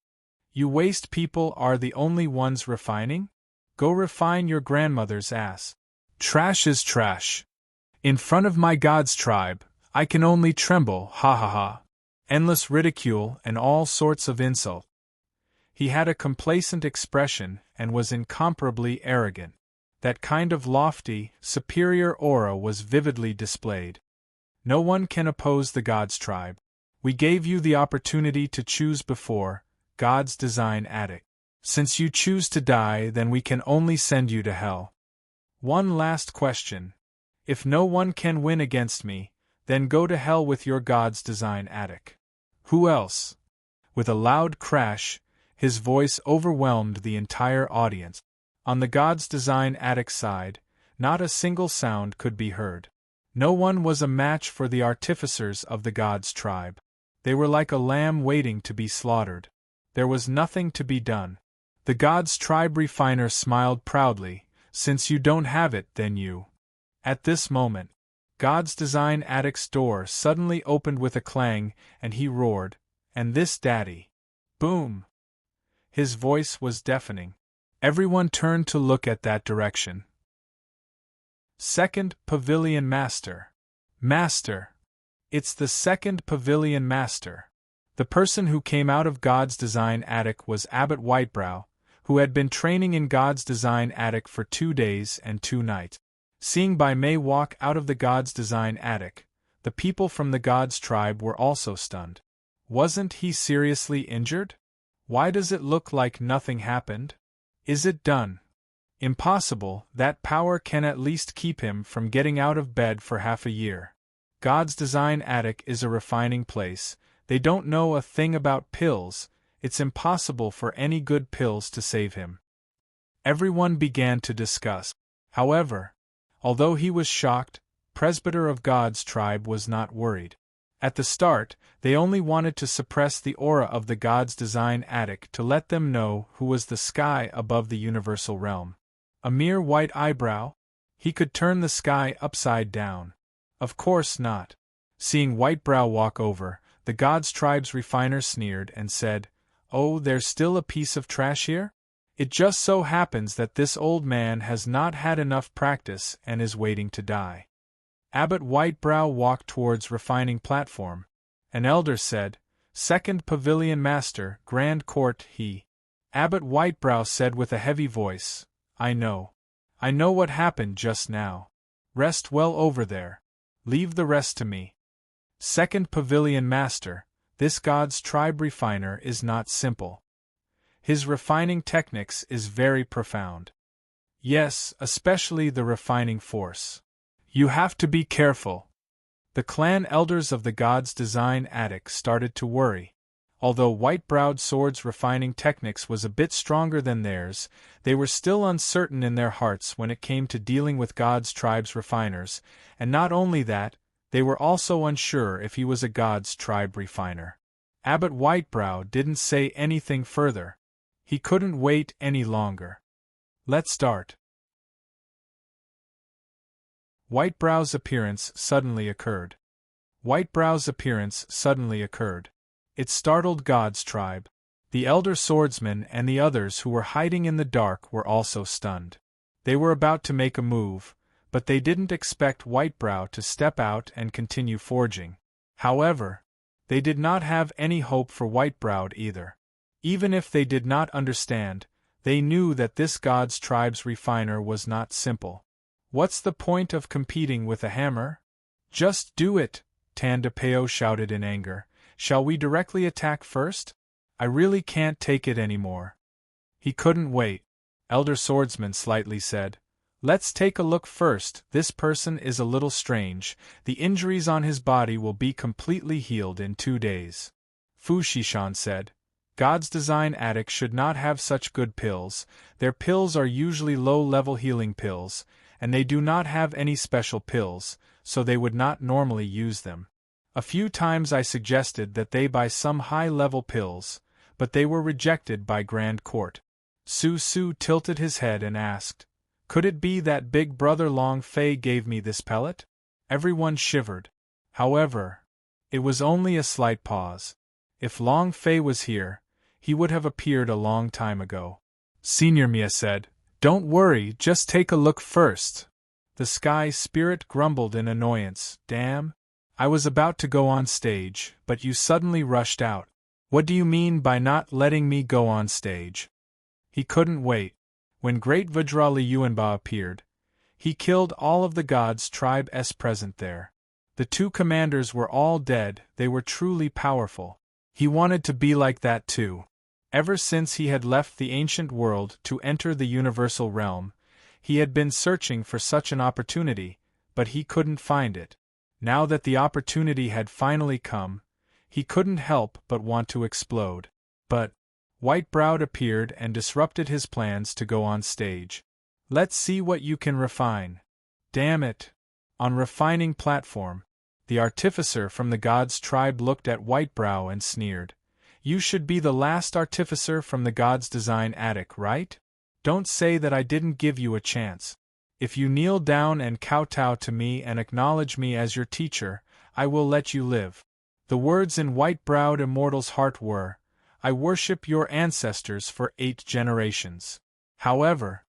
You waste people are the only ones refining? Go refine your grandmother's ass. Trash is trash. In front of my God's tribe, I can only tremble, ha ha ha. Endless ridicule and all sorts of insult. He had a complacent expression and was incomparably arrogant. That kind of lofty, superior aura was vividly displayed. No one can oppose the God's tribe. We gave you the opportunity to choose before, God's design attic. Since you choose to die, then we can only send you to hell. One last question. If no one can win against me, then go to hell with your God's design attic. Who else? With a loud crash, his voice overwhelmed the entire audience. On the God's design attic side, not a single sound could be heard. No one was a match for the artificers of the God's tribe. They were like a lamb waiting to be slaughtered. There was nothing to be done. The God's tribe refiner smiled proudly, "Since you don't have it, then you." At this moment, God's design attic's door suddenly opened with a clang, and he roared, "And this daddy." Boom! His voice was deafening. Everyone turned to look at that direction. Second Pavilion Master. Master! It's the second Pavilion Master. The person who came out of God's design attic was Abbot Whitebrow, who had been training in God's design attic for 2 days and 2 nights. Seeing Bai Mei walk out of the God's design attic, the people from the God's tribe were also stunned. Wasn't he seriously injured? Why does it look like nothing happened? Is it done? Impossible. That power can at least keep him from getting out of bed for half a year. God's design attic is a refining place. They don't know a thing about pills. It's impossible for any good pills to save him. Everyone began to discuss. However, although he was shocked, Presbyter of God's tribe was not worried. At the start, they only wanted to suppress the aura of the God's design attic to let them know who was the sky above the universal realm. A mere white eyebrow? He could turn the sky upside down. Of course not. Seeing Whitebrow walk over, The God's Tribe's refiner sneered and said, "Oh, there's still a piece of trash here? It just so happens that this old man has not had enough practice and is waiting to die." Abbot Whitebrow walked towards refining platform. An elder said, "Second Pavilion Master, Grand Court, he." Abbot Whitebrow said with a heavy voice, I know what happened just now. Rest well over there. Leave the rest to me." Second Pavilion Master, this God's Tribe refiner is not simple. His refining techniques is very profound. Yes, especially the refining force. You have to be careful. The clan elders of the God's Design Attic started to worry. Although White-Browed Sword's refining techniques was a bit stronger than theirs, they were still uncertain in their hearts when it came to dealing with God's Tribe's refiners, and not only that, they were also unsure if he was a God's Tribe refiner. Abbot Whitebrow didn't say anything further. He couldn't wait any longer. Let's start. Whitebrow's appearance suddenly occurred. It startled God's Tribe. The elder swordsman and the others who were hiding in the dark were also stunned. They were about to make a move, but they didn't expect Whitebrow to step out and continue forging. However, they did not have any hope for Whitebrowed either. Even if they did not understand, they knew that this God's Tribe's refiner was not simple. What's the point of competing with a hammer? Just do it, Tandapeo shouted in anger. Shall we directly attack first? I really can't take it anymore. He couldn't wait. Elder Swordsman slightly said, Let's take a look first. This person is a little strange. The injuries on his body will be completely healed in 2 days. Fu Shishan said, God's Design Attic should not have such good pills. Their pills are usually low-level healing pills, and they do not have any special pills, so they would not normally use them. A few times I suggested that they buy some high-level pills, but they were rejected by Grand Court. Su Su tilted his head and asked, Could it be that Big Brother Long Fei gave me this pellet? Everyone shivered. However, it was only a slight pause. If Long Fei was here, he would have appeared a long time ago. Senior Mia said, Don't worry, just take a look first. The Sky Spirit grumbled in annoyance, Damn. I was about to go on stage, but you suddenly rushed out. What do you mean by not letting me go on stage? He couldn't wait. When Great Vajrali Yuanba appeared, he killed all of the God's Tribe's present there. The 2 commanders were all dead. They were truly powerful. He wanted to be like that too. Ever since he had left the ancient world to enter the universal realm, he had been searching for such an opportunity, but he couldn't find it. Now that the opportunity had finally come, he couldn't help but want to explode. But Whitebrowed appeared and disrupted his plans to go on stage. Let's see what you can refine. Damn it. On refining platform, the artificer from the God's Tribe looked at Whitebrow and sneered. You should be the last artificer from the God's Design Attic, right? Don't say that I didn't give you a chance. If you kneel down and kowtow to me and acknowledge me as your teacher, I will let you live. The words in White-Browed Immortal's heart were, I worship your ancestors for 8 generations. However,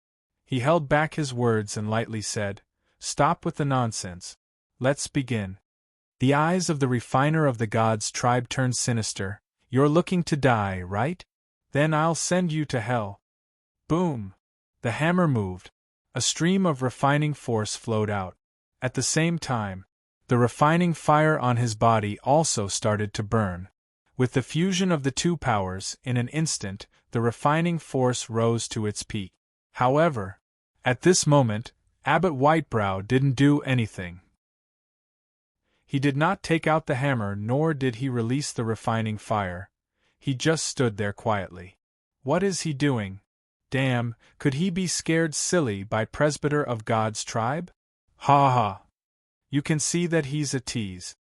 he held back his words and lightly said, Stop with the nonsense. Let's begin. The eyes of the refiner of the God's Tribe turned sinister. You're looking to die, right? Then I'll send you to hell. Boom! The hammer moved. A stream of refining force flowed out. At the same time, the refining fire on his body also started to burn. With the fusion of the 2 powers, in an instant, the refining force rose to its peak. However, at this moment, Abbot Whitebrow didn't do anything. He did not take out the hammer nor did he release the refining fire. He just stood there quietly. What is he doing? Damn, could he be scared silly by Presbyter of God's Tribe? Ha ha. You can see that he's a tease.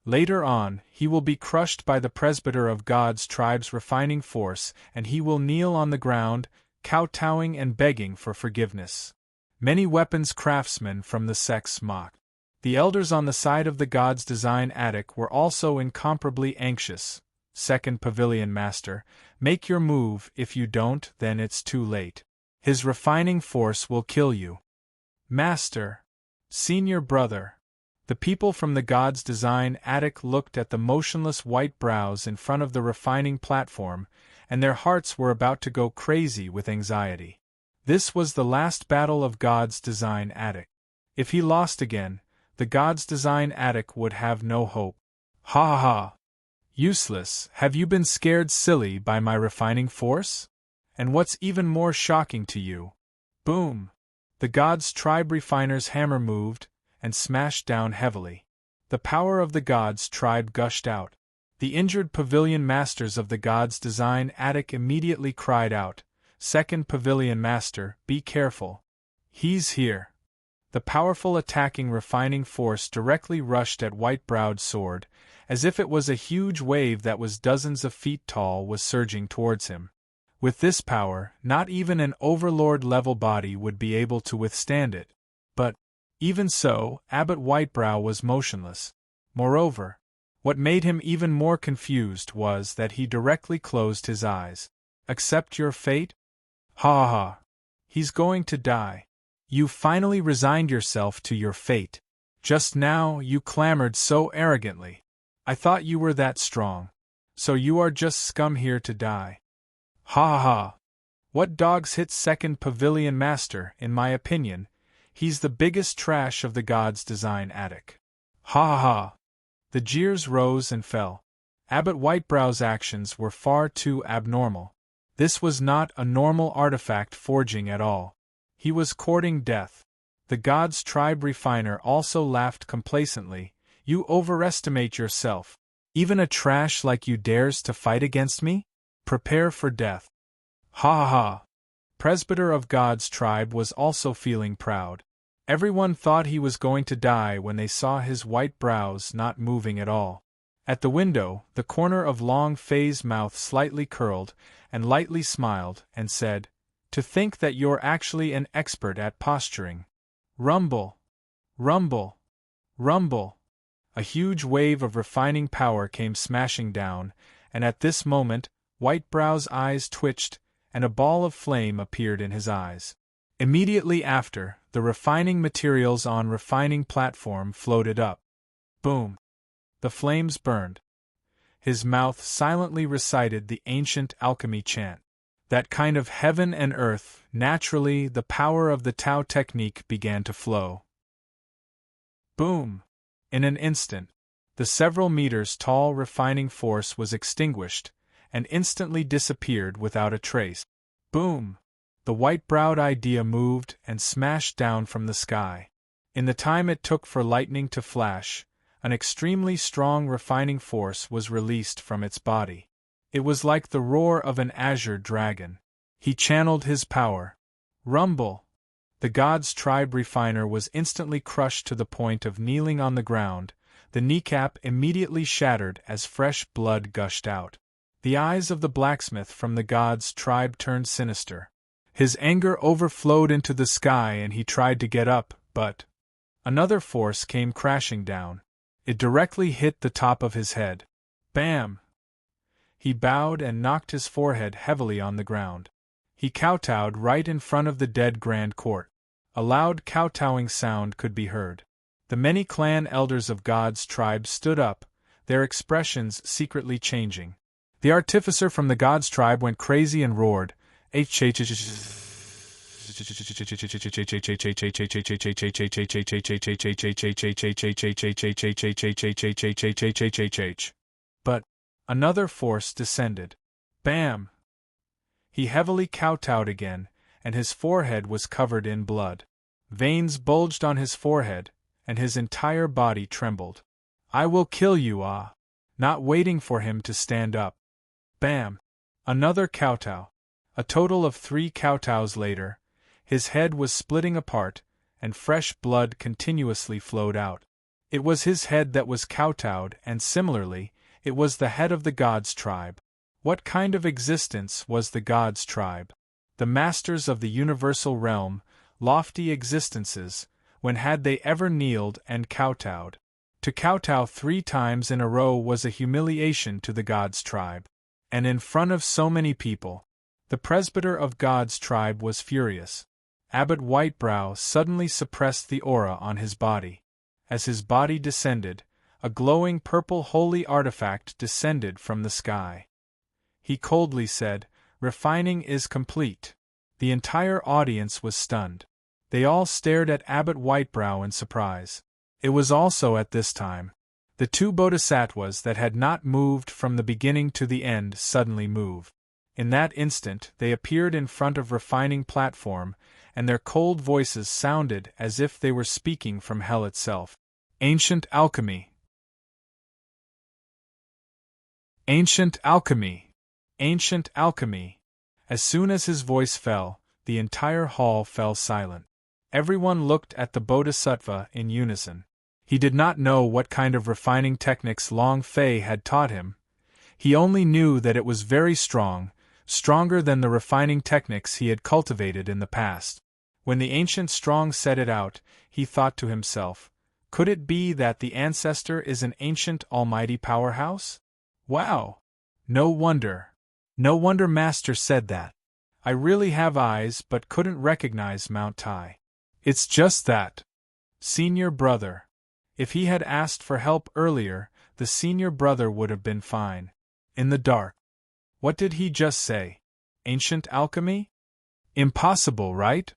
Later on, he will be crushed by the Presbyter of God's Tribe's refining force, and he will kneel on the ground, kowtowing and begging for forgiveness. Many weapons craftsmen from the sects mocked. The elders on the side of the God's Design attic were also incomparably anxious. Second Pavilion Master, make your move, if you don't, then it's too late. His refining force will kill you. Master! Senior brother! The people from the God's Design attic looked at the motionless white brows in front of the refining platform, and their hearts were about to go crazy with anxiety. This was the last battle of God's Design attic. If he lost again, the God's Design attic would have no hope. Ha ha ha! Useless, have you been scared silly by my refining force? And what's even more shocking to you? Boom! The God's Tribe refiner's hammer moved, and smashed down heavily. The power of the God's Tribe gushed out. The injured Pavilion Masters of the God's Design attic immediately cried out, Second Pavilion Master, be careful. He's here. The powerful attacking refining force directly rushed at White-Browed Sword, as if it was a huge wave that was dozens of feet tall was surging towards him. With this power, not even an overlord-level body would be able to withstand it. But, even so, Abbot Whitebrow was motionless. Moreover, what made him even more confused was that he directly closed his eyes. Accept your fate? Ha ha ha! He's going to die. You finally resigned yourself to your fate. Just now you clamored so arrogantly. I thought you were that strong. So you are just scum here to die. Ha ha ha! What dogs hit Second Pavilion Master, in my opinion? He's the biggest trash of the God's Design attic. Ha ha ha! The jeers rose and fell. Abbot Whitebrow's actions were far too abnormal. This was not a normal artifact forging at all. He was courting death. The God's Tribe refiner also laughed complacently. You overestimate yourself. Even a trash like you dares to fight against me? Prepare for death. Ha ha ha! Presbyter of God's Tribe was also feeling proud. Everyone thought he was going to die when they saw his white brows not moving at all. At the window, the corner of Long Fei's mouth slightly curled, and lightly smiled, and said, To think that you're actually an expert at posturing. Rumble! Rumble! Rumble! A huge wave of refining power came smashing down, and at this moment, Whitebrow's eyes twitched, and a ball of flame appeared in his eyes. Immediately after, the refining materials on refining platform floated up. Boom! The flames burned. His mouth silently recited the ancient alchemy chant. That kind of heaven and earth, naturally, the power of the Tao technique began to flow. Boom! In an instant, the several meters tall refining force was extinguished, and instantly disappeared without a trace. Boom! The white-browed idea moved and smashed down from the sky. In the time it took for lightning to flash, an extremely strong refining force was released from its body. It was like the roar of an azure dragon. He channeled his power. Rumble! The God's Tribe refiner was instantly crushed to the point of kneeling on the ground, the kneecap immediately shattered as fresh blood gushed out. The eyes of the blacksmith from the God's Tribe turned sinister. His anger overflowed into the sky and he tried to get up, but another force came crashing down. It directly hit the top of his head. Bam! He bowed and knocked his forehead heavily on the ground. He kowtowed right in front of the dead Grand Court. A loud kowtowing sound could be heard. The many clan elders of God's Tribe stood up, their expressions secretly changing. The artificer from the God's Tribe went crazy and roared, But another force descended. Bam! He heavily kowtowed again, and his forehead was covered in blood. Veins bulged on his forehead, and his entire body trembled. I will kill you, ah! Not waiting for him to stand up. Bam! Another kowtow. A total of 3 kowtows later, his head was splitting apart, and fresh blood continuously flowed out. It was his head that was kowtowed, and similarly, it was the head of the God's Tribe. What kind of existence was the God's Tribe? The masters of the universal realm, lofty existences, When had they ever kneeled and kowtowed? To kowtow 3 times in a row was a humiliation to the God's tribe. And in front of so many people. The presbyter of God's tribe was furious. Abbot Whitebrow suddenly suppressed the aura on his body. As his body descended, a glowing purple holy artifact descended from the sky. He coldly said, "Refining is complete." The entire audience was stunned. They all stared at Abbot Whitebrow in surprise. It was also at this time. The 2 bodhisattvas that had not moved from the beginning to the end suddenly moved. In that instant they appeared in front of refining platform, and their cold voices sounded as if they were speaking from hell itself. Ancient alchemy. Ancient alchemy. Ancient alchemy. As soon as his voice fell, the entire hall fell silent. Everyone looked at the bodhisattva in unison. He did not know what kind of refining techniques Long Fei had taught him. He only knew that it was very strong, stronger than the refining techniques he had cultivated in the past. When the ancient strong said it out, he thought to himself, could it be that the ancestor is an ancient almighty powerhouse? Wow! No wonder. No wonder Master said that. I really have eyes but couldn't recognize Mount Tai. It's just that. Senior brother. If he had asked for help earlier, the senior brother would have been fine. In the dark. What did he just say? Ancient alchemy? Impossible, right?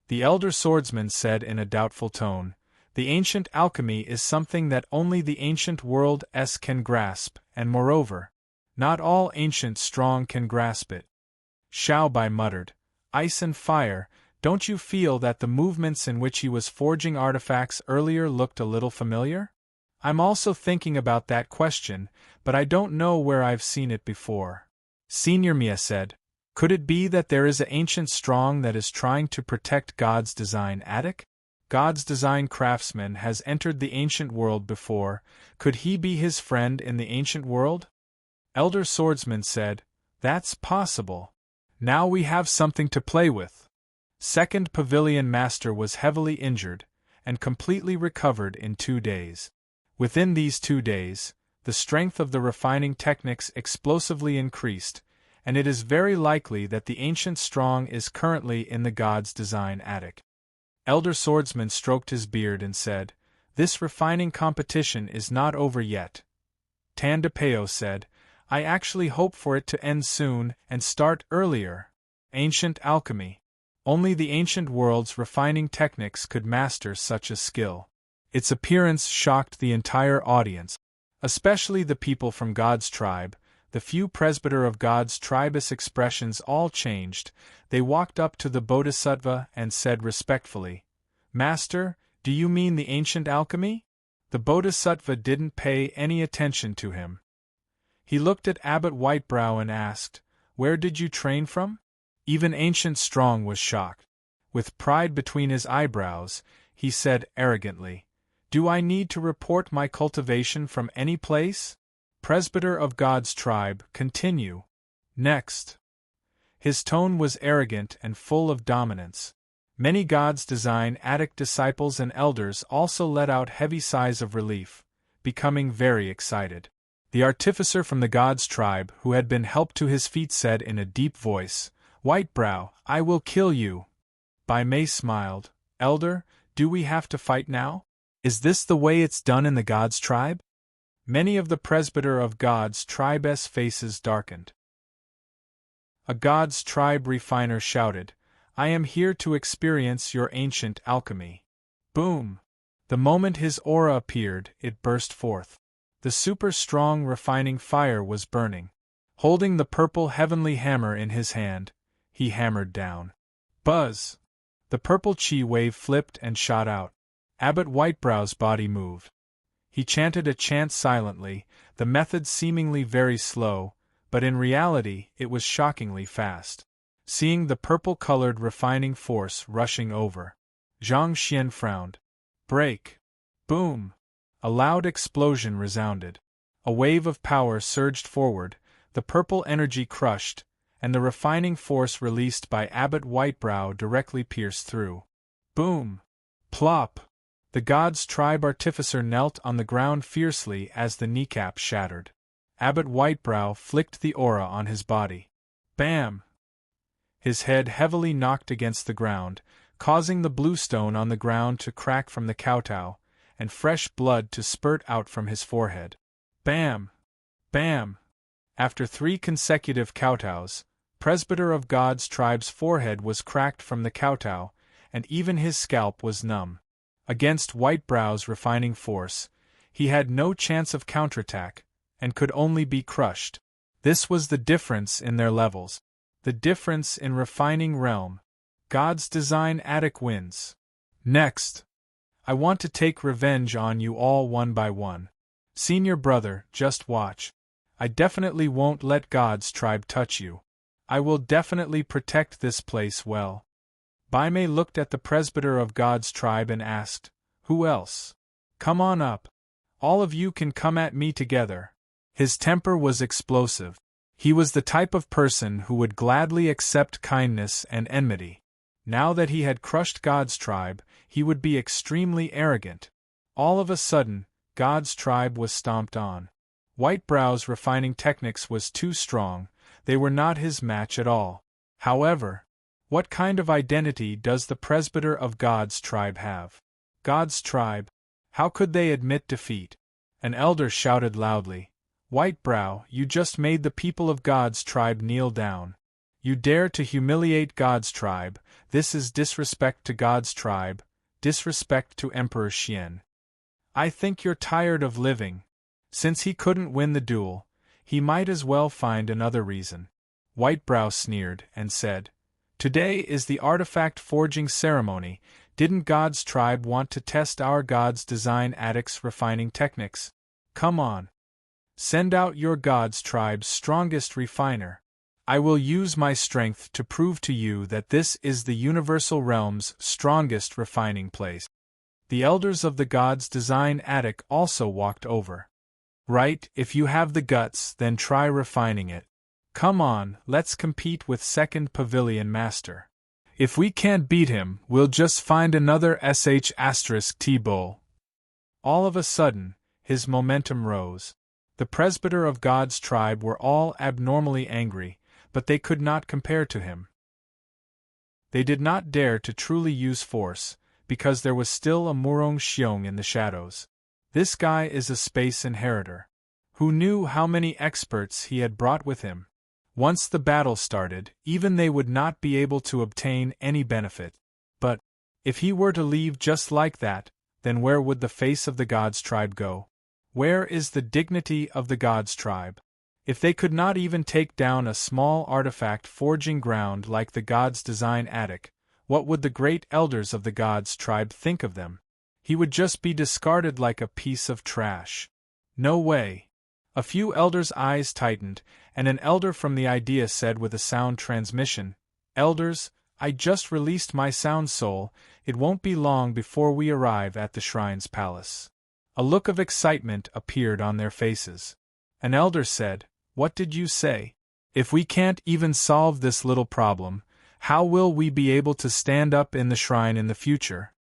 The elder swordsman said in a doubtful tone. The ancient alchemy is something that only the ancient world can grasp, and moreover, not all ancient strong can grasp it. Xiao Bai muttered, ice and fire, don't you feel that the movements in which he was forging artifacts earlier looked a little familiar? I'm also thinking about that question, but I don't know where I've seen it before. Senior Mia said, could it be that there is an ancient strong that is trying to protect God's design attic? God's design craftsman has entered the ancient world before, could he be his friend in the ancient world? Elder Swordsman said, that's possible. Now we have something to play with. Second Pavilion Master was heavily injured, and completely recovered in 2 days. Within these 2 days, the strength of the refining techniques explosively increased, and it is very likely that the ancient strong is currently in the God's design attic. Elder Swordsman stroked his beard and said, this refining competition is not over yet. Tandapeo said, I actually hope for it to end soon and start earlier. Ancient alchemy. Only the ancient world's refining techniques could master such a skill. Its appearance shocked the entire audience, especially the people from God's tribe. The few presbyter of God's tribe's expressions all changed. They walked up to the bodhisattva and said respectfully, Master, do you mean the ancient alchemy? The bodhisattva didn't pay any attention to him. He looked at Abbot Whitebrow and asked, where did you train from? Even Ancient Strong was shocked. With pride between his eyebrows, he said arrogantly, do I need to report my cultivation from any place? Presbyter of God's tribe, continue. Next. His tone was arrogant and full of dominance. Many God's design attic disciples and elders also let out heavy sighs of relief, becoming very excited. The artificer from the God's tribe who had been helped to his feet said in a deep voice, Whitebrow, I will kill you. Bai Mei smiled, Elder, do we have to fight now? Is this the way it's done in the God's tribe? Many of the presbyter of God's tribe's faces darkened. A God's tribe refiner shouted, I am here to experience your ancient alchemy. Boom! The moment his aura appeared, it burst forth. The super-strong refining fire was burning. Holding the purple heavenly hammer in his hand, he hammered down. Buzz! The purple chi wave flipped and shot out. Abbot Whitebrow's body moved. He chanted a chant silently, the method seemingly very slow, but in reality it was shockingly fast. Seeing the purple-colored refining force rushing over, Zhang Xian frowned. Break! Boom! A loud explosion resounded. A wave of power surged forward, the purple energy crushed, and the refining force released by Abbot Whitebrow directly pierced through. Boom! Plop! The God's tribe artificer knelt on the ground fiercely as the kneecap shattered. Abbot Whitebrow flicked the aura on his body. Bam! His head heavily knocked against the ground, causing the bluestone on the ground to crack from the kowtow, and fresh blood to spurt out from his forehead. Bam! Bam! After 3 consecutive kowtows, Presbyter of God's tribe's forehead was cracked from the kowtow, and even his scalp was numb. Against Whitebrow's refining force, he had no chance of counterattack, and could only be crushed. This was the difference in their levels. The difference in refining realm. God's design attic wins. Next, I want to take revenge on you all one by one. Senior brother, just watch. I definitely won't let God's tribe touch you. I will definitely protect this place well. Baime looked at the presbyter of God's tribe and asked, "Who else? Come on up. All of you can come at me together." His temper was explosive. He was the type of person who would gladly accept kindness and enmity. Now that he had crushed God's tribe, he would be extremely arrogant. All of a sudden, God's tribe was stomped on. Whitebrow's refining techniques was too strong, they were not his match at all. However, what kind of identity does the presbyter of God's tribe have? God's tribe? How could they admit defeat? An elder shouted loudly, "Whitebrow, you just made the people of God's tribe kneel down. You dare to humiliate God's tribe. This is disrespect to God's tribe, disrespect to Emperor Xian. I think you're tired of living." Since he couldn't win the duel, he might as well find another reason. Whitebrow sneered and said, "Today is the artifact forging ceremony. Didn't God's tribe want to test our God's design addict's refining techniques? Come on. Send out your God's tribe's strongest refiner. I will use my strength to prove to you that this is the universal realm's strongest refining place." The elders of the God's design attic also walked over. "Right, if you have the guts, then try refining it. Come on, let's compete with second pavilion master. If we can't beat him, we'll just find another sh*t bowl." All of a sudden, his momentum rose. The presbyter of God's tribe were all abnormally angry, but they could not compare to him. They did not dare to truly use force, because there was still a Murong Xiong in the shadows. This guy is a space inheritor. Who knew how many experts he had brought with him? Once the battle started, even they would not be able to obtain any benefit. But, if he were to leave just like that, then where would the face of the God's tribe go? Where is the dignity of the God's tribe? If they could not even take down a small artifact forging ground like the God's design attic, what would the great elders of the God's tribe think of them? He would just be discarded like a piece of trash. No way. A few elders' eyes tightened, and an elder from the idea said with a sound transmission, "Elders, I just released my sound soul, it won't be long before we arrive at the shrine's palace." A look of excitement appeared on their faces. An elder said, "What did you say? If we can't even solve this little problem, how will we be able to stand up in the shrine in the future?"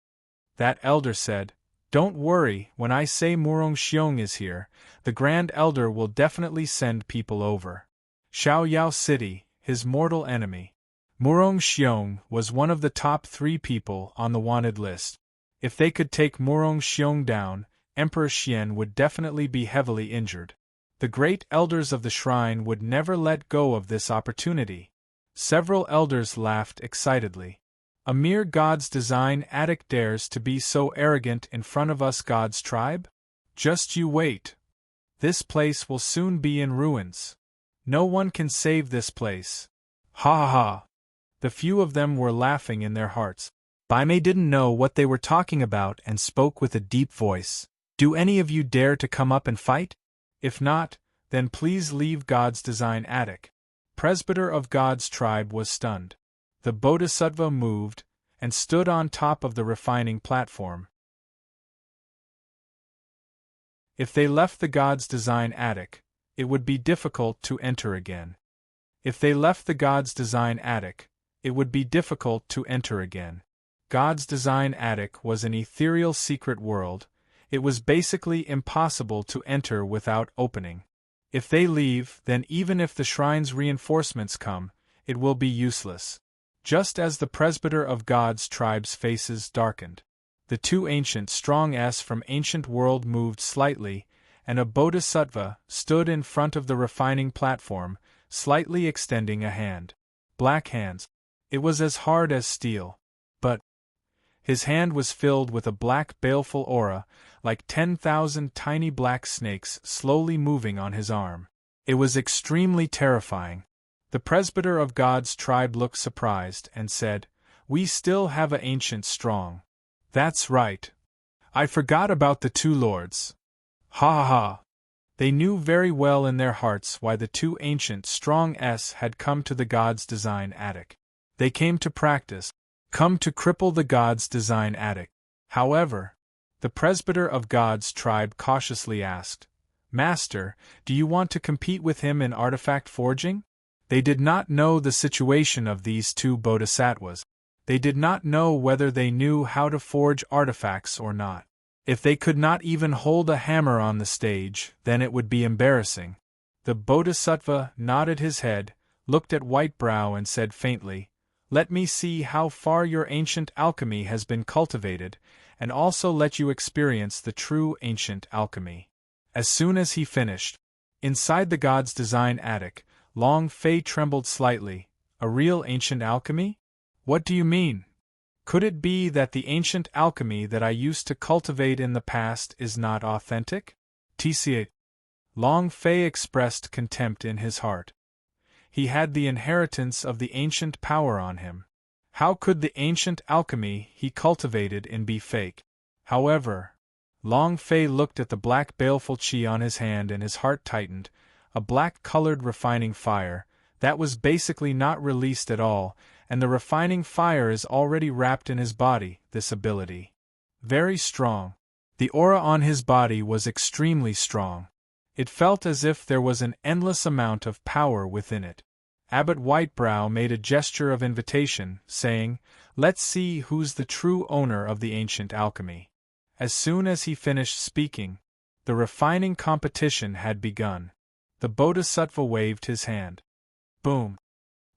That elder said, "Don't worry, when I say Murong Xiong is here, the Grand Elder will definitely send people over." Xiao Yao City, his mortal enemy. Murong Xiong was one of the top 3 people on the wanted list. If they could take Murong Xiong down, Emperor Xian would definitely be heavily injured. The great elders of the shrine would never let go of this opportunity. Several elders laughed excitedly. A mere God's design attic dares to be so arrogant in front of us God's tribe? Just you wait. This place will soon be in ruins. No one can save this place. Ha ha ha. The few of them were laughing in their hearts. Baime didn't know what they were talking about and spoke with a deep voice. "Do any of you dare to come up and fight? If not, then please leave God's design attic." Presbyter of God's tribe was stunned. The Bodhisattva moved, and stood on top of the refining platform. If they left the God's design attic, it would be difficult to enter again. If they left the God's design attic, it would be difficult to enter again. God's design attic was an ethereal secret world. It was basically impossible to enter without opening. If they leave, then even if the shrine's reinforcements come, it will be useless. Just as the presbyter of God's tribe's faces darkened, the two ancient strong S from ancient world moved slightly, and a bodhisattva stood in front of the refining platform, slightly extending a hand. Black hands. It was as hard as steel. But his hand was filled with a black baleful aura, like 10,000 tiny black snakes slowly moving on his arm. It was extremely terrifying. The presbyter of God's tribe looked surprised and said, "We still have a ancient strong." "That's right. I forgot about the two lords." Ha ha ha. They knew very well in their hearts why the two ancient strong S had come to the God's design attic. They came to practice, come to cripple the God's design attic. However, the presbyter of God's tribe cautiously asked, "Master, do you want to compete with him in artifact forging?" They did not know the situation of these two bodhisattvas. They did not know whether they knew how to forge artifacts or not. If they could not even hold a hammer on the stage, then it would be embarrassing. The bodhisattva nodded his head, looked at Whitebrow and said faintly, "Let me see how far your ancient alchemy has been cultivated, and also let you experience the true ancient alchemy." As soon as he finished, inside the God's design attic, Long Fei trembled slightly. "A real ancient alchemy? What do you mean? Could it be that the ancient alchemy that I used to cultivate in the past is not authentic?" TCA. Long Fei expressed contempt in his heart. He had the inheritance of the ancient power on him. How could the ancient alchemy he cultivated in be fake? However, Long Fei looked at the black baleful chi on his hand and his heart tightened. A black-colored refining fire, that was basically not released at all, and the refining fire is already wrapped in his body, this ability. Very strong. The aura on his body was extremely strong. It felt as if there was an endless amount of power within it. Abbot Whitebrow made a gesture of invitation, saying, "Let's see who's the true owner of the ancient alchemy." As soon as he finished speaking, the refining competition had begun. The bodhisattva waved his hand. Boom!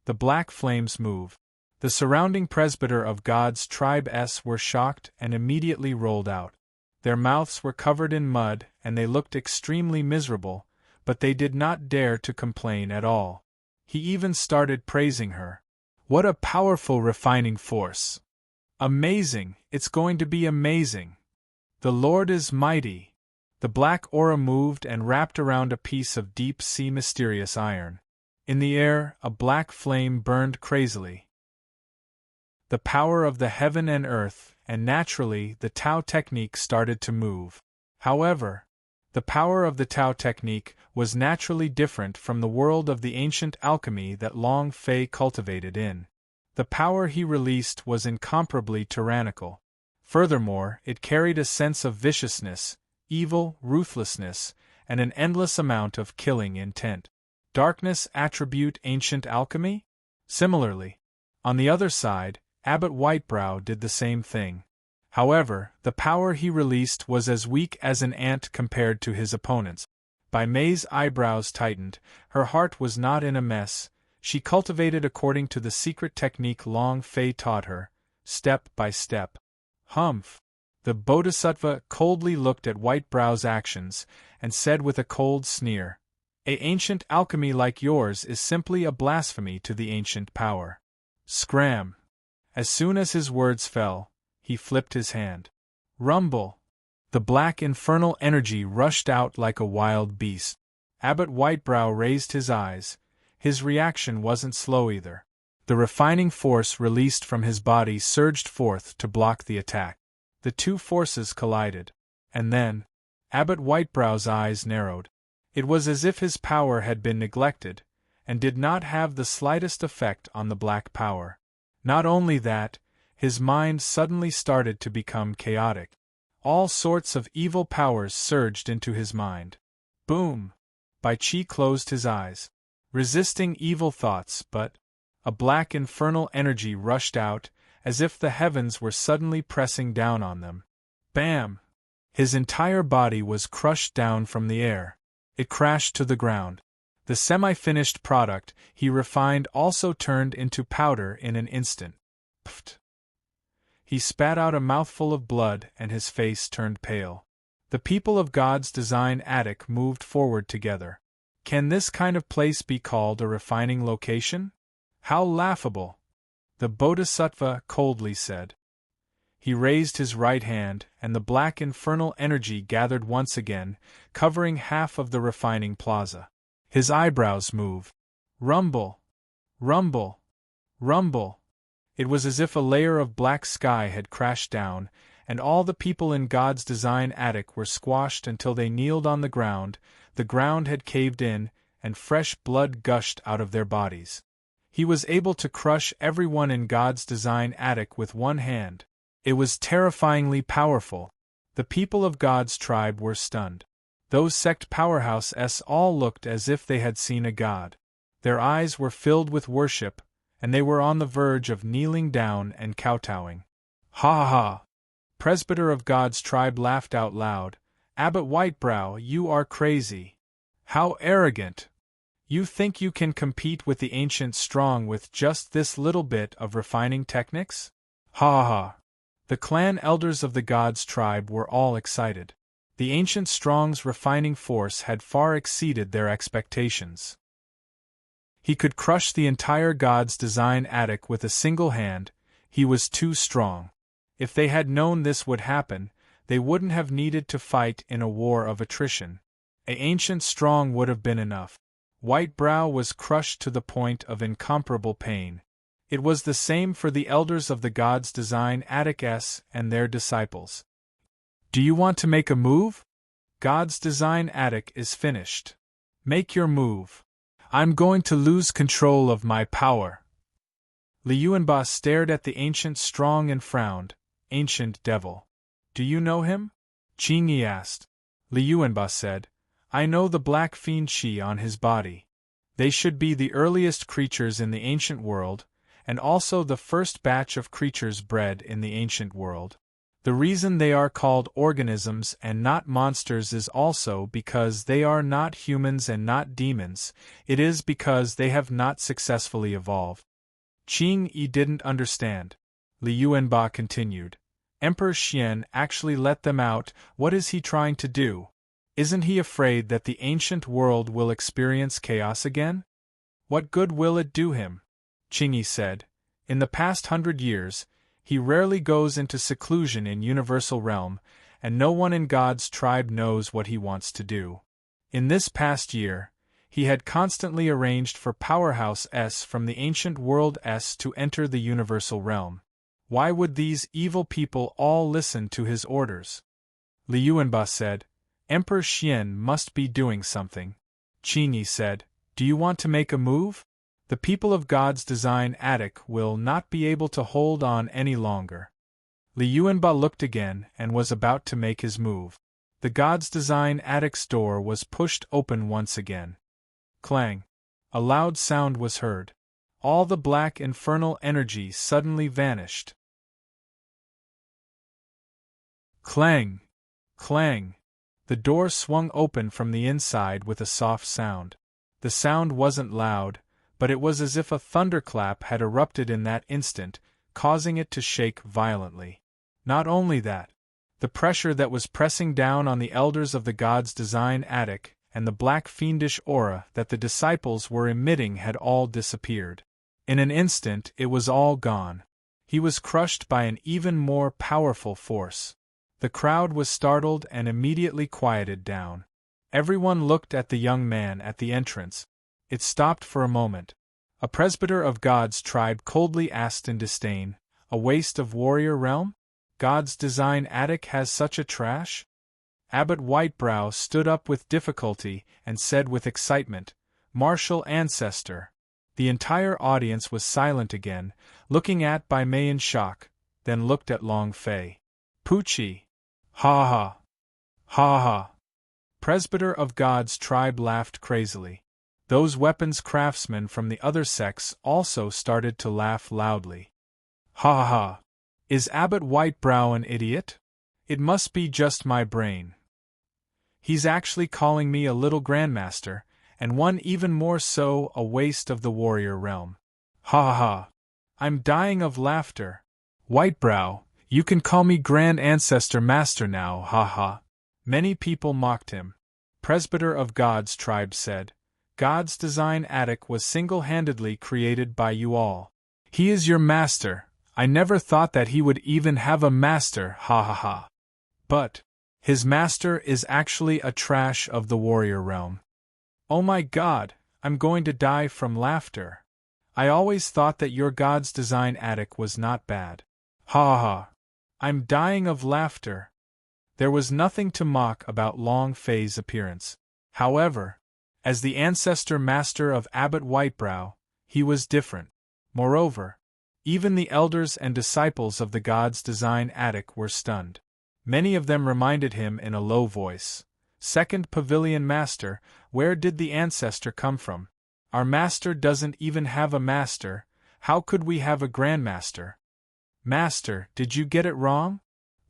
The black flames moved. The surrounding presbyter of God's tribe S were shocked and immediately rolled out. Their mouths were covered in mud and they looked extremely miserable, but they did not dare to complain at all. He even started praising her. "What a powerful refining force! Amazing, it's going to be amazing! The Lord is mighty!" The black aura moved and wrapped around a piece of deep-sea mysterious iron. In the air, a black flame burned crazily. The power of the heaven and earth, and naturally the Tao technique started to move. However, the power of the Tao technique was naturally different from the world of the ancient alchemy that Long Fei cultivated in. The power he released was incomparably tyrannical. Furthermore, it carried a sense of viciousness, evil, ruthlessness, and an endless amount of killing intent. Darkness attribute ancient alchemy? Similarly, on the other side, Abbot Whitebrow did the same thing. However, the power he released was as weak as an ant compared to his opponents. Bai Mei's eyebrows tightened. Her heart was not in a mess. She cultivated according to the secret technique Long Fei taught her, step by step. Humph! The bodhisattva coldly looked at Whitebrow's actions, and said with a cold sneer, "A ancient alchemy like yours is simply a blasphemy to the ancient power." Scram! As soon as his words fell, he flipped his hand. Rumble! The black infernal energy rushed out like a wild beast. Abbot Whitebrow raised his eyes. His reaction wasn't slow either. The refining force released from his body surged forth to block the attack. The two forces collided. And then, Abbot Whitebrow's eyes narrowed. It was as if his power had been neglected, and did not have the slightest effect on the black power. Not only that, his mind suddenly started to become chaotic. All sorts of evil powers surged into his mind. Boom! Bai Qi closed his eyes, resisting evil thoughts, but a black infernal energy rushed out, as if the heavens were suddenly pressing down on them. Bam! His entire body was crushed down from the air. It crashed to the ground. The semi-finished product he refined also turned into powder in an instant. Pfft! He spat out a mouthful of blood and his face turned pale. The people of God's design attic moved forward together. Can this kind of place be called a refining location? How laughable! The Bodhisattva coldly said. He raised his right hand, and the black infernal energy gathered once again, covering half of the refining plaza. His eyebrows moved. Rumble! Rumble! Rumble! It was as if a layer of black sky had crashed down, and all the people in God's design attic were squashed until they kneeled on the ground had caved in, and fresh blood gushed out of their bodies. He was able to crush everyone in God's design attic with one hand. It was terrifyingly powerful. The people of God's tribe were stunned. Those sect powerhouses all looked as if they had seen a god. Their eyes were filled with worship, and they were on the verge of kneeling down and kowtowing. Ha ha ha! Presbyter of God's tribe laughed out loud. Abbot Whitebrow, you are crazy. How arrogant! You think you can compete with the ancient strong with just this little bit of refining techniques? Ha ha ha! The clan elders of the God's tribe were all excited. The ancient strong's refining force had far exceeded their expectations. He could crush the entire God's design attic with a single hand. He was too strong. If they had known this would happen, they wouldn't have needed to fight in a war of attrition. An ancient strong would have been enough. Whitebrow was crushed to the point of incomparable pain. It was the same for the elders of the God's design attic and their disciples. Do you want to make a move? God's design attic is finished. Make your move. I'm going to lose control of my power. Liuanba stared at the ancient strong and frowned. Ancient devil. Do you know him? Qingyi asked. Liuanba said, I know the black fiend Shi on his body. They should be the earliest creatures in the ancient world, and also the first batch of creatures bred in the ancient world. The reason they are called organisms and not monsters is also because they are not humans and not demons. It is because they have not successfully evolved. Qingyi didn't understand. Liuanba continued. Emperor Xian actually let them out. What is he trying to do? Isn't he afraid that the ancient world will experience chaos again? What good will it do him? Qingyi said. In the past 100 years, he rarely goes into seclusion in universal realm, and no one in God's tribe knows what he wants to do. In this past year, he had constantly arranged for Powerhouse S from the ancient world S to enter the universal realm. Why would these evil people all listen to his orders? Liuanba said, Emperor Xian must be doing something. Qingyi said, Do you want to make a move? The people of God's design attic will not be able to hold on any longer. Liuanba looked again and was about to make his move. The God's design attic's door was pushed open once again. Clang! A loud sound was heard. All the black infernal energy suddenly vanished. Clang! Clang! The door swung open from the inside with a soft sound. The sound wasn't loud, but it was as if a thunderclap had erupted in that instant, causing it to shake violently. Not only that, the pressure that was pressing down on the elders of the God's design attic and the black fiendish aura that the disciples were emitting had all disappeared. In an instant it was all gone. He was crushed by an even more powerful force. The crowd was startled and immediately quieted down. Everyone looked at the young man at the entrance. It stopped for a moment. A presbyter of God's tribe coldly asked in disdain, A waste of warrior realm? God's design attic has such a trash? Abbot Whitebrow stood up with difficulty and said with excitement, Martial ancestor. The entire audience was silent again, looking at Bai Mei in shock, then looked at Long Fei. Pucci! Ha ha! Ha ha! Presbyter of God's tribe laughed crazily. Those weapons craftsmen from the other sects also started to laugh loudly. Ha ha ha. Is Abbot Whitebrow an idiot? It must be just my brain. He's actually calling me a little grandmaster, and one even more so a waste of the warrior realm. Ha ha ha. I'm dying of laughter. Whitebrow, you can call me Grand Ancestor Master now, ha ha. Many people mocked him. Presbyter of God's tribe said, God's design attic was single-handedly created by you all. He is your master. I never thought that he would even have a master, ha ha ha. But his master is actually a trash of the warrior realm. Oh my God, I'm going to die from laughter. I always thought that your God's design attic was not bad. Ha ha ha. I'm dying of laughter. There was nothing to mock about Long Fei's appearance. However, as the ancestor master of Abbot Whitebrow, he was different. Moreover, even the elders and disciples of the God's design attic were stunned. Many of them reminded him in a low voice, Second Pavilion Master, where did the ancestor come from? Our master doesn't even have a master, how could we have a grandmaster? Master, did you get it wrong?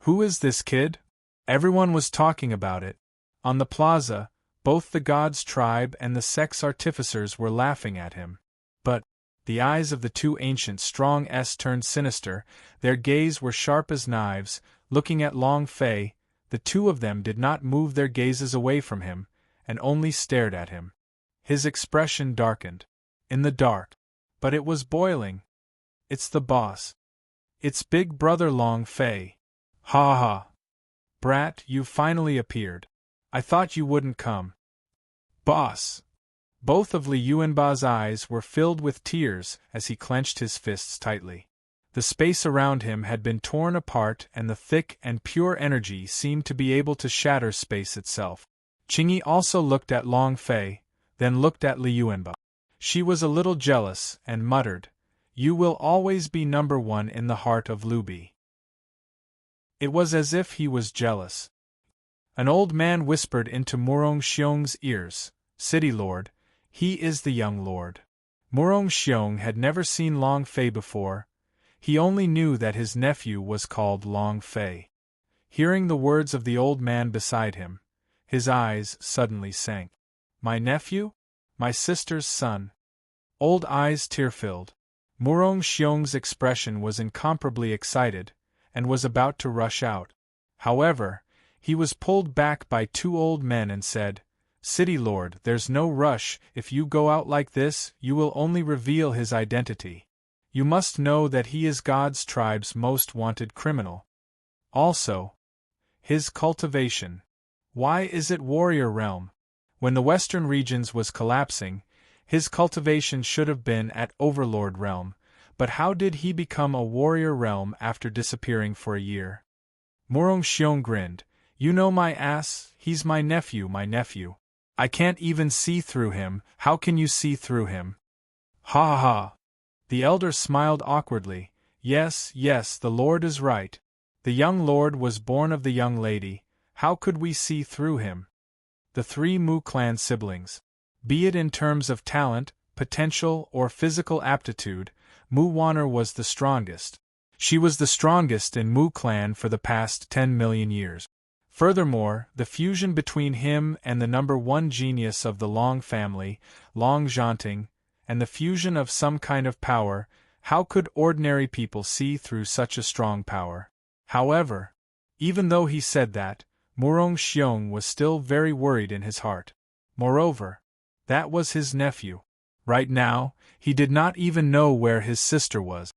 Who is this kid? Everyone was talking about it. On the plaza, both the God's tribe and the sex artificers were laughing at him. But the eyes of the two ancient strong turned sinister, their gaze were sharp as knives, looking at Long Fei. The two of them did not move their gazes away from him, and only stared at him. His expression darkened. In the dark. But it was boiling. It's the boss. It's Big Brother Long Fei. Ha ha. Brat, you finally appeared. I thought you wouldn't come. Boss. Both of Li Yuanba's eyes were filled with tears as he clenched his fists tightly. The space around him had been torn apart and the thick and pure energy seemed to be able to shatter space itself. Qingyi also looked at Long Fei, then looked at Li Yuanba. She was a little jealous and muttered, You will always be number one in the heart of Lubi. It was as if he was jealous. An old man whispered into Murong Xiong's ears, City Lord, he is the young lord. Murong Xiong had never seen Long Fei before. He only knew that his nephew was called Long Fei. Hearing the words of the old man beside him, his eyes suddenly sank. My nephew? My sister's son. Old eyes tear-filled. Murong Xiong's expression was incomparably excited, and was about to rush out. However, he was pulled back by two old men and said, City Lord, there's no rush. If you go out like this, you will only reveal his identity. You must know that he is God's tribe's most wanted criminal. Also, his cultivation. Why is it warrior realm? When the western regions was collapsing, his cultivation should have been at overlord realm, but how did he become a warrior realm after disappearing for a year? Murong Xiong grinned. You know my ass, he's my nephew. I can't even see through him, how can you see through him? Ha ha ha. The elder smiled awkwardly. Yes, the Lord is right. The young lord was born of the young lady, how could we see through him? The three Mu clan siblings. Be it in terms of talent, potential, or physical aptitude, Mu Wanner was the strongest. She was the strongest in Mu clan for the past 10 million years. Furthermore, the fusion between him and the number one genius of the Long family, Long Zhanting, and the fusion of some kind of power, how could ordinary people see through such a strong power? However, even though he said that, Murong Xiong was still very worried in his heart. Moreover, that was his nephew. Right now, he did not even know where his sister was.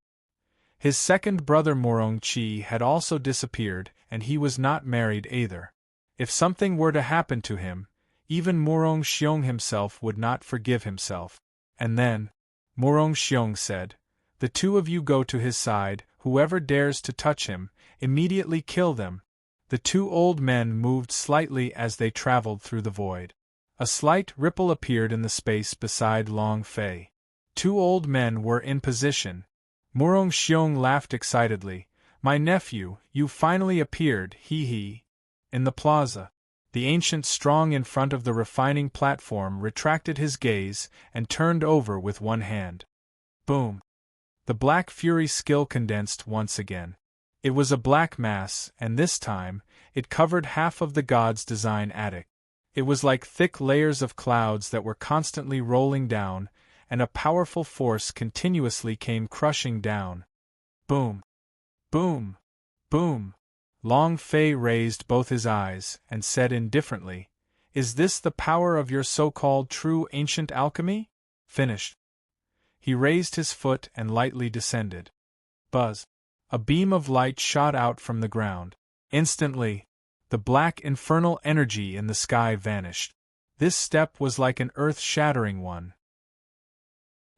His second brother Murong Qi had also disappeared, and he was not married either. If something were to happen to him, even Murong Xiong himself would not forgive himself. And then, Murong Xiong said, The two of you go to his side, whoever dares to touch him, immediately kill them. The two old men moved slightly as they traveled through the void. A slight ripple appeared in the space beside Long Fei. Two old men were in position. Murong Xiong laughed excitedly. My nephew, you finally appeared, he. In the plaza. The ancient strong in front of the refining platform retracted his gaze and turned over with one hand. Boom. The Black Fury's skill condensed once again. It was a black mass, and this time, it covered half of the god's design attic. It was like thick layers of clouds that were constantly rolling down, and a powerful force continuously came crushing down. Boom! Boom! Boom! Long Fei raised both his eyes, and said indifferently, "Is this the power of your so-called true ancient alchemy?" Finished. He raised his foot and lightly descended. Buzz! A beam of light shot out from the ground. Instantly, the black infernal energy in the sky vanished. This step was like an earth-shattering one.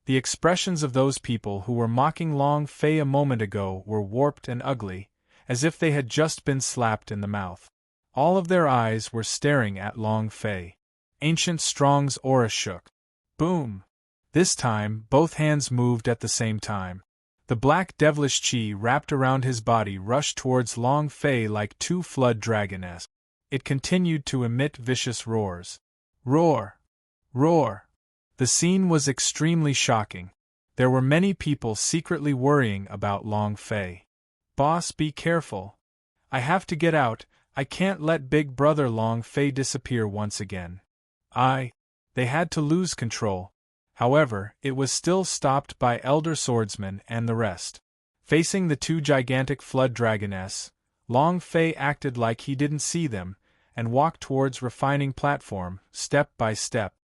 The expressions of those people who were mocking Long Fei a moment ago were warped and ugly, as if they had just been slapped in the mouth. All of their eyes were staring at Long Fei. Ancient Strong's aura shook. Boom! This time, both hands moved at the same time. The black devilish chi wrapped around his body rushed towards Long Fei like two flood dragoness. It continued to emit vicious roars. Roar! Roar! The scene was extremely shocking. There were many people secretly worrying about Long Fei. "Boss, be careful. I have to get out. I can't let Big Brother Long Fei disappear once again." They had to lose control. However, it was still stopped by Elder Swordsman and the rest. Facing the two gigantic flood dragoness, Long Fei acted like he didn't see them, and walked towards refining platform, step by step.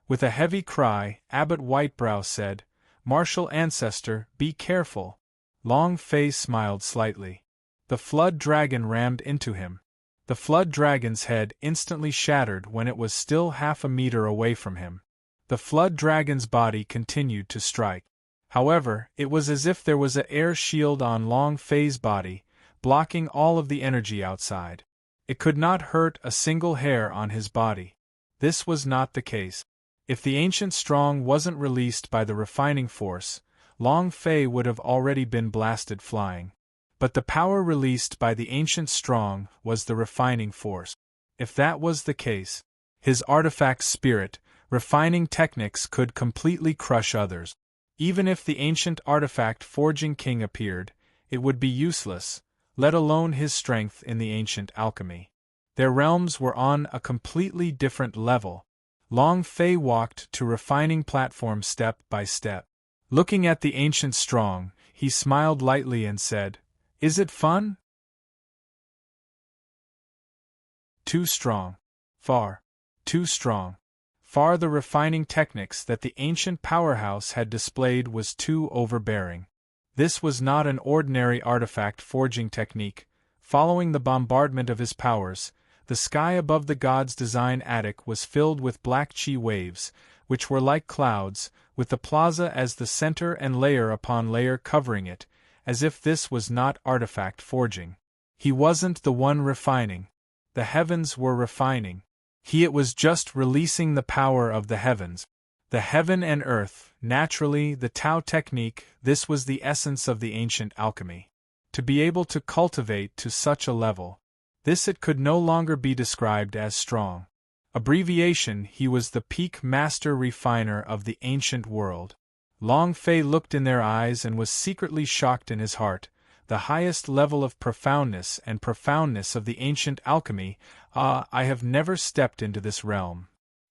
With a heavy cry, Abbot Whitebrow said, "Martial Ancestor, be careful." Long Fei smiled slightly. The flood dragon rammed into him. The flood dragon's head instantly shattered when it was still half a meter away from him. The flood dragon's body continued to strike. However, it was as if there was an air shield on Long Fei's body, blocking all of the energy outside. It could not hurt a single hair on his body. This was not the case. If the Ancient Strong wasn't released by the refining force, Long Fei would have already been blasted flying. But the power released by the Ancient Strong was the refining force. If that was the case, his artifact spirit, refining techniques could completely crush others. Even if the ancient artifact forging king appeared, it would be useless, let alone his strength in the ancient alchemy. Their realms were on a completely different level. Long Fei walked to refining platform step by step. Looking at the Ancient Strong, he smiled lightly and said, "Is it fun?" Too strong. Far. Too strong. Far the refining techniques that the ancient powerhouse had displayed was too overbearing. This was not an ordinary artifact forging technique. Following the bombardment of his powers, the sky above the god's design attic was filled with black chi waves, which were like clouds, with the plaza as the center and layer upon layer covering it, as if this was not artifact forging. He wasn't the one refining. The heavens were refining. It was just releasing the power of the heavens. The heaven and earth, naturally, the Tao technique, this was the essence of the ancient alchemy. To be able to cultivate to such a level, this it could no longer be described as strong. Abbreviation, he was the peak master refiner of the ancient world. Long Fei looked in their eyes and was secretly shocked in his heart. The highest level of profoundness of the ancient alchemy, I have never stepped into this realm.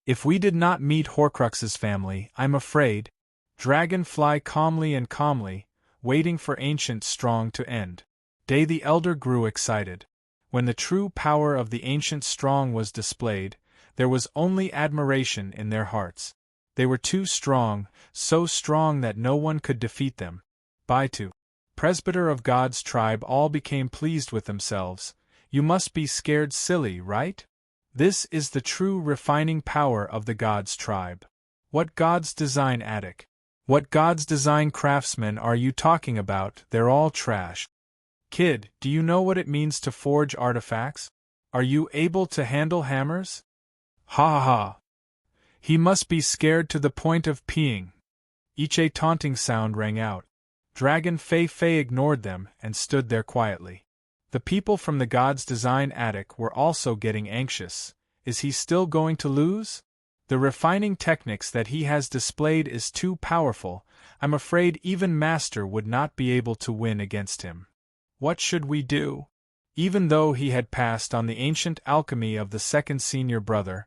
If we did not meet Horcrux's family, I'm afraid. Dragonfly calmly, waiting for Ancient Strong to end. Day the Elder grew excited. When the true power of the Ancient Strong was displayed, there was only admiration in their hearts. They were too strong, so strong that no one could defeat them. Baitu, presbyter of God's tribe, all became pleased with themselves. You must be scared silly, right? This is the true refining power of the God's tribe. What God's design attic? What God's design craftsmen are you talking about? They're all trash. Kid, do you know what it means to forge artifacts? Are you able to handle hammers? Ha ha ha. He must be scared to the point of peeing. Each a taunting sound rang out. Dragon Fei ignored them and stood there quietly. The people from the God's design attic were also getting anxious. Is he still going to lose? The refining techniques that he has displayed is too powerful. I'm afraid even Master would not be able to win against him. What should we do? Even though he had passed on the ancient alchemy of the second senior brother,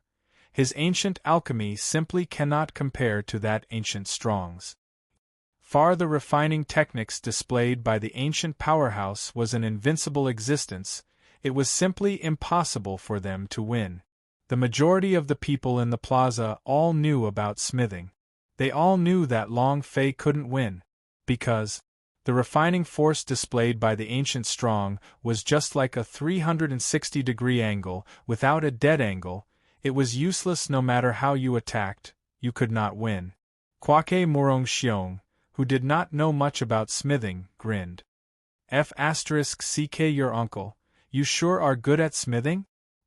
his ancient alchemy simply cannot compare to that ancient Strong's. Far the refining techniques displayed by the ancient powerhouse was an invincible existence. It was simply impossible for them to win. The majority of the people in the plaza all knew about smithing. They all knew that Long Fei couldn't win, because the refining force displayed by the ancient Strong was just like a 360-degree angle without a dead angle. It was useless no matter how you attacked, you could not win. Kwake Morong Xiong, who did not know much about smithing, grinned. F***ck your uncle, you sure are good at smithing?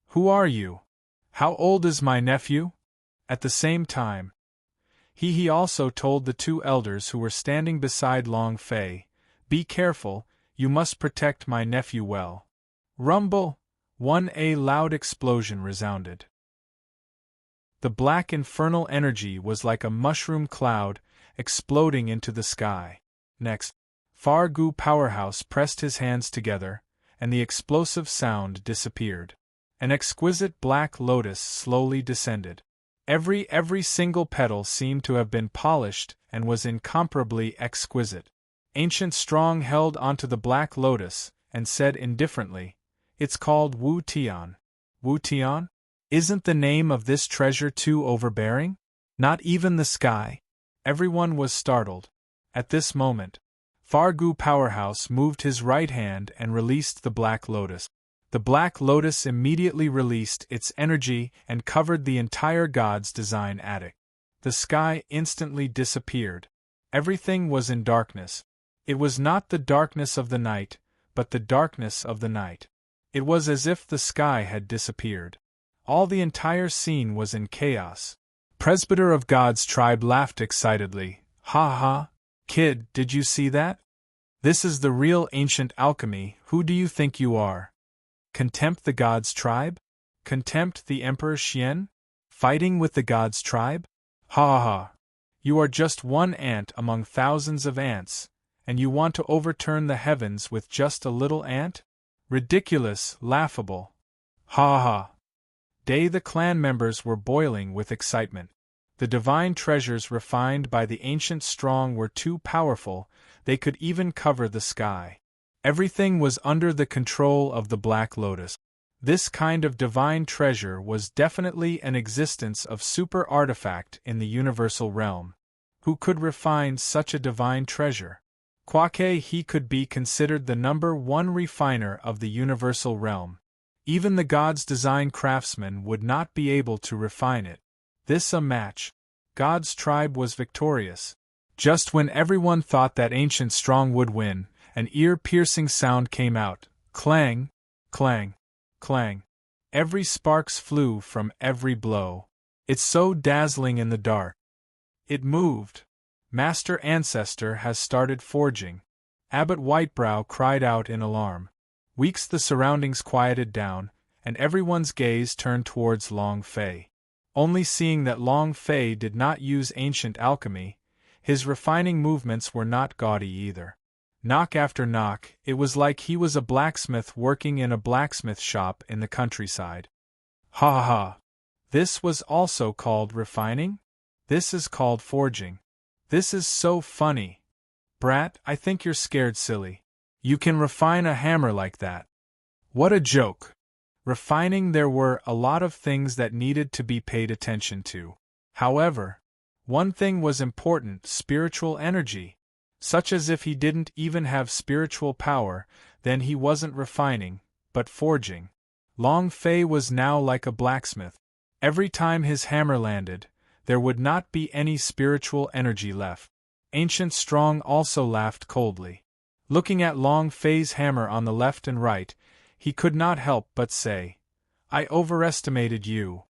Who are you? How old is my nephew? At the same time, he also told the two elders who were standing beside Long Fei, "Be careful, you must protect my nephew well." Rumble! A loud explosion resounded. The black infernal energy was like a mushroom cloud, exploding into the sky. Next, Fargu Powerhouse pressed his hands together, and the explosive sound disappeared. An exquisite black lotus slowly descended. Every single petal seemed to have been polished and was incomparably exquisite. Ancient Strong held onto the black lotus and said indifferently, "It's called Wu Tian." Wu Tian? Isn't the name of this treasure too overbearing? Not even the sky? Everyone was startled. At this moment, Fargu Powerhouse moved his right hand and released the black lotus. The black lotus immediately released its energy and covered the entire God's design attic. The sky instantly disappeared. Everything was in darkness. It was not the darkness of the night, but the darkness of the night. It was as if the sky had disappeared. All the entire scene was in chaos. Presbyter of God's tribe laughed excitedly. "Ha ha! Kid, did you see that? This is the real ancient alchemy. Who do you think you are? Contempt the God's tribe? Contempt the Emperor Xian? Fighting with the God's tribe? Ha ha ha! You are just one ant among thousands of ants, and you want to overturn the heavens with just a little ant? Ridiculous, laughable. Ha ha ha!" The clan members were boiling with excitement. The divine treasures refined by the ancient Strong were too powerful, they could even cover the sky. Everything was under the control of the Black Lotus. This kind of divine treasure was definitely an existence of super artifact in the universal realm. Who could refine such a divine treasure? Kwake he could be considered the #1 refiner of the universal realm. Even the God's design craftsman would not be able to refine it. This a match. God's tribe was victorious. Just when everyone thought that Ancient Strong would win, an ear-piercing sound came out. Clang, clang, clang. Every sparks flew from every blow. It's so dazzling in the dark. It moved. Master Ancestor has started forging. Abbot Whitebrow cried out in alarm. Weeks the surroundings quieted down, and everyone's gaze turned towards Long Fei. Only seeing that Long Fei did not use ancient alchemy, his refining movements were not gaudy either. Knock after knock, it was like he was a blacksmith working in a blacksmith shop in the countryside. Ha ha ha! This was also called refining? This is called forging. This is so funny. Brat, I think you're scared silly. You can refine a hammer like that. What a joke! Refining, there were a lot of things that needed to be paid attention to. However, one thing was important: spiritual energy. Such as if he didn't even have spiritual power, then he wasn't refining, but forging. Long Fei was now like a blacksmith. Every time his hammer landed, there would not be any spiritual energy left. Ancient Strong also laughed coldly. Looking at Long Fei's hammer on the left and right, he could not help but say, "I overestimated you."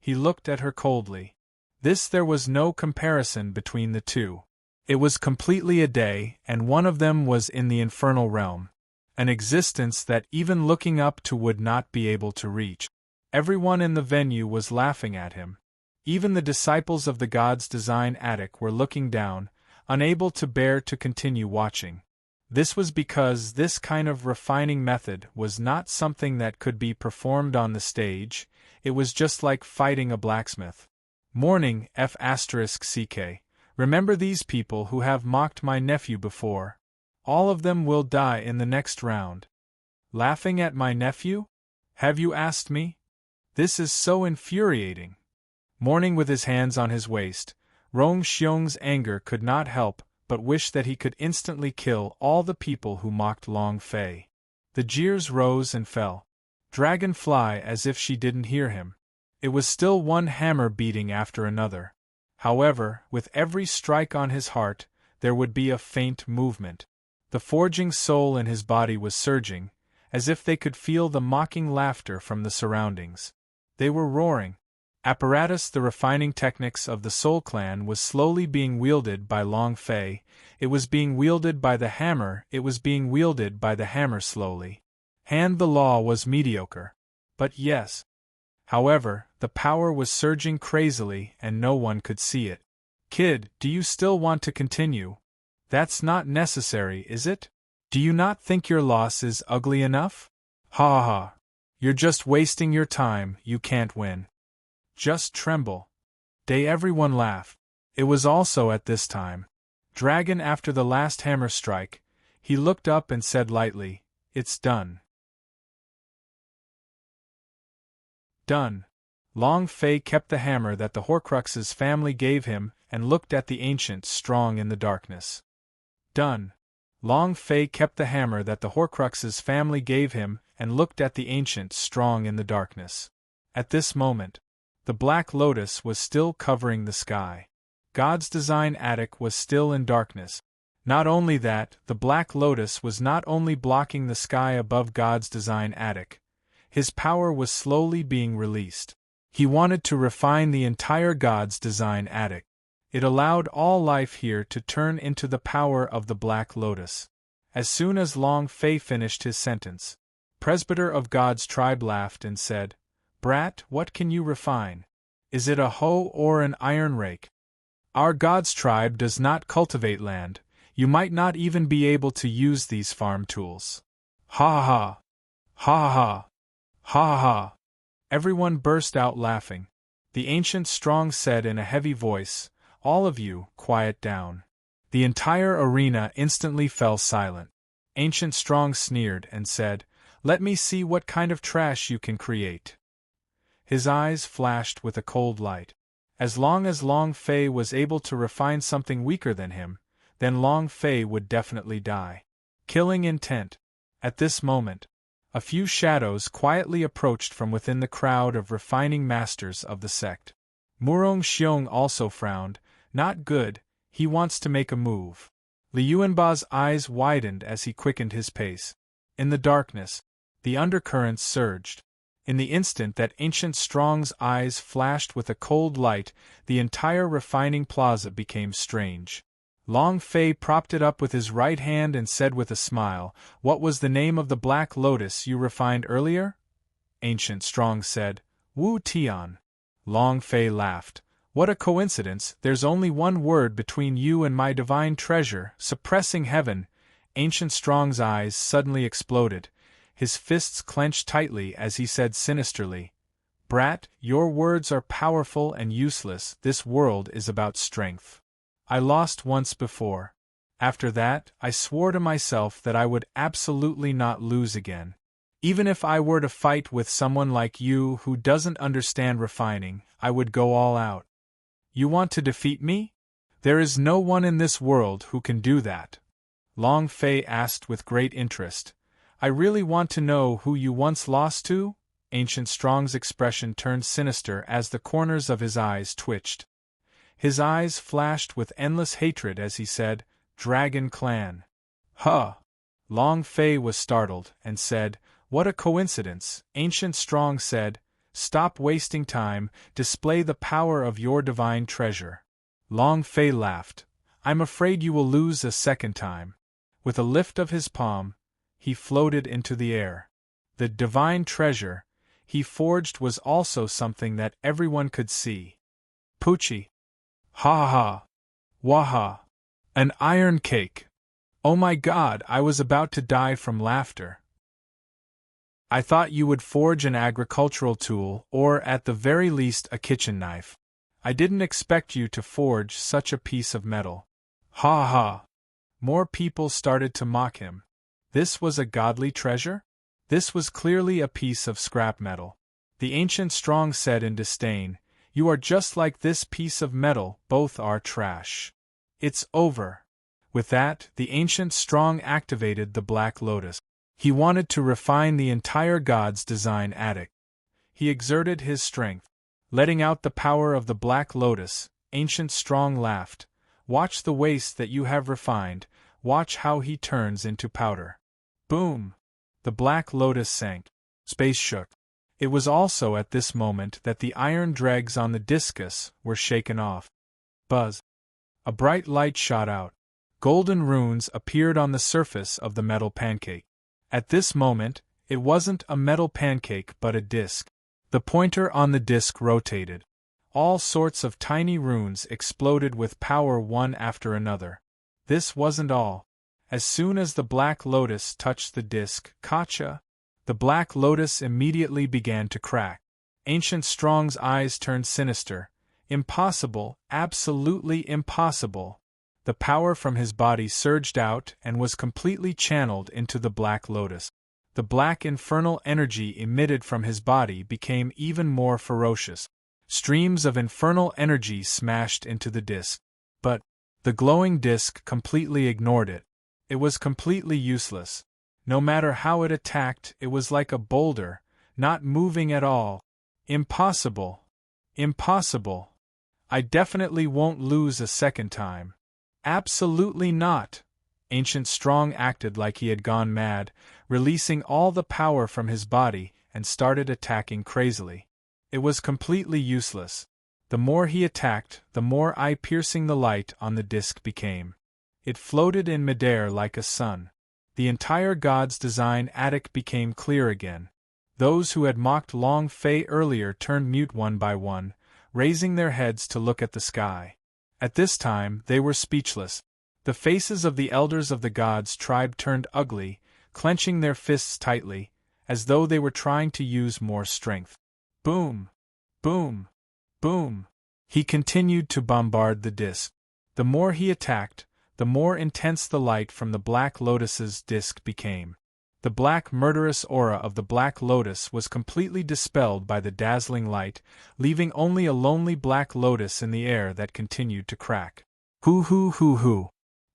He looked at her coldly. There was no comparison between the two. It was completely a day, and one of them was in the infernal realm. An existence that even looking up to would not be able to reach. Everyone in the venue was laughing at him. Even the disciples of the God's Design Attic were looking down, unable to bear to continue watching. This was because this kind of refining method was not something that could be performed on the stage. It was just like fighting a blacksmith. Mourning F***ck. Remember these people who have mocked my nephew before. All of them will die in the next round. Laughing at my nephew? Have you asked me? This is so infuriating. Mourning with his hands on his waist, Rong Xiong's anger could not help but wish that he could instantly kill all the people who mocked Long Fei. The jeers rose and fell. Dragonfly as if she didn't hear him. It was still one hammer beating after another. However, with every strike on his heart, there would be a faint movement. The forging soul in his body was surging, as if they could feel the mocking laughter from the surroundings. They were roaring. Apparatus. The refining techniques of the Soul Clan was slowly being wielded by Long Fei. It was being wielded by the hammer. It was being wielded by the hammer slowly. The law was mediocre. But yes. However, the power was surging crazily and no one could see it. Kid, do you still want to continue? That's not necessary, is it? Do you not think your loss is ugly enough? Ha ha ha. You're just wasting your time, you can't win. Just tremble. Everyone laughed. It was also at this time. Dragon after the last hammer strike, he looked up and said lightly, "It's done." Done. Long Fei kept the hammer that the Horcrux's family gave him and looked at the ancient strong in the darkness. Done. Long Fei kept the hammer that the Horcrux's family gave him and looked at the ancient strong in the darkness. At this moment, the Black Lotus was still covering the sky. God's Design Attic was still in darkness. Not only that, the Black Lotus was not only blocking the sky above God's Design Attic. His power was slowly being released. He wanted to refine the entire God's Design Attic. It allowed all life here to turn into the power of the Black Lotus. As soon as Long Fei finished his sentence, Presbyter of God's tribe laughed and said, "Brat, what can you refine? Is it a hoe or an iron rake? Our God's tribe does not cultivate land. You might not even be able to use these farm tools." Ha ha! Ha ha! Ha ha! Everyone burst out laughing. The ancient strong said in a heavy voice, "All of you, quiet down." The entire arena instantly fell silent. Ancient Strong sneered and said, "Let me see what kind of trash you can create." His eyes flashed with a cold light. As long as Long Fei was able to refine something weaker than him, then Long Fei would definitely die. Killing intent. At this moment, a few shadows quietly approached from within the crowd of refining masters of the sect. Murong Xiong also frowned. Not good, he wants to make a move. Liu Yuanba's eyes widened as he quickened his pace. In the darkness, the undercurrents surged. In the instant that Ancient Strong's eyes flashed with a cold light, the entire refining plaza became strange. Long Fei propped it up with his right hand and said with a smile, "What was the name of the Black Lotus you refined earlier?" Ancient Strong said, "Wu Tian." Long Fei laughed. "What a coincidence, there's only one word between you and my divine treasure, suppressing heaven." Ancient Strong's eyes suddenly exploded. His fists clenched tightly as he said sinisterly, "Brat, your words are powerful and useless. This world is about strength. I lost once before. After that, I swore to myself that I would absolutely not lose again. Even if I were to fight with someone like you who doesn't understand refining, I would go all out." "You want to defeat me? There is no one in this world who can do that." Long Fei asked with great interest. "I really want to know who you once lost to?" Ancient Strong's expression turned sinister as the corners of his eyes twitched. His eyes flashed with endless hatred as he said, "Dragon Clan." "Huh!" Long Fei was startled and said, "What a coincidence." Ancient Strong said, "Stop wasting time, display the power of your divine treasure." Long Fei laughed. "I'm afraid you will lose a second time." With a lift of his palm, he floated into the air. The divine treasure, he forged was also something that everyone could see. Poochie. Ha ha. Waha. An iron cake. Oh my God, I was about to die from laughter. I thought you would forge an agricultural tool, or at the very least a kitchen knife. I didn't expect you to forge such a piece of metal. Ha ha. More people started to mock him. This was a godly treasure? This was clearly a piece of scrap metal. The ancient strong said in disdain, "You are just like this piece of metal, both are trash. It's over." With that, the ancient strong activated the Black Lotus. He wanted to refine the entire God's design attic. He exerted his strength, letting out the power of the Black Lotus. Ancient strong laughed. "Watch the waste that you have refined, watch how he turns into powder." Boom! The Black Lotus sank. Space shook. It was also at this moment that the iron dregs on the discus were shaken off. Buzz! A bright light shot out. Golden runes appeared on the surface of the metal pancake. At this moment, it wasn't a metal pancake but a disc. The pointer on the disc rotated. All sorts of tiny runes exploded with power one after another. This wasn't all. As soon as the Black Lotus touched the disc, Kacha, the Black Lotus immediately began to crack. Ancient Strong's eyes turned sinister. Impossible, absolutely impossible. The power from his body surged out and was completely channeled into the Black Lotus. The black infernal energy emitted from his body became even more ferocious. Streams of infernal energy smashed into the disc. But the glowing disc completely ignored it. It was completely useless. No matter how it attacked, it was like a boulder, not moving at all. Impossible. Impossible. I definitely won't lose a second time. Absolutely not. Ancient Strong acted like he had gone mad, releasing all the power from his body, and started attacking crazily. It was completely useless. The more he attacked, the more eye-piercing the light on the disc became. It floated in midair like a sun. The entire God's design attic became clear again. Those who had mocked Long Fei earlier turned mute one by one, raising their heads to look at the sky. At this time, they were speechless. The faces of the elders of the God's tribe turned ugly, clenching their fists tightly, as though they were trying to use more strength. Boom! Boom! Boom! He continued to bombard the disc. The more he attacked, the more intense the light from the Black Lotus's disc became. The black murderous aura of the Black Lotus was completely dispelled by the dazzling light, leaving only a lonely Black Lotus in the air that continued to crack. Hoo hoo hoo hoo!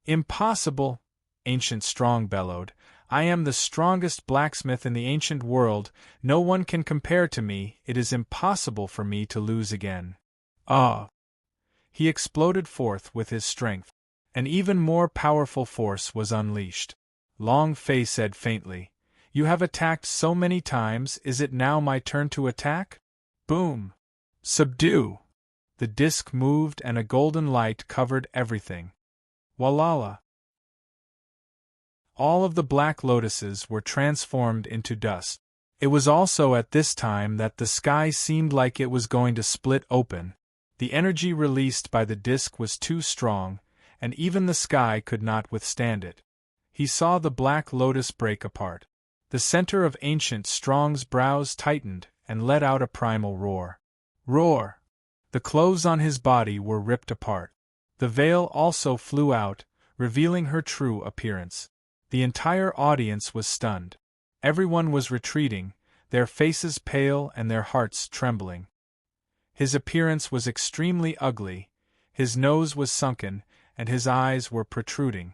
Impossible! Ancient Strong bellowed. I am the strongest blacksmith in the ancient world, no one can compare to me, it is impossible for me to lose again. Ah! He exploded forth with his strength. An even more powerful force was unleashed. Long Fei said faintly, "You have attacked so many times, is it now my turn to attack?" Boom! Subdue! The disc moved and a golden light covered everything. Walala! All of the Black Lotuses were transformed into dust. It was also at this time that the sky seemed like it was going to split open. The energy released by the disc was too strong, and even the sky could not withstand it. He saw the Black Lotus break apart. The center of Ancient Strong's brows tightened and let out a primal roar. Roar! The clothes on his body were ripped apart. The veil also flew out, revealing her true appearance. The entire audience was stunned. Everyone was retreating, their faces pale and their hearts trembling. His appearance was extremely ugly, his nose was sunken, and his eyes were protruding.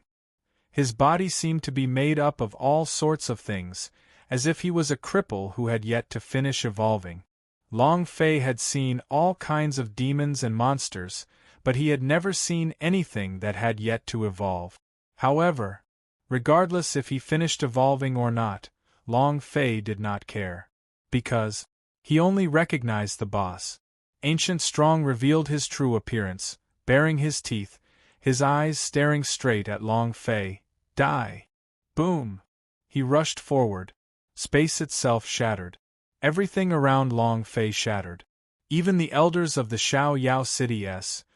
His body seemed to be made up of all sorts of things, as if he was a cripple who had yet to finish evolving. Long Fei had seen all kinds of demons and monsters, but he had never seen anything that had yet to evolve. However, regardless if he finished evolving or not, Long Fei did not care. Because he only recognized the boss. Ancient Strong revealed his true appearance, baring his teeth, his eyes staring straight at Long Fei. Die! Boom! He rushed forward. Space itself shattered. Everything around Long Fei shattered. Even the elders of the Xiao Yao City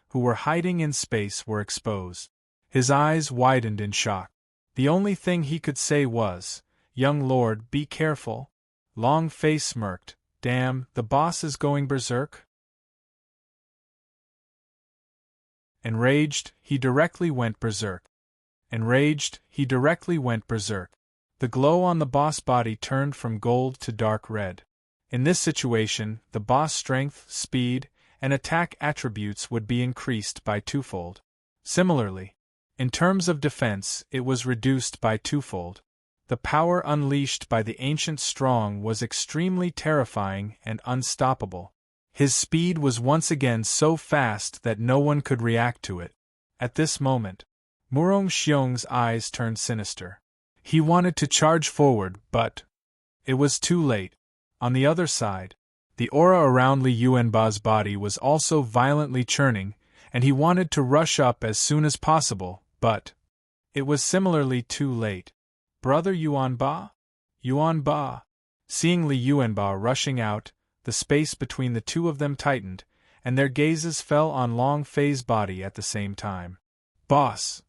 who were hiding in space were exposed. His eyes widened in shock. The only thing he could say was, "Young lord, be careful." Long Fei smirked. "Damn, the boss is going berserk?" Enraged, he directly went berserk. The glow on the boss body turned from gold to dark red. In this situation, the boss' strength, speed, and attack attributes would be increased by twofold. Similarly, in terms of defense, it was reduced by twofold. The power unleashed by the ancient strong was extremely terrifying and unstoppable. His speed was once again so fast that no one could react to it. At this moment, Murong Xiong's eyes turned sinister. He wanted to charge forward, but it was too late. On the other side, the aura around Li Yuanba's body was also violently churning, and he wanted to rush up as soon as possible, but it was similarly too late. "Brother Yuanba? Yuanba!" Seeing Li Yuanba rushing out, the space between the two of them tightened, and their gazes fell on Long Fei's body at the same time. "Boss!"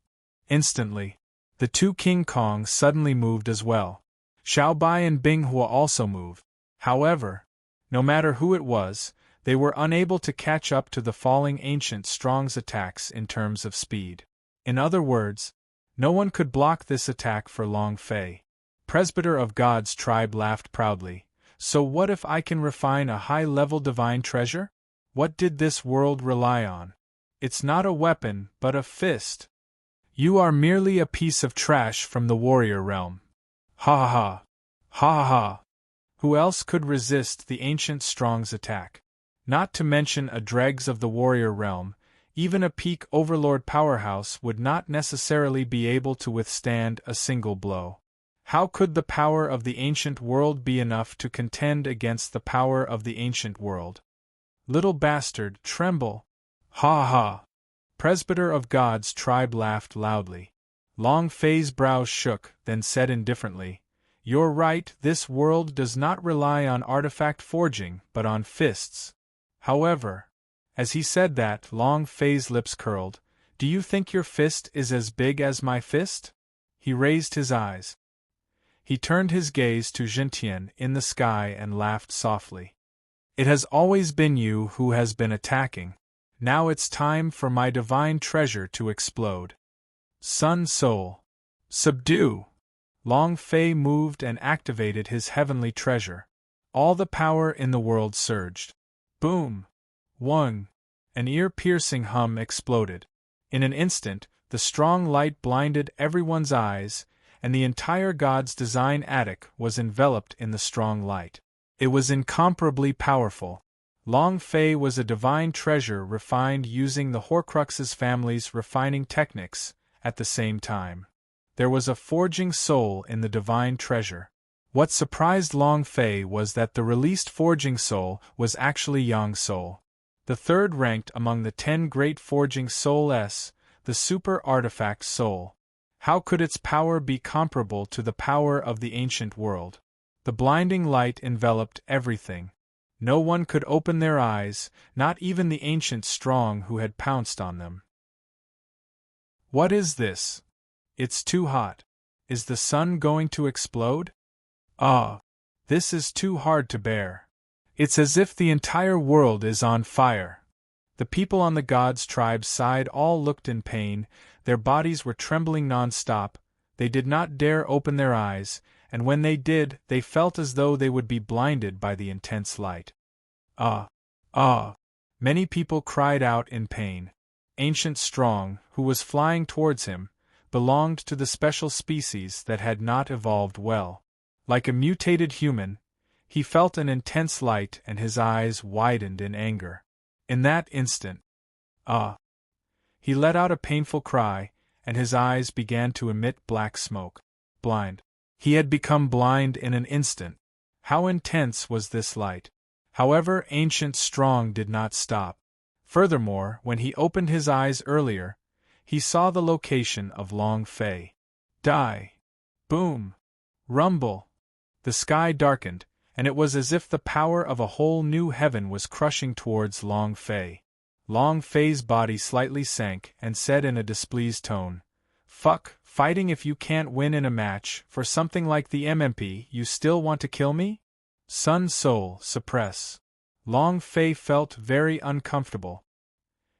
Instantly, the two King Kongs suddenly moved as well. Xiao Bai and Bing Hua also moved. However, no matter who it was, they were unable to catch up to the falling ancient strong's attacks in terms of speed. In other words, no one could block this attack for Long Fei. Presbyter of God's tribe laughed proudly. "So what if I can refine a high-level divine treasure? What did this world rely on? It's not a weapon, but a fist. You are merely a piece of trash from the warrior realm." Ha ha ha. Ha ha ha. Who else could resist the ancient strong's attack? Not to mention a dregs of the warrior realm, even a peak overlord powerhouse would not necessarily be able to withstand a single blow. How could the power of the ancient world be enough to contend against the power of the ancient world? Little bastard, tremble! Ha ha! Presbyter of God's tribe laughed loudly. Long Fei's brows shook, then said indifferently, "You're right, this world does not rely on artifact forging, but on fists." However, as he said that, Long Fei's lips curled. "Do you think your fist is as big as my fist?" He raised his eyes. He turned his gaze to Zhentian in the sky and laughed softly. "It has always been you who has been attacking. Now it's time for my divine treasure to explode. Sun Soul, subdue!" Long Fei moved and activated his heavenly treasure. All the power in the world surged. Boom! Whang! An ear-piercing hum exploded. In an instant, the strong light blinded everyone's eyes, and the entire God's design attic was enveloped in the strong light. It was incomparably powerful. Long Fei was a divine treasure refined using the Horcrux's family's refining techniques. At the same time, there was a forging soul in the divine treasure. What surprised Long Fei was that the released forging soul was actually Yang Soul, the third ranked among the 10 great forging souls, the super artifact soul. How could its power be comparable to the power of the ancient world? The blinding light enveloped everything. No one could open their eyes, not even the ancient strong who had pounced on them. What is this? It's too hot. Is the sun going to explode? Ah, this is too hard to bear. It's as if the entire world is on fire. The people on the God's tribe's side all looked in pain, their bodies were trembling non-stop, they did not dare open their eyes, and when they did, they felt as though they would be blinded by the intense light. Ah! Ah! Many people cried out in pain. Ancient Strong, who was flying towards him, belonged to the special species that had not evolved well. Like a mutated human, he felt an intense light and his eyes widened in anger. In that instant, ah! He let out a painful cry, and his eyes began to emit black smoke. Blind. He had become blind in an instant. How intense was this light! However, Ancient Strong did not stop. Furthermore, when he opened his eyes earlier, he saw the location of Long Fei. Die! Boom! Rumble! The sky darkened, and it was as if the power of a whole new heaven was crushing towards Long Fei. Long Fei's body slightly sank and said in a displeased tone, "Fuck, fighting if you can't win in a match, for something like the MMP you still want to kill me?" Sun Soul, suppress. Long Fei felt very uncomfortable.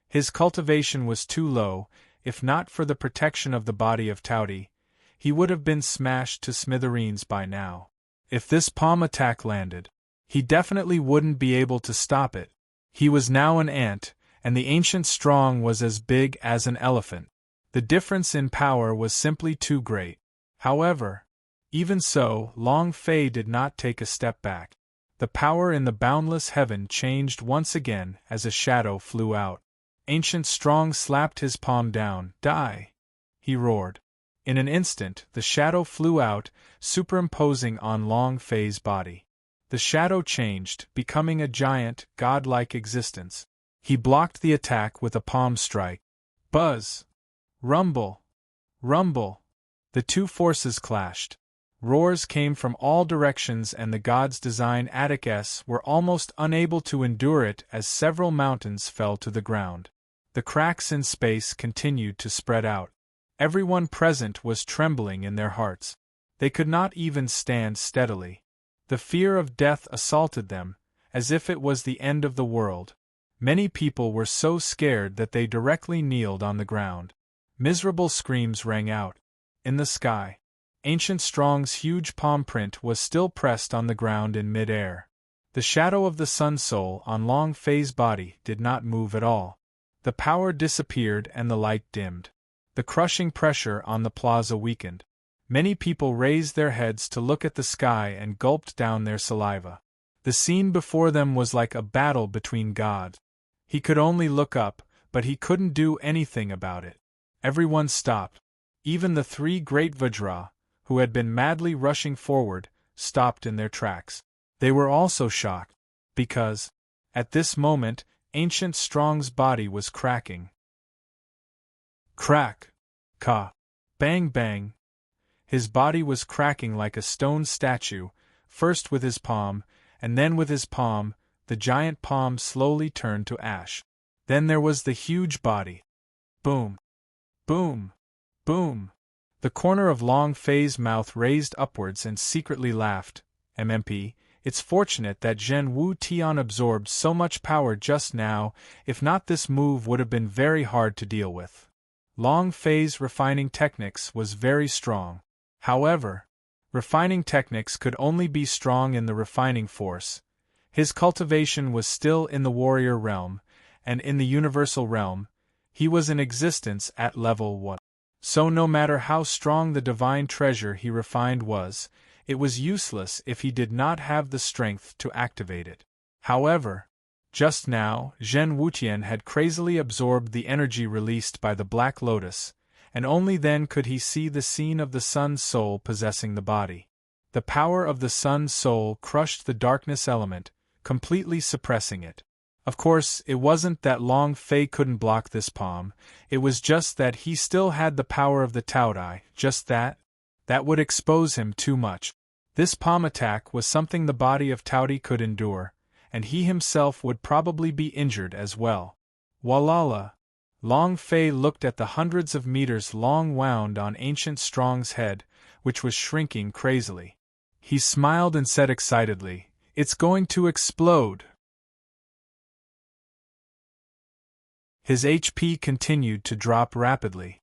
His cultivation was too low. If not for the protection of the body of Taudi, he would have been smashed to smithereens by now. If this palm attack landed, he definitely wouldn't be able to stop it. He was now an ant, and the ancient strong was as big as an elephant. The difference in power was simply too great. However, even so, Long Fei did not take a step back. The power in the boundless heaven changed once again as a shadow flew out. Ancient Strong slapped his palm down. "Die!" he roared. In an instant, the shadow flew out, superimposing on Long Fei's body. The shadow changed, becoming a giant, godlike existence. He blocked the attack with a palm strike. Buzz! Rumble! Rumble! The two forces clashed. Roars came from all directions, and the god's design Atticus were almost unable to endure it as several mountains fell to the ground. The cracks in space continued to spread out. Everyone present was trembling in their hearts. They could not even stand steadily. The fear of death assaulted them, as if it was the end of the world. Many people were so scared that they directly kneeled on the ground. Miserable screams rang out. In the sky, Ancient Strong's huge palm print was still pressed on the ground in mid-air. The shadow of the Sun Soul on Long Fei's body did not move at all. The power disappeared and the light dimmed. The crushing pressure on the plaza weakened. Many people raised their heads to look at the sky and gulped down their saliva. The scene before them was like a battle between gods. He could only look up, but he couldn't do anything about it. Everyone stopped. Even the three great Vajra, who had been madly rushing forward, stopped in their tracks. They were also shocked, because, at this moment, Ancient Strong's body was cracking. Crack! Ka! Bang bang! His body was cracking like a stone statue, first with his palm, and then with his palm. The giant palm slowly turned to ash. Then there was the huge body. Boom! Boom! Boom! The corner of Long Fei's mouth raised upwards and secretly laughed. MMP, it's fortunate that Zhen Wu Tian absorbed so much power just now, if not this move would have been very hard to deal with. Long Fei's refining techniques was very strong. However, refining techniques could only be strong in the refining force. His cultivation was still in the warrior realm, and in the universal realm, he was in existence at level 1. So no matter how strong the divine treasure he refined was, it was useless if he did not have the strength to activate it. However, just now, Zhen Wutian had crazily absorbed the energy released by the Black Lotus, and only then could he see the scene of the Sun Soul possessing the body. The power of the Sun Soul crushed the darkness element, completely suppressing it. Of course, it wasn't that Long Fei couldn't block this palm, it was just that he still had the power of the Taudai, just that. That would expose him too much. This palm attack was something the body of Taudi could endure, and he himself would probably be injured as well. Walala! Long Fei looked at the hundreds of meters long wound on Ancient Strong's head, which was shrinking crazily. He smiled and said excitedly, "It's going to explode!" His HP continued to drop rapidly.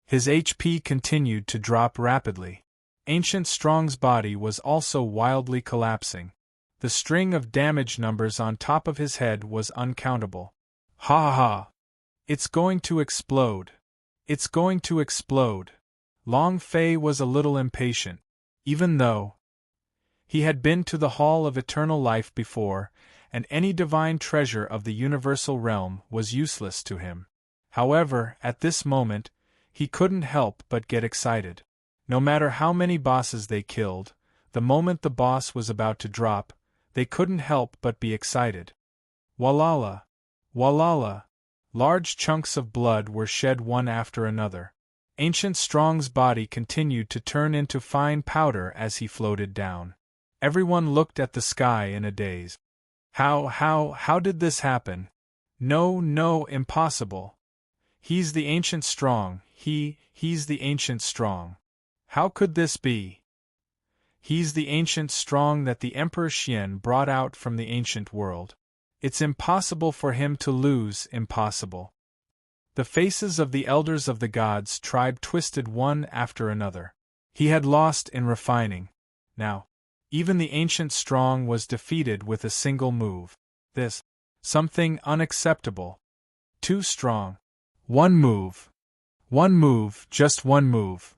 His HP continued to drop rapidly. Ancient Strong's body was also wildly collapsing. The string of damage numbers on top of his head was uncountable. Ha ha ha! It's going to explode! It's going to explode! Long Fei was a little impatient. Even though he had been to the Hall of Eternal Life before, and any divine treasure of the universal realm was useless to him. However, at this moment, he couldn't help but get excited. No matter how many bosses they killed, the moment the boss was about to drop, they couldn't help but be excited. Walala! Walala! Large chunks of blood were shed one after another. Ancient Strong's body continued to turn into fine powder as he floated down. Everyone looked at the sky in a daze. How did this happen? No, no, impossible. He's the ancient strong, he's the ancient strong. How could this be? He's the ancient strong that the Emperor Xian brought out from the ancient world. It's impossible for him to lose, impossible. The faces of the elders of the gods' tribe twisted one after another. He had lost in refining. Now, even the ancient strong was defeated with a single move. This, something unacceptable. Too strong. One move, just one move.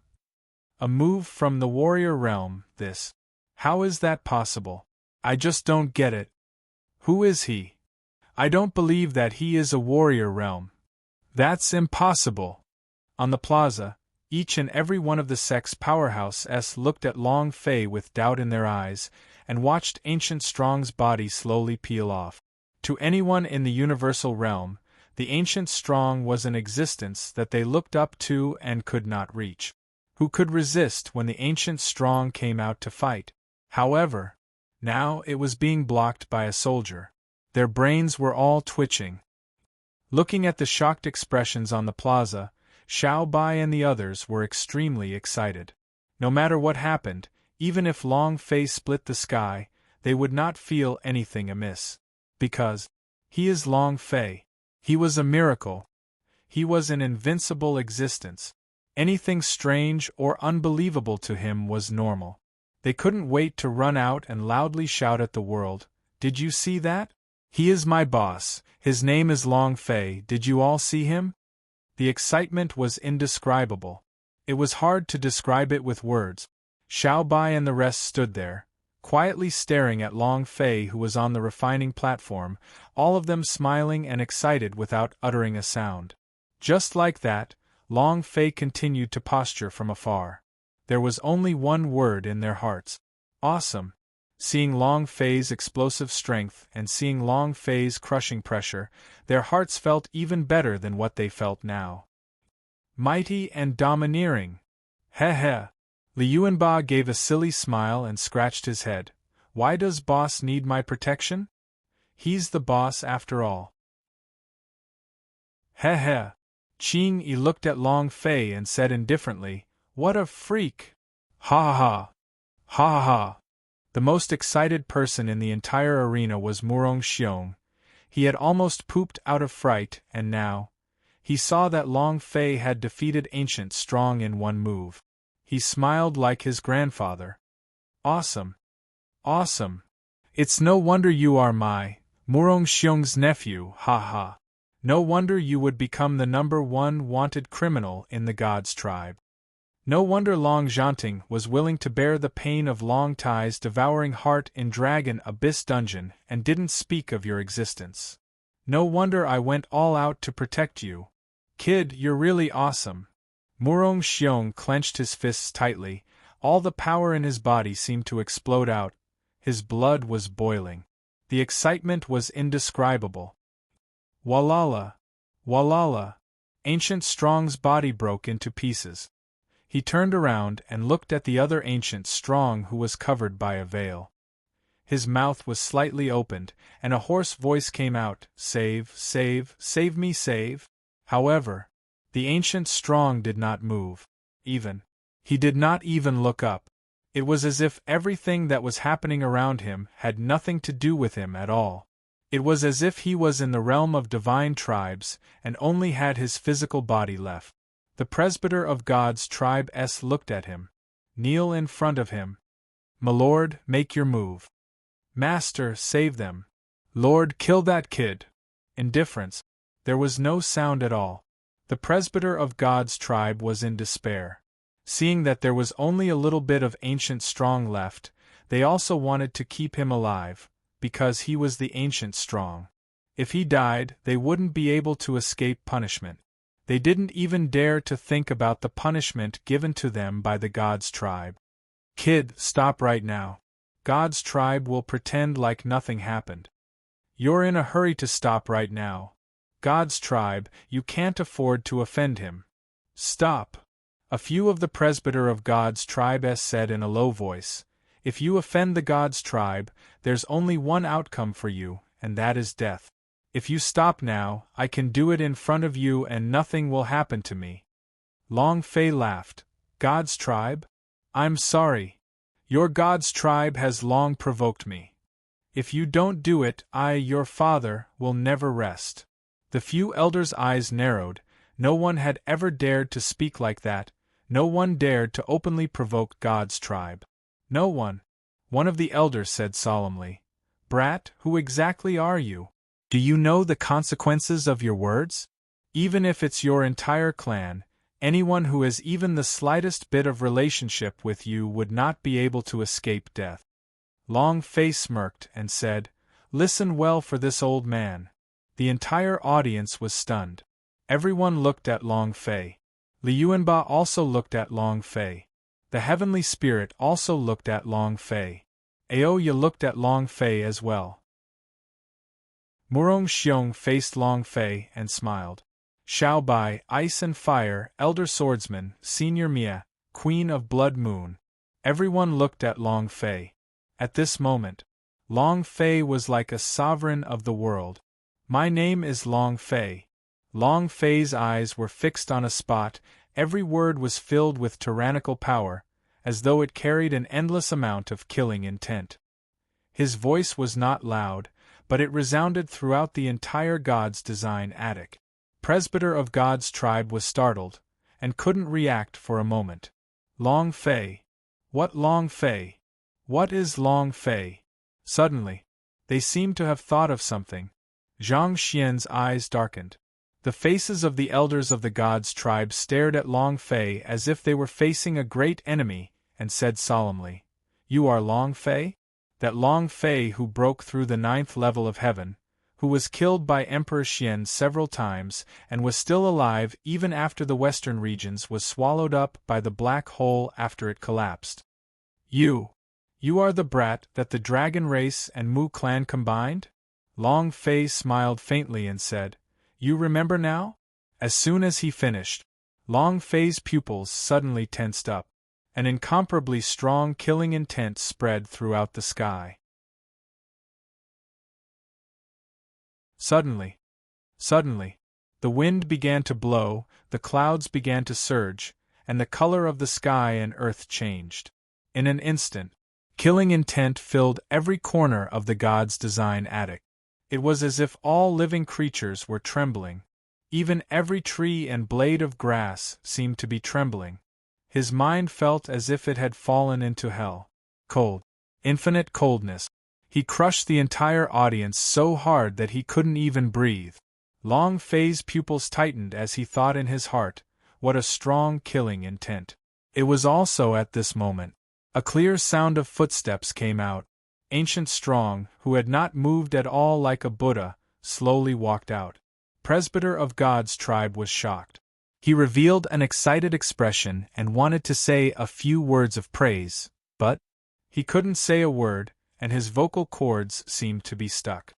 A move from the warrior realm, this. How is that possible? I just don't get it. Who is he? I don't believe that he is a warrior realm. That's impossible. On the plaza, each and every one of the sect's powerhouses looked at Long Fei with doubt in their eyes, and watched Ancient Strong's body slowly peel off. To anyone in the universal realm, the Ancient Strong was an existence that they looked up to and could not reach. Who could resist when the Ancient Strong came out to fight? However, now it was being blocked by a soldier. Their brains were all twitching. Looking at the shocked expressions on the plaza, Xiao Bai and the others were extremely excited. No matter what happened, even if Long Fei split the sky, they would not feel anything amiss. Because he is Long Fei. He was a miracle. He was an invincible existence. Anything strange or unbelievable to him was normal. They couldn't wait to run out and loudly shout at the world, "Did you see that? He is my boss, his name is Long Fei, did you all see him?" The excitement was indescribable. It was hard to describe it with words. Xiao Bai and the rest stood there, quietly staring at Long Fei, who was on the refining platform, all of them smiling and excited without uttering a sound. Just like that, Long Fei continued to posture from afar. There was only one word in their hearts: awesome. Seeing Long Fei's explosive strength and seeing Long Fei's crushing pressure, their hearts felt even better than what they felt now. Mighty and domineering. Heh heh. Li Yuanba gave a silly smile and scratched his head. Why does boss need my protection? He's the boss after all. Heh heh. Qing Yi looked at Long Fei and said indifferently, "What a freak!" Ha ha ha. Ha ha ha. The most excited person in the entire arena was Murong Xiong. He had almost pooped out of fright, and now he saw that Long Fei had defeated Ancient Strong in one move. He smiled like his grandfather. Awesome. Awesome. It's no wonder you are my Murong Xiong's nephew, ha ha. No wonder you would become the #1 wanted criminal in the God's tribe. No wonder Long Zhanting was willing to bear the pain of Long Tai's devouring heart in Dragon Abyss Dungeon and didn't speak of your existence. No wonder I went all out to protect you. Kid, you're really awesome. Murong Xiong clenched his fists tightly, all the power in his body seemed to explode out. His blood was boiling. The excitement was indescribable. Walala! Walala! Ancient Strong's body broke into pieces. He turned around and looked at the other Ancient Strong, who was covered by a veil. His mouth was slightly opened, and a hoarse voice came out, "Save, save, save me, save." However, the Ancient Strong did not move. He did not even look up. It was as if everything that was happening around him had nothing to do with him at all. It was as if he was in the realm of divine tribes and only had his physical body left. The presbyter of God's tribe looked at him. Kneel in front of him. "M'lord, make your move." "Master, save them." "Lord, kill that kid." Indifference. There was no sound at all. The presbyter of God's tribe was in despair. Seeing that there was only a little bit of Ancient Strong left, they also wanted to keep him alive, because he was the Ancient Strong. If he died, they wouldn't be able to escape punishment. They didn't even dare to think about the punishment given to them by the God's tribe. "Kid, stop right now. God's tribe will pretend like nothing happened. You're in a hurry to stop right now. God's tribe, you can't afford to offend him. Stop." A few of the presbyter of God's tribe said in a low voice. If you offend the God's tribe, there's only one outcome for you, and that is death. If you stop now, I can do it in front of you and nothing will happen to me." Long Fei laughed. "God's tribe? I'm sorry. Your God's tribe has long provoked me. If you don't do it, I, your father, will never rest." The few elders' eyes narrowed. No one had ever dared to speak like that. No one dared to openly provoke God's tribe. "No one," one of the elders said solemnly. "Brat, who exactly are you? Do you know the consequences of your words? Even if it's your entire clan, anyone who has even the slightest bit of relationship with you would not be able to escape death." Long Fei smirked and said, "Listen well for this old man." The entire audience was stunned. Everyone looked at Long Fei. Liuanba also looked at Long Fei. The heavenly spirit also looked at Long Fei. Aoya looked at Long Fei as well. Murong Xiong faced Long Fei and smiled. Xiao Bai, Ice and Fire, Elder Swordsman, Senior Mia, Queen of Blood Moon. Everyone looked at Long Fei. At this moment, Long Fei was like a sovereign of the world. "My name is Long Fei." Long Fei's eyes were fixed on a spot. Every word was filled with tyrannical power, as though it carried an endless amount of killing intent. His voice was not loud, but it resounded throughout the entire God's Design attic. Presbyter of God's tribe was startled, and couldn't react for a moment. "Long Fei? What Long Fei? What is Long Fei?" Suddenly, they seemed to have thought of something. Zhang Xian's eyes darkened. The faces of the elders of the God's tribe stared at Long Fei as if they were facing a great enemy, and said solemnly, "You are Long Fei? That Long Fei who broke through the 9th level of heaven, who was killed by Emperor Xian several times, and was still alive even after the western regions was swallowed up by the black hole after it collapsed. You are the brat that the dragon race and Mu clan combined?" Long Fei smiled faintly and said, "You remember now?" As soon as he finished, Long Fei's pupils suddenly tensed up. An incomparably strong killing intent spread throughout the sky. Suddenly, the wind began to blow, the clouds began to surge, and the color of the sky and earth changed. In an instant, killing intent filled every corner of the God's Design attic. It was as if all living creatures were trembling. Even every tree and blade of grass seemed to be trembling. His mind felt as if it had fallen into hell. Cold. Infinite coldness. He crushed the entire audience so hard that he couldn't even breathe. Long Fei's pupils tightened as he thought in his heart, what a strong killing intent. It was also at this moment. A clear sound of footsteps came out. Ancient Strong, who had not moved at all like a Buddha, slowly walked out. Presbyter of God's tribe was shocked. He revealed an excited expression and wanted to say a few words of praise, but he couldn't say a word, and his vocal cords seemed to be stuck.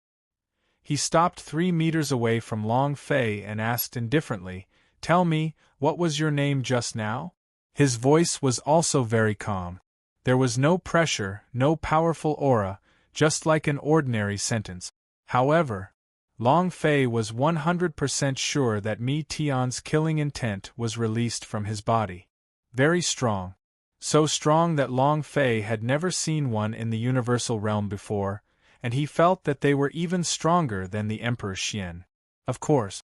He stopped 3 meters away from Long Fei and asked indifferently, "Tell me, what was your name just now?" His voice was also very calm. There was no pressure, no powerful aura, just like an ordinary sentence. However, Long Fei was 100% sure that Mi Tian's killing intent was released from his body. Very strong. So strong that Long Fei had never seen one in the universal realm before, and he felt that they were even stronger than the Emperor Xian. Of course,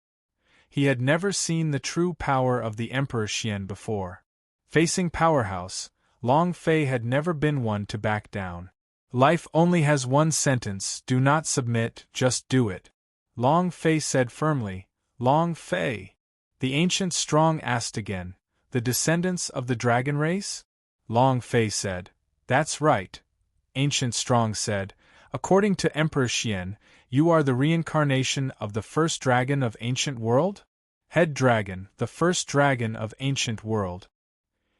he had never seen the true power of the Emperor Xian before. Facing Powerhouse, Long Fei had never been one to back down. Life only has one sentence: do not submit, just do it. Long Fei said firmly. Long Fei? The Ancient Strong asked again. The descendants of the dragon race? Long Fei said. That's right. Ancient Strong said. According to Emperor Xian, you are the reincarnation of the first dragon of Ancient World? Head Dragon, the first dragon of Ancient World.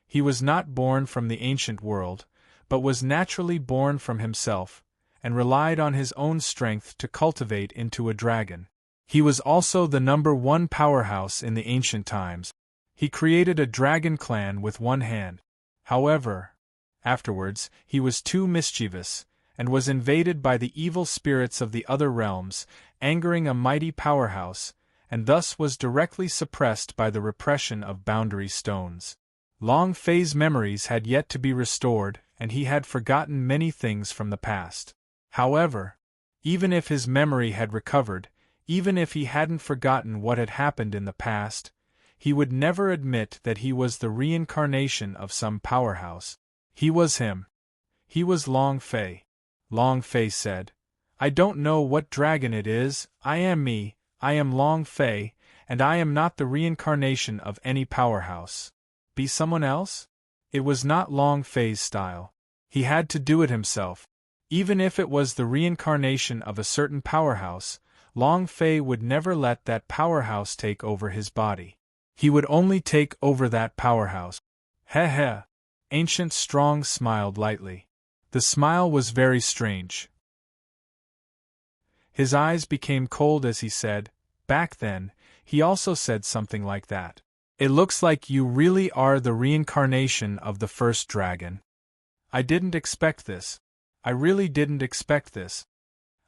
He was not born from the Ancient World, but was naturally born from himself, and relied on his own strength to cultivate into a dragon. He was also the #1 powerhouse in the ancient times. He created a dragon clan with one hand. However, Afterwards, he was too mischievous, and was invaded by the evil spirits of the other realms, angering a mighty powerhouse, and thus was directly suppressed by the repression of boundary stones. Long Fei's memories had yet to be restored, and he had forgotten many things from the past. However, even if his memory had recovered, even if he hadn't forgotten what had happened in the past, he would never admit that he was the reincarnation of some powerhouse. He was him. He was Long Fei. Long Fei said, "I don't know what dragon it is, I am me, I am Long Fei, and I am not the reincarnation of any powerhouse. Be someone else?" It was not Long Fei's style. He had to do it himself. Even if it was the reincarnation of a certain powerhouse, Long Fei would never let that powerhouse take over his body. He would only take over that powerhouse. Heh heh. Ancient Strong smiled lightly. The smile was very strange. His eyes became cold as he said, "Back then, he also said something like that. It looks like you really are the reincarnation of the first dragon. I didn't expect this. I really didn't expect this.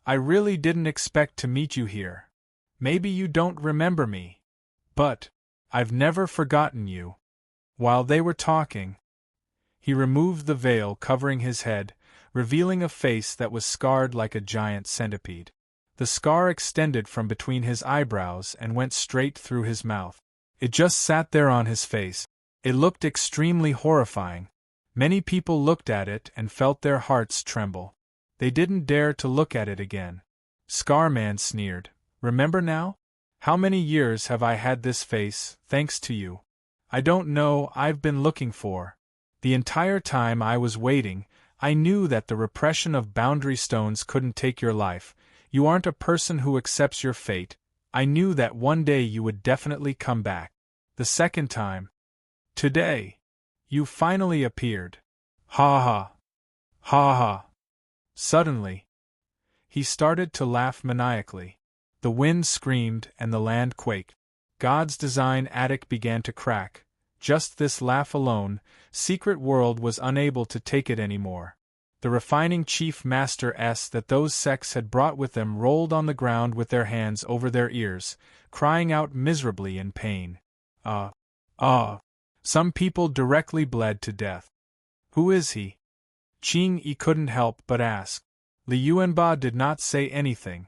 I really didn't expect to meet you here. Maybe you don't remember me. But I've never forgotten you." While they were talking, he removed the veil covering his head, revealing a face that was scarred like a giant centipede. The scar extended from between his eyebrows and went straight through his mouth. It just sat there on his face. It looked extremely horrifying. Many people looked at it and felt their hearts tremble. They didn't dare to look at it again. Scarman sneered, "Remember now? How many years have I had this face, thanks to you? I don't know, I've been looking for. The entire time I was waiting, I knew that the repression of boundary stones couldn't take your life. You aren't a person who accepts your fate. I knew that one day you would definitely come back. The second time. Today. You finally appeared. Ha ha. Ha ha." Suddenly, he started to laugh maniacally. The wind screamed and the land quaked. God's design attic began to crack. Just this laugh alone, Secret World was unable to take it anymore. The refining chief master S that those sects had brought with them rolled on the ground with their hands over their ears, crying out miserably in pain. Some people directly bled to death. "Who is he?" Qing Yi couldn't help but ask. Li Yuanba did not say anything.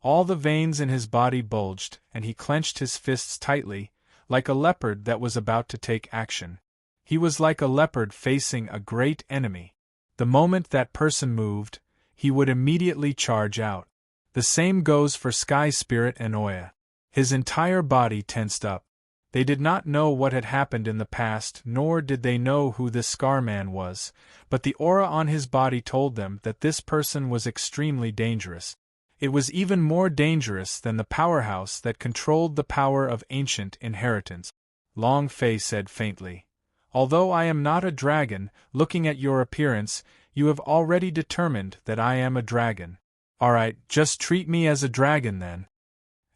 All the veins in his body bulged, and he clenched his fists tightly, like a leopard that was about to take action. He was like a leopard facing a great enemy. The moment that person moved, he would immediately charge out. The same goes for Sky Spirit and Oya. His entire body tensed up. They did not know what had happened in the past, nor did they know who this Scarman was, but the aura on his body told them that this person was extremely dangerous. It was even more dangerous than the powerhouse that controlled the power of ancient inheritance. Long Fei said faintly, "Although I am not a dragon, looking at your appearance, you have already determined that I am a dragon. Alright, just treat me as a dragon then."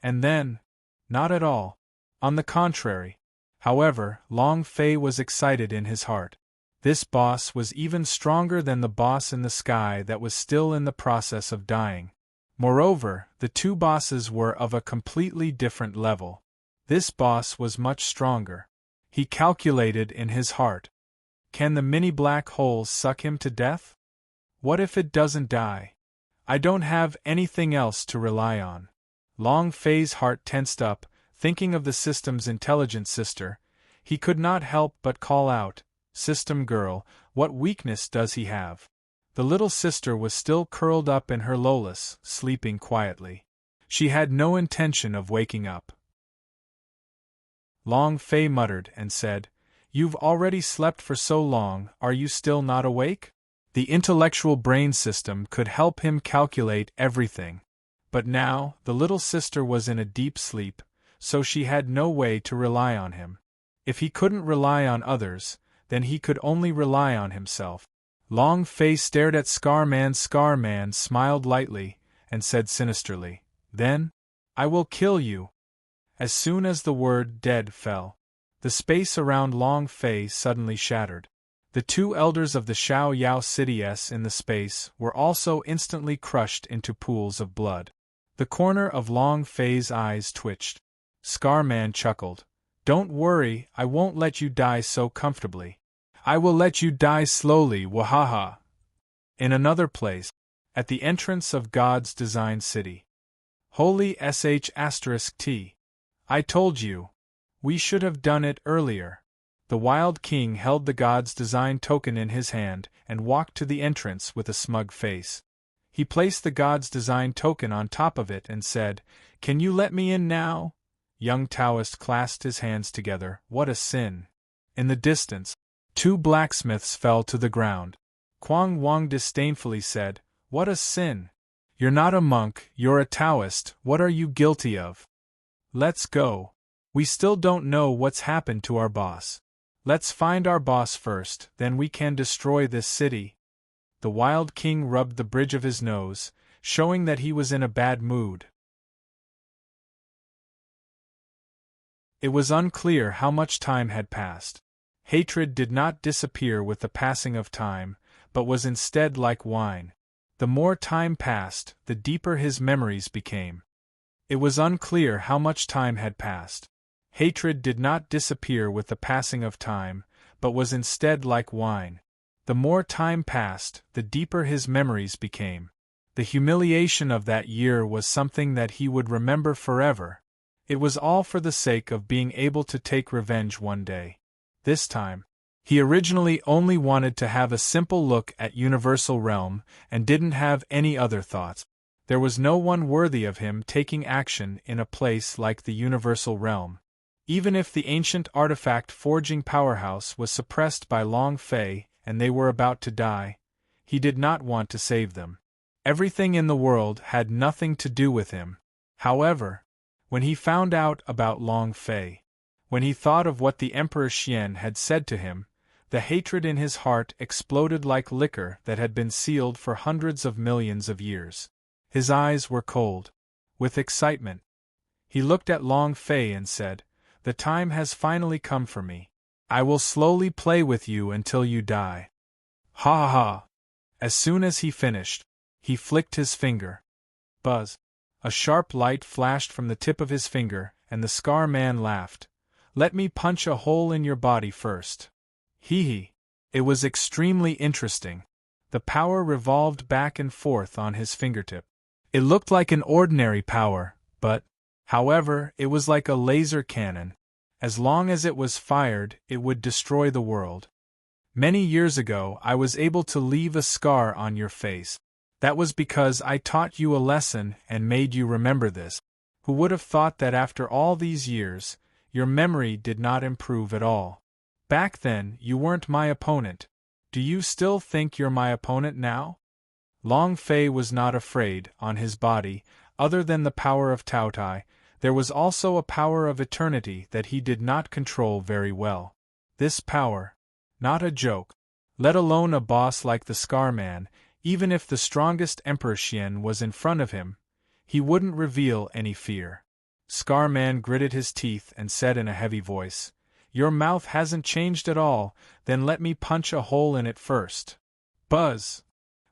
And then, not at all. On the contrary. However, Long Fei was excited in his heart. This boss was even stronger than the boss in the sky that was still in the process of dying. Moreover, the two bosses were of a completely different level. This boss was much stronger. He calculated in his heart. Can the mini black hole suck him to death? What if it doesn't die? I don't have anything else to rely on. Long Fei's heart tensed up, thinking of the system's intelligent sister. He could not help but call out, "System girl, what weakness does he have?" The little sister was still curled up in her lotus, sleeping quietly. She had no intention of waking up. Long Fei muttered and said, "You've already slept for so long, are you still not awake?" The intellectual brain system could help him calculate everything. But now, the little sister was in a deep sleep, so she had no way to rely on him. If he couldn't rely on others, then he could only rely on himself. Long Fei stared at Scarman. Scarman smiled lightly, and said sinisterly, "Then, I will kill you." As soon as the word dead fell, the space around Long Fei suddenly shattered. The two elders of the Xiao Yao cities in the space were also instantly crushed into pools of blood. The corner of Long Fei's eyes twitched. Scarman chuckled. Don't worry, I won't let you die so comfortably. I will let you die slowly, wahaha. In another place, at the entrance of God's Design City. Holy *T. I told you. We should have done it earlier. The Wild King held the God's Design token in his hand and walked to the entrance with a smug face. He placed the God's Design token on top of it and said, Can you let me in now? Young Taoist clasped his hands together. What a sin! In the distance, two blacksmiths fell to the ground. Kuang Wang disdainfully said, What a sin! You're not a monk, you're a Taoist, what are you guilty of? Let's go. We still don't know what's happened to our boss. Let's find our boss first, then we can destroy this city. The Wild King rubbed the bridge of his nose, showing that he was in a bad mood. It was unclear how much time had passed. Hatred did not disappear with the passing of time, but was instead like wine. The more time passed, the deeper his memories became. It was unclear how much time had passed. Hatred did not disappear with the passing of time, but was instead like wine. The more time passed, the deeper his memories became. The humiliation of that year was something that he would remember forever. It was all for the sake of being able to take revenge one day. This time, he originally only wanted to have a simple look at Universal Realm and didn't have any other thoughts. There was no one worthy of him taking action in a place like the Universal Realm. Even if the ancient artifact forging powerhouse was suppressed by Long Fei and they were about to die, he did not want to save them. Everything in the world had nothing to do with him. However, when he found out about Long Fei, when he thought of what the Emperor Xian had said to him, the hatred in his heart exploded like liquor that had been sealed for hundreds of millions of years. His eyes were cold with excitement. He looked at Long Fei and said, The time has finally come for me. I will slowly play with you until you die. Ha ha ha! As soon as he finished, he flicked his finger. Buzz! A sharp light flashed from the tip of his finger, and the Scar Man laughed. Let me punch a hole in your body first. Hee hee. It was extremely interesting. The power revolved back and forth on his fingertip. It looked like an ordinary power, but, however, it was like a laser cannon. As long as it was fired, it would destroy the world. Many years ago, I was able to leave a scar on your face. That was because I taught you a lesson and made you remember this. Who would have thought that after all these years, your memory did not improve at all? Back then, you weren't my opponent. Do you still think you're my opponent now? Long Fei was not afraid. On his body, other than the power of Taotai, there was also a power of eternity that he did not control very well. This power, not a joke, let alone a boss like the Scar Man, even if the strongest Emperor Xian was in front of him, he wouldn't reveal any fear. Scar Man gritted his teeth and said in a heavy voice, Your mouth hasn't changed at all, then let me punch a hole in it first. Buzz!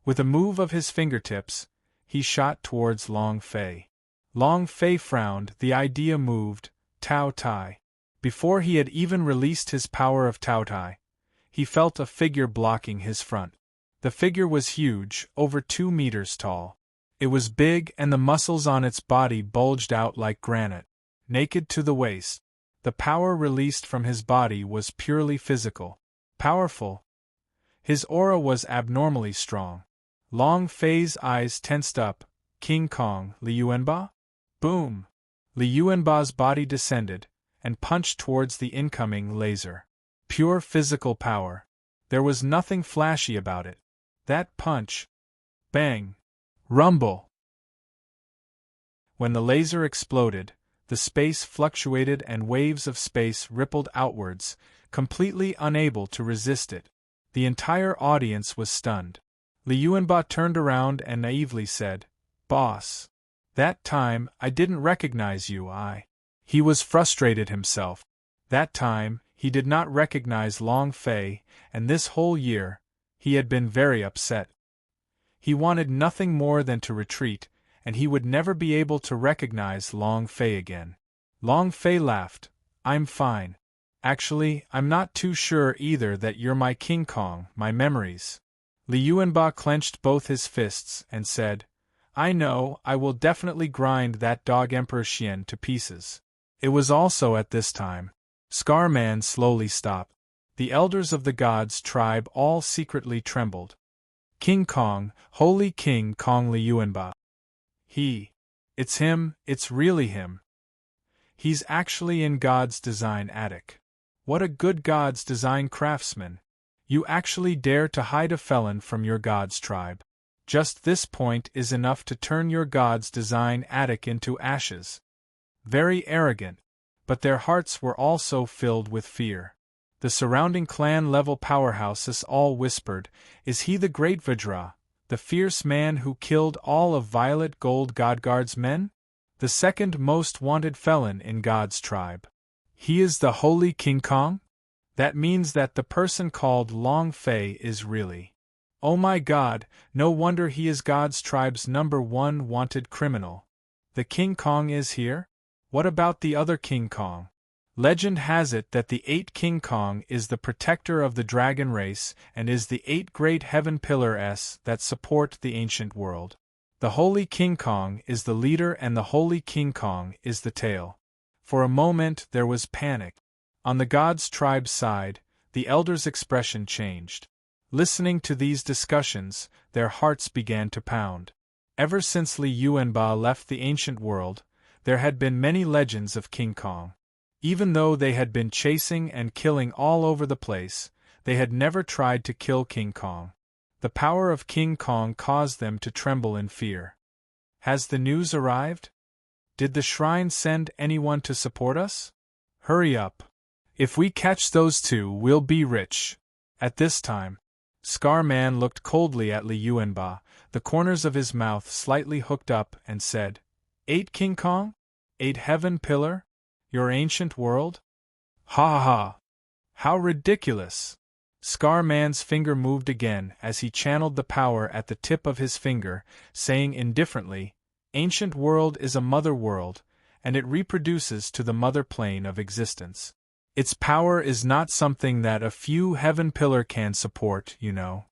With a move of his fingertips, he shot towards Long Fei. Long Fei frowned. The idea moved. Taotai. Before he had even released his power of Taotai, he felt a figure blocking his front. The figure was huge, over 2 meters tall. It was big and the muscles on its body bulged out like granite. Naked to the waist, the power released from his body was purely physical. Powerful. His aura was abnormally strong. Long Fei's eyes tensed up. King Kong, Li Yuanba? Boom! Li Yuanba's body descended and punched towards the incoming laser. Pure physical power. There was nothing flashy about it. That punch. Bang. Rumble. When the laser exploded, the space fluctuated and waves of space rippled outwards, completely unable to resist it. The entire audience was stunned. Li Yuanba turned around and naively said, Boss. That time, I didn't recognize you, He was frustrated himself. That time, he did not recognize Long Fei, and this whole year, he had been very upset. He wanted nothing more than to retreat, and he would never be able to recognize Long Fei again. Long Fei laughed. I'm fine. Actually, I'm not too sure either that you're my King Kong, my memories. Li Yuanba clenched both his fists and said, I know, I will definitely grind that dog Emperor Xian to pieces. It was also at this time. Scarman slowly stopped. The elders of the gods' tribe all secretly trembled. King Kong, holy King Kong Li Yuanba. It's him, it's really him. He's actually in God's design attic. What a good God's design craftsman. You actually dare to hide a felon from your God's tribe. Just this point is enough to turn your God's design attic into ashes. Very arrogant, but their hearts were also filled with fear. The surrounding clan-level powerhouses all whispered, is he the great Vajra, the fierce man who killed all of Violet Gold Godguard's men? The second most wanted felon in God's tribe. He is the holy King Kong? That means that the person called Long Fei is really. Oh my God, no wonder he is God's tribe's #1 wanted criminal. The King Kong is here? What about the other King Kong? Legend has it that the 8th King Kong is the protector of the dragon race and is the 8 great heaven pillars that support the ancient world. The Holy King Kong is the leader and the Holy King Kong is the tail. For a moment there was panic. On the God's tribe's side, the elders' expression changed. Listening to these discussions, their hearts began to pound. Ever since Li Yuanba left the ancient world, there had been many legends of King Kong. Even though they had been chasing and killing all over the place, they had never tried to kill King Kong. The power of King Kong caused them to tremble in fear. Has the news arrived? Did the shrine send anyone to support us? Hurry up. If we catch those two, we'll be rich. At this time, Scarman looked coldly at Li Yuanba, the corners of his mouth slightly hooked up, and said, 8 King Kong? 8 heaven pillar? Your ancient world? Ha ha ha! How ridiculous! Scarman's finger moved again as he channeled the power at the tip of his finger, saying indifferently, Ancient world is a mother world, and it reproduces to the mother plane of existence. Its power is not something that a few heaven pillar can support, you know.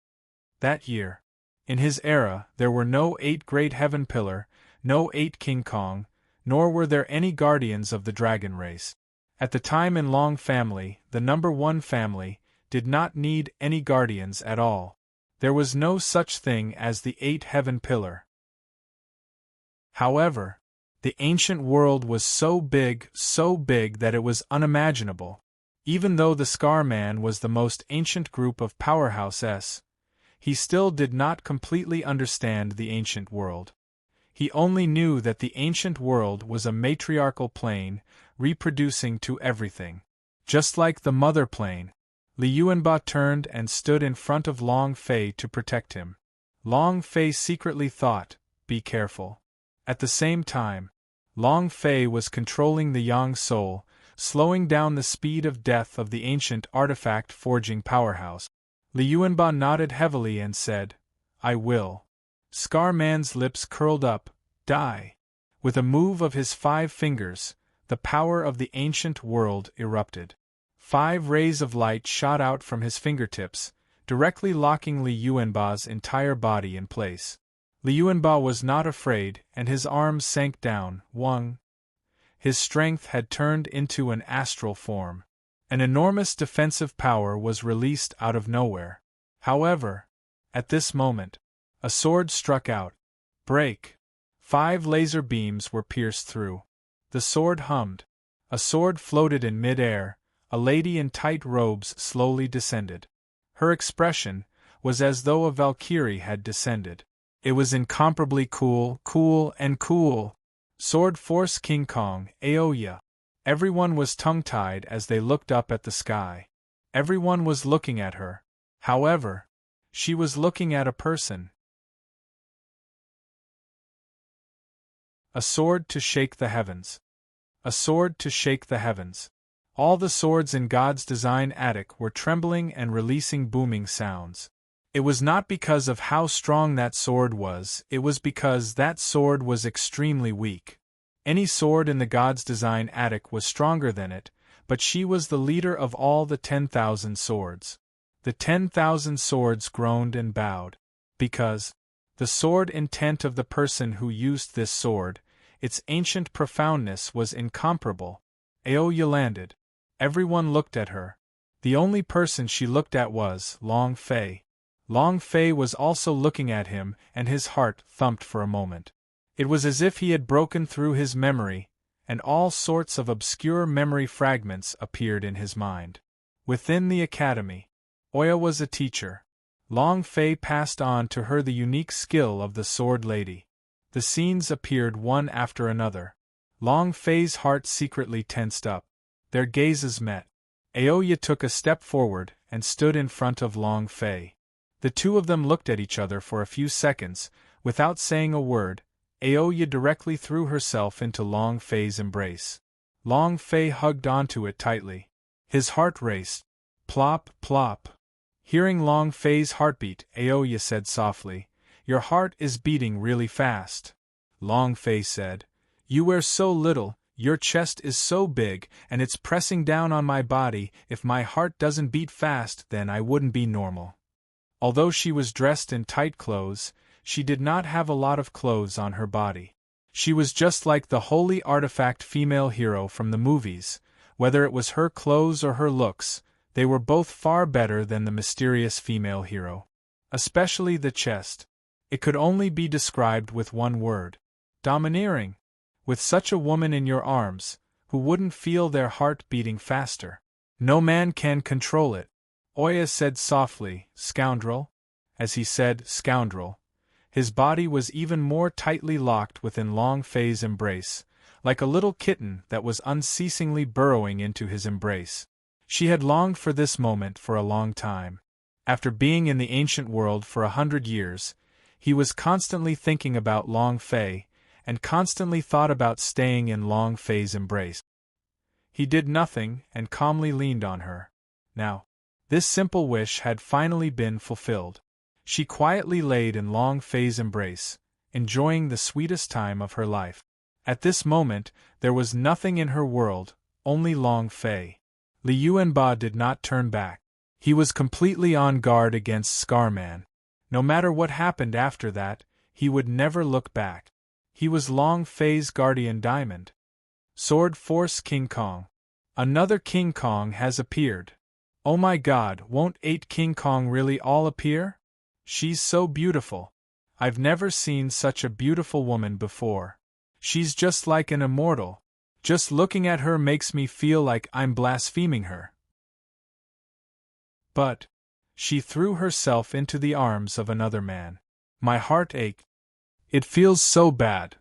That year, in his era, there were no 8 great heaven pillar, no 8 King Kong, nor were there any guardians of the dragon race. At the time in Long family, the #1 family, did not need any guardians at all. There was no such thing as the 8 heaven pillar. However, the ancient world was so big that it was unimaginable. Even though the Scarman was the most ancient group of powerhouses, he still did not completely understand the ancient world. He only knew that the ancient world was a matriarchal plane, reproducing to everything. Just like the mother plane, Li Yuanba turned and stood in front of Long Fei to protect him. Long Fei secretly thought, be careful. At the same time, Long Fei was controlling the Yang soul, slowing down the speed of death of the ancient artifact forging powerhouse. Li Yuanba nodded heavily and said, I will. Scarman's lips curled up, die. With a move of his 5 fingers, the power of the ancient world erupted. 5 rays of light shot out from his fingertips, directly locking Li Yuanba's entire body in place. Li Yuanba was not afraid, and his arms sank down, Wang. His strength had turned into an astral form. An enormous defensive power was released out of nowhere. However, at this moment, a sword struck out. Break! 5 laser beams were pierced through. The sword hummed. A sword floated in mid-air. A lady in tight robes slowly descended. Her expression was as though a Valkyrie had descended. It was incomparably cool. Sword Force King Kong, Aoya. Everyone was tongue-tied as they looked up at the sky. Everyone was looking at her. However, she was looking at a person. A sword to shake the heavens. A sword to shake the heavens. All the swords in God's design attic were trembling and releasing booming sounds. It was not because of how strong that sword was, it was because that sword was extremely weak. Any sword in the God's design attic was stronger than it, but she was the leader of all the 10,000 swords. The 10,000 swords groaned and bowed. Because the sword intent of the person who used this sword, its ancient profoundness was incomparable. Aoya landed. Everyone looked at her. The only person she looked at was Long Fei. Long Fei was also looking at him, and his heart thumped for a moment. It was as if he had broken through his memory, and all sorts of obscure memory fragments appeared in his mind. Within the academy, Oya was a teacher. Long Fei passed on to her the unique skill of the Sword Lady. The scenes appeared one after another. Long Fei's heart secretly tensed up. Their gazes met. Aoya took a step forward and stood in front of Long Fei. The two of them looked at each other for a few seconds. Without saying a word, Aoya directly threw herself into Long Fei's embrace. Long Fei hugged onto it tightly. His heart raced. Plop, plop. Hearing Long Fei's heartbeat, Aoya said softly, "Your heart is beating really fast." Long Fei said, "You wear so little, your chest is so big, and it's pressing down on my body. If my heart doesn't beat fast, then I wouldn't be normal." Although she was dressed in tight clothes, she did not have a lot of clothes on her body. She was just like the holy artifact female hero from the movies. Whether it was her clothes or her looks, they were both far better than the mysterious female hero. Especially the chest. It could only be described with one word. Domineering. With such a woman in your arms, who wouldn't feel their heart beating faster? No man can control it. Oya said softly, "Scoundrel." As he said, "scoundrel," his body was even more tightly locked within Long Fei's embrace, like a little kitten that was unceasingly burrowing into his embrace. She had longed for this moment for a long time. After being in the ancient world for 100 years, he was constantly thinking about Long Fei, and constantly thought about staying in Long Fei's embrace. He did nothing and calmly leaned on her. Now, this simple wish had finally been fulfilled. She quietly laid in Long Fei's embrace, enjoying the sweetest time of her life. At this moment, there was nothing in her world, only Long Fei. Li Yuanba did not turn back. He was completely on guard against Scarman. No matter what happened after that, he would never look back. He was Long Fei's guardian diamond. Sword Force King Kong. Another King Kong has appeared. Oh my God, won't 8 King Kong really all appear? She's so beautiful. I've never seen such a beautiful woman before. She's just like an immortal. Just looking at her makes me feel like I'm blaspheming her. But she threw herself into the arms of another man. My heart ached. It feels so bad.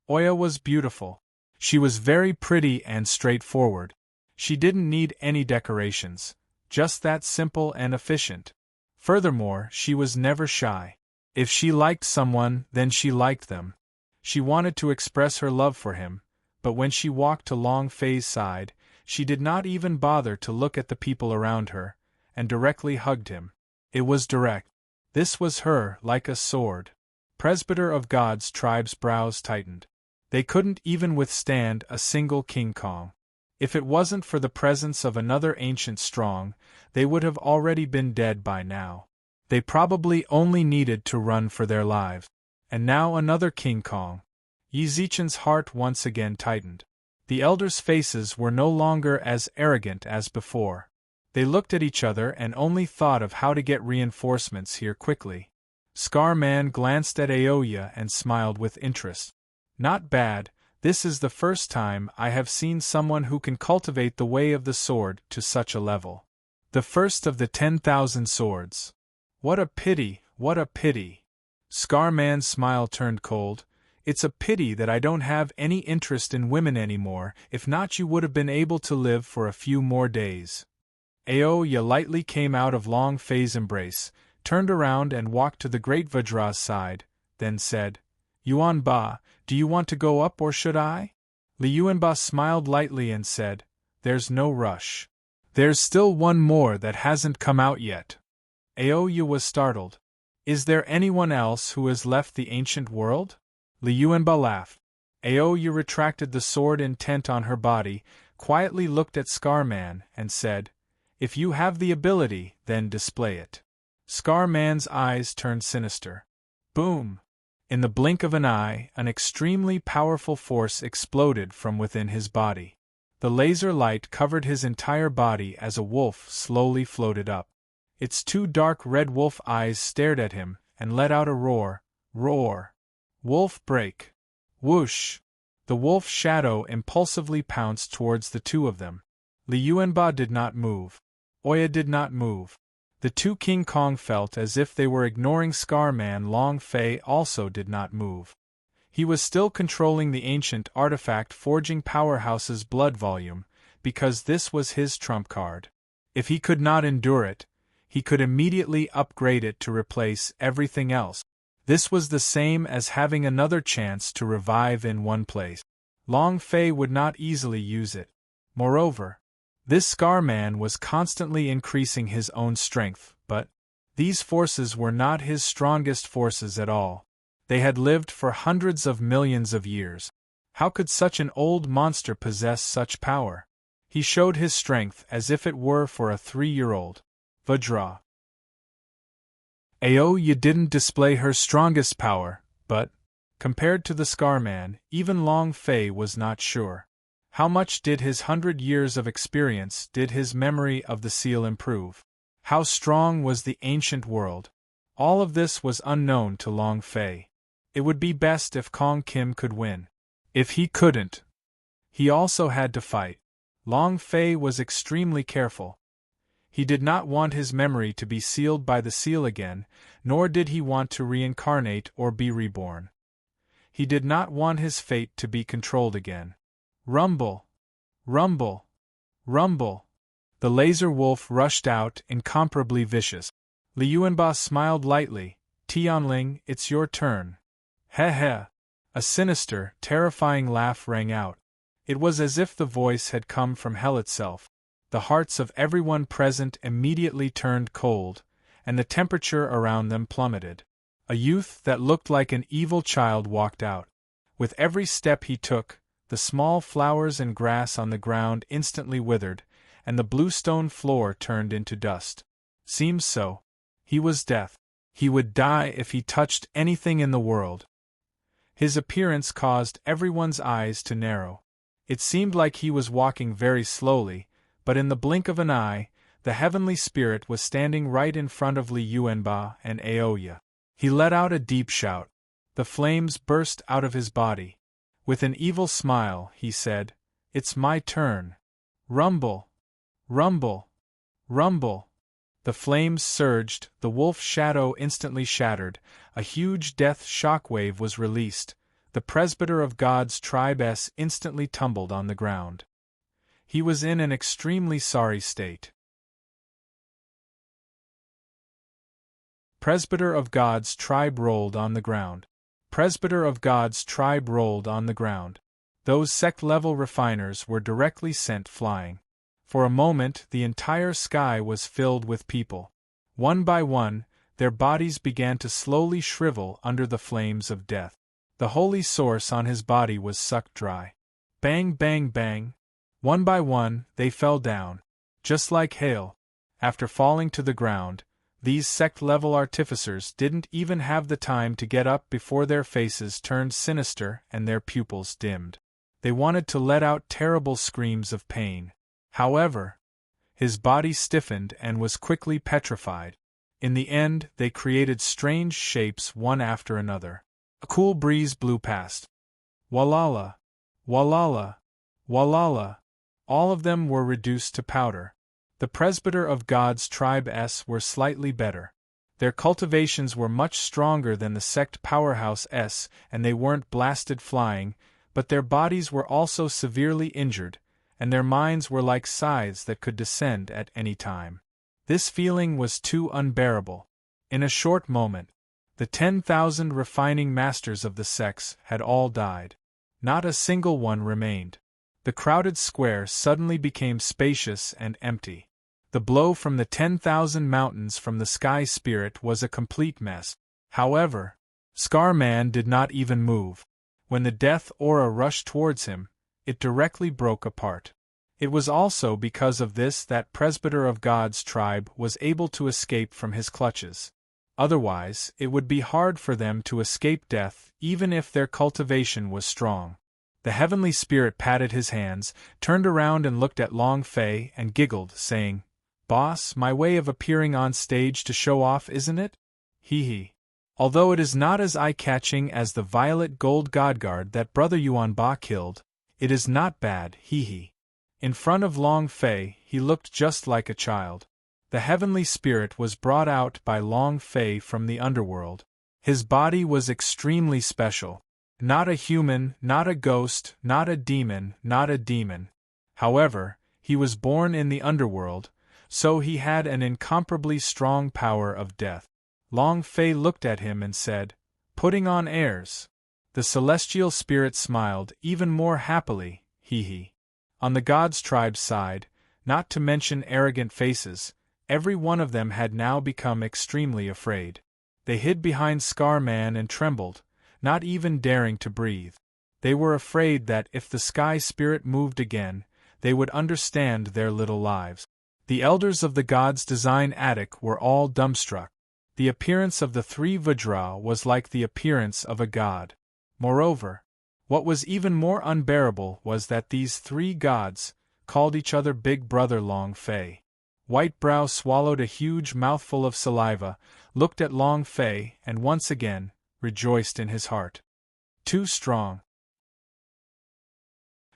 Oya was beautiful. She was very pretty and straightforward. She didn't need any decorations, just that simple and efficient. Furthermore, she was never shy. If she liked someone, then she liked them. She wanted to express her love for him, but when she walked to Long Fei's side, she did not even bother to look at the people around her, and directly hugged him. It was direct. This was her, like a sword. Presbyter of God's tribe's brows tightened. They couldn't even withstand a single King Kong. If it wasn't for the presence of another ancient strong, they would have already been dead by now. They probably only needed to run for their lives. And now another King Kong. Yi Zichen's heart once again tightened. The elders' faces were no longer as arrogant as before. They looked at each other and only thought of how to get reinforcements here quickly. Scarman glanced at Aoya and smiled with interest. Not bad, this is the first time I have seen someone who can cultivate the way of the sword to such a level. The first of the 10,000 swords. What a pity, what a pity. Scarman's smile turned cold. It's a pity that I don't have any interest in women anymore, if not you would have been able to live for a few more days. Aoya lightly came out of Long Fei's embrace, turned around and walked to the great Vajra's side, then said, Yuanba, do you want to go up or should I? Li Yuanba smiled lightly and said, there's no rush. There's still one more that hasn't come out yet. Aoya was startled. Is there anyone else who has left the ancient world? Liuanba laughed. Aoya retracted the sword intent on her body, quietly looked at Scarman, and said, If you have the ability, then display it. Scarman's eyes turned sinister. Boom! In the blink of an eye, an extremely powerful force exploded from within his body. The laser light covered his entire body as a wolf slowly floated up. Its two dark red wolf eyes stared at him and let out a roar. Roar! Wolf break! Whoosh! The wolf shadow impulsively pounced towards the two of them. Liuanba did not move. Oya did not move. The two King Kong felt as if they were ignoring Scarman. Long Fei also did not move. He was still controlling the ancient artifact forging powerhouse's blood volume, because this was his trump card. If he could not endure it, he could immediately upgrade it to replace everything else. This was the same as having another chance to revive in one place. Long Fei would not easily use it. Moreover, this Scarman was constantly increasing his own strength, but these forces were not his strongest forces at all. They had lived for hundreds of millions of years. How could such an old monster possess such power? He showed his strength as if it were for a 3-year-old. Vajra. Aoya didn't display her strongest power, but, compared to the Scarman, even Long Fei was not sure. How much did his 100 years of experience, did his memory of the seal improve? How strong was the ancient world? All of this was unknown to Long Fei. It would be best if Kong Kim could win. If he couldn't, he also had to fight. Long Fei was extremely careful. He did not want his memory to be sealed by the seal again, nor did he want to reincarnate or be reborn. He did not want his fate to be controlled again. Rumble! Rumble! Rumble! The laser wolf rushed out, incomparably vicious. Liuanba smiled lightly. Tianling, it's your turn. Heh heh! A sinister, terrifying laugh rang out. It was as if the voice had come from hell itself. The hearts of everyone present immediately turned cold, and the temperature around them plummeted. A youth that looked like an evil child walked out. With every step he took, the small flowers and grass on the ground instantly withered, and the bluestone floor turned into dust. Seems so. He was death. He would die if he touched anything in the world. His appearance caused everyone's eyes to narrow. It seemed like he was walking very slowly, but in the blink of an eye, the heavenly spirit was standing right in front of Liuanba and Aoya. He let out a deep shout. The flames burst out of his body. With an evil smile, he said, It's my turn. Rumble! Rumble! Rumble! The flames surged, the wolf shadow instantly shattered, a huge death shockwave was released, the presbyter of God's tribe instantly tumbled on the ground. He was in an extremely sorry state. Presbyter of God's tribe rolled on the ground. Presbyter of God's tribe rolled on the ground. Those sect-level refiners were directly sent flying. For a moment the entire sky was filled with people. One by one, their bodies began to slowly shrivel under the flames of death. The holy source on his body was sucked dry. Bang, bang, bang. One by one, they fell down. Just like hail. After falling to the ground, these sect-level artificers didn't even have the time to get up before their faces turned sinister and their pupils dimmed. They wanted to let out terrible screams of pain. However, his body stiffened and was quickly petrified. In the end, they created strange shapes one after another. A cool breeze blew past. Walala! Walala! Walala! All of them were reduced to powder. The presbyter of God's tribe were slightly better. Their cultivations were much stronger than the sect powerhouse and they weren't blasted flying, but their bodies were also severely injured, and their minds were like scythes that could descend at any time. This feeling was too unbearable. In a short moment, the 10,000 refining masters of the sects had all died. Not a single one remained. The crowded square suddenly became spacious and empty. The blow from the 10,000 mountains from the sky spirit was a complete mess. However, Scar-Man did not even move. When the death aura rushed towards him, it directly broke apart. It was also because of this that Presbyter of God's tribe was able to escape from his clutches. Otherwise, it would be hard for them to escape death, even if their cultivation was strong. The heavenly spirit patted his hands, turned around and looked at Long Fei and giggled, saying, "Boss, my way of appearing on stage to show off, isn't it? Hee hee. Although it is not as eye-catching as the violet gold godguard that Brother Yuan Ba killed, it is not bad, hee hee." In front of Long Fei, he looked just like a child. The heavenly spirit was brought out by Long Fei from the underworld. His body was extremely special. Not a human, not a ghost, not a demon, not a demon. However, he was born in the underworld, so he had an incomparably strong power of death. Long Fei looked at him and said, "Putting on airs." The celestial spirit smiled even more happily, hee hee. On the God's tribe's side, not to mention arrogant faces, every one of them had now become extremely afraid. They hid behind Scar-Man and trembled, not even daring to breathe. They were afraid that if the sky spirit moved again, they would understand their little lives. The elders of the God's design attic were all dumbstruck. The appearance of the three Vajra was like the appearance of a god. Moreover, what was even more unbearable was that these three gods called each other Big Brother Long Fei. Whitebrow swallowed a huge mouthful of saliva, looked at Long Fei, and once again rejoiced in his heart. Too strong.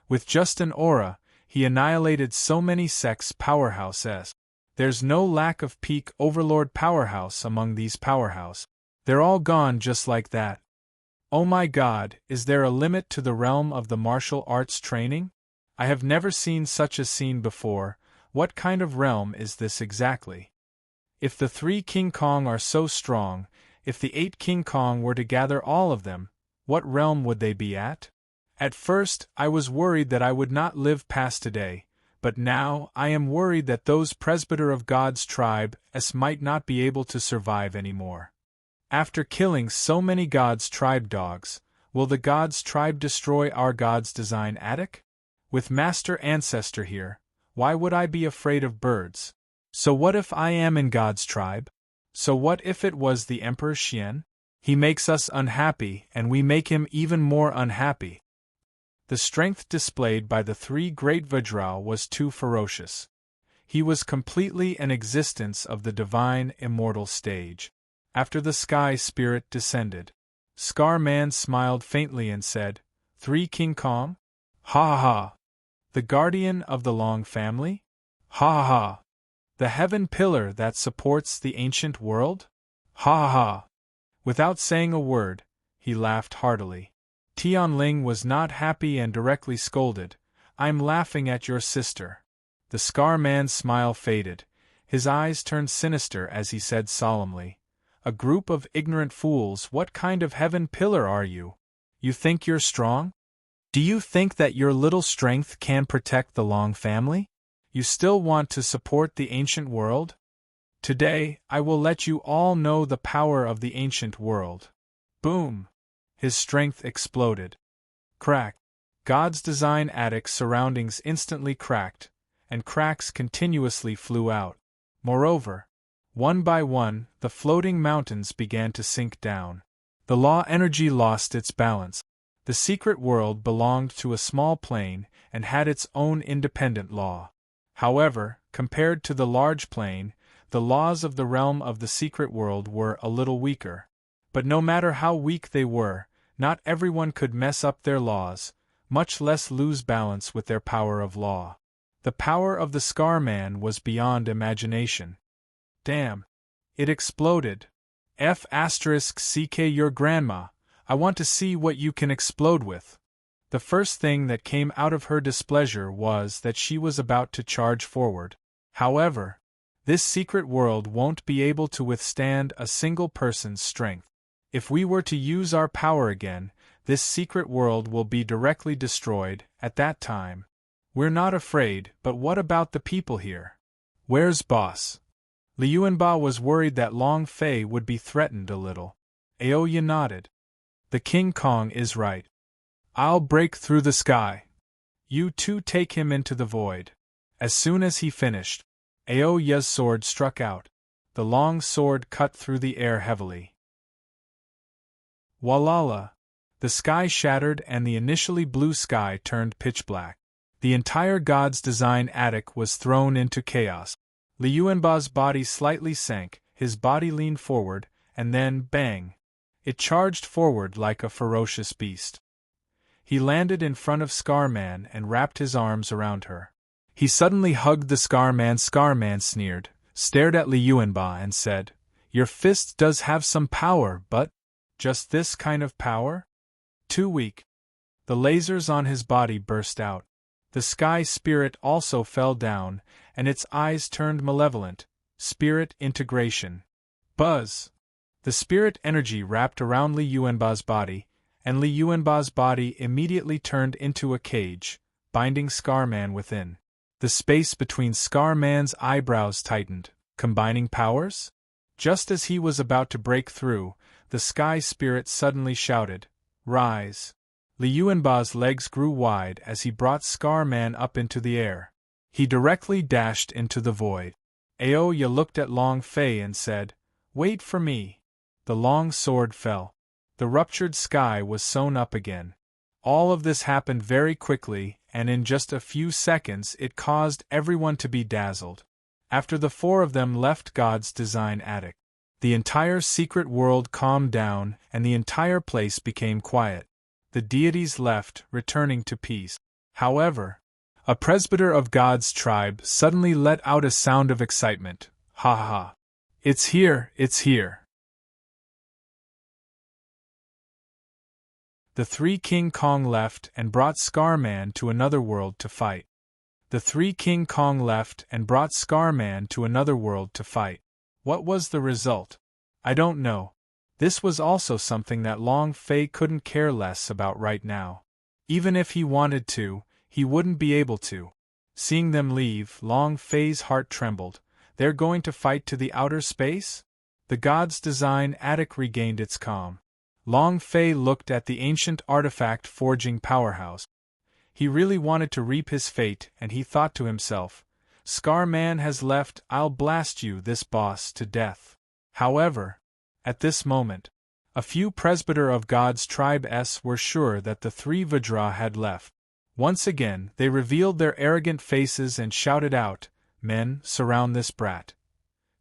With just an aura, he annihilated so many sex powerhouses. There's no lack of peak overlord powerhouse among these powerhouse. They're all gone just like that. Oh my God, is there a limit to the realm of the martial arts training? I have never seen such a scene before. What kind of realm is this exactly? If the three King Kong are so strong, if the 8 King Kong were to gather all of them, what realm would they be at? At first, I was worried that I would not live past today, but now I am worried that those Presbyter of God's tribe might not be able to survive anymore. After killing so many God's tribe dogs, will the God's tribe destroy our God's design attic? With Master Ancestor here, why would I be afraid of birds? So what if I am in God's tribe? So what if it was the Emperor Xian? He makes us unhappy and we make him even more unhappy. The strength displayed by the three great Vajra was too ferocious. He was completely an existence of the divine immortal stage. After the sky spirit descended, Scar-Man smiled faintly and said, "3 King Kong? Ha ha ha! The guardian of the Long family? Ha ha ha! The heaven pillar that supports the ancient world? Ha ha ha!" Without saying a word, he laughed heartily. Tianling was not happy and directly scolded, "I'm laughing at your sister." The Scar-Man's smile faded, his eyes turned sinister as he said solemnly, "A group of ignorant fools, what kind of heaven pillar are you? You think you're strong? Do you think that your little strength can protect the Long family? You still want to support the ancient world? Today, I will let you all know the power of the ancient world." Boom! His strength exploded. Crack! God's design attic surroundings instantly cracked, and cracks continuously flew out. Moreover, one by one, the floating mountains began to sink down. The law energy lost its balance. The secret world belonged to a small plane and had its own independent law. However, compared to the large plane, the laws of the realm of the secret world were a little weaker. But no matter how weak they were, not everyone could mess up their laws, much less lose balance with their power of law. The power of the Scar-Man was beyond imagination. Damn! It exploded. F***ck your grandma, I want to see what you can explode with. The first thing that came out of her displeasure was that she was about to charge forward. However, this secret world won't be able to withstand a single person's strength. If we were to use our power again, this secret world will be directly destroyed. At that time, We're not afraid, but what about the people here? Where's boss? Liuanba was worried that Long Fei would be threatened a little. Aoya nodded. The King Kong is right. I'll break through the sky. You two take him into the void. As soon as he finished, Aoya's sword struck out. The long sword cut through the air heavily. Walala! The sky shattered and the initially blue sky turned pitch black. The entire God's Design attic was thrown into chaos. Liuanba's body slightly sank, his body leaned forward, and then, bang! It charged forward like a ferocious beast. He landed in front of Scar-Man and wrapped his arms around her. He suddenly hugged the Scar-Man. Scar-Man sneered, stared at Liuanba and said, "Your fist does have some power, but just this kind of power? Too weak." The lasers on his body burst out. The Sky Spirit also fell down, and its eyes turned malevolent. Spirit integration. Buzz! The spirit energy wrapped around Liuanba's body, and Liuanba's body immediately turned into a cage, binding Scar-Man within. The space between Scar-Man's eyebrows tightened, combining powers? Just as he was about to break through, the Sky Spirit suddenly shouted, "Rise!" Liuanba's legs grew wide as he brought Scar-Man up into the air. He directly dashed into the void. Aoya looked at Long Fei and said, "Wait for me." The long sword fell. The ruptured sky was sewn up again. All of this happened very quickly, and in just a few seconds it caused everyone to be dazzled. After the four of them left God's Design attic, the entire secret world calmed down and the entire place became quiet. The deities left, returning to peace. However, a presbyter of God's tribe suddenly let out a sound of excitement. "Ha ha ha! It's here, it's here!" The three King Kong left and brought Scar-Man to another world to fight. The three King Kong left and brought Scar-Man to another world to fight. What was the result? I don't know. This was also something that Long Fei couldn't care less about right now. Even if he wanted to, he wouldn't be able to. Seeing them leave, Long Fei's heart trembled. They're going to fight to the outer space? The God's Design attic regained its calm. Long Fei looked at the ancient artifact forging powerhouse. He really wanted to reap his fate, and he thought to himself, "Scar-Man has left, I'll blast you, this boss, to death." However, at this moment, a few presbyter of God's tribe were sure that the three Vajra had left. Once again, they revealed their arrogant faces and shouted out, "Men, surround this brat."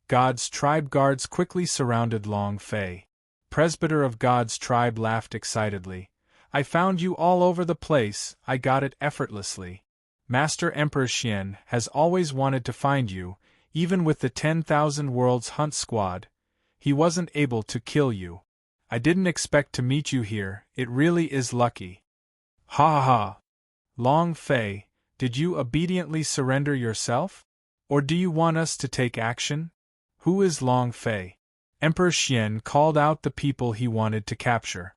God's tribe guards quickly surrounded Long Fei. Presbyter of God's tribe laughed excitedly. "I found you all over the place, I got it effortlessly. Master Emperor Xian has always wanted to find you, even with the 10,000 Worlds Hunt Squad. He wasn't able to kill you. I didn't expect to meet you here, it really is lucky." "Ha ha ha! Long Fei, did you obediently surrender yourself? Or do you want us to take action? Who is Long Fei?" Emperor Xian called out the people he wanted to capture.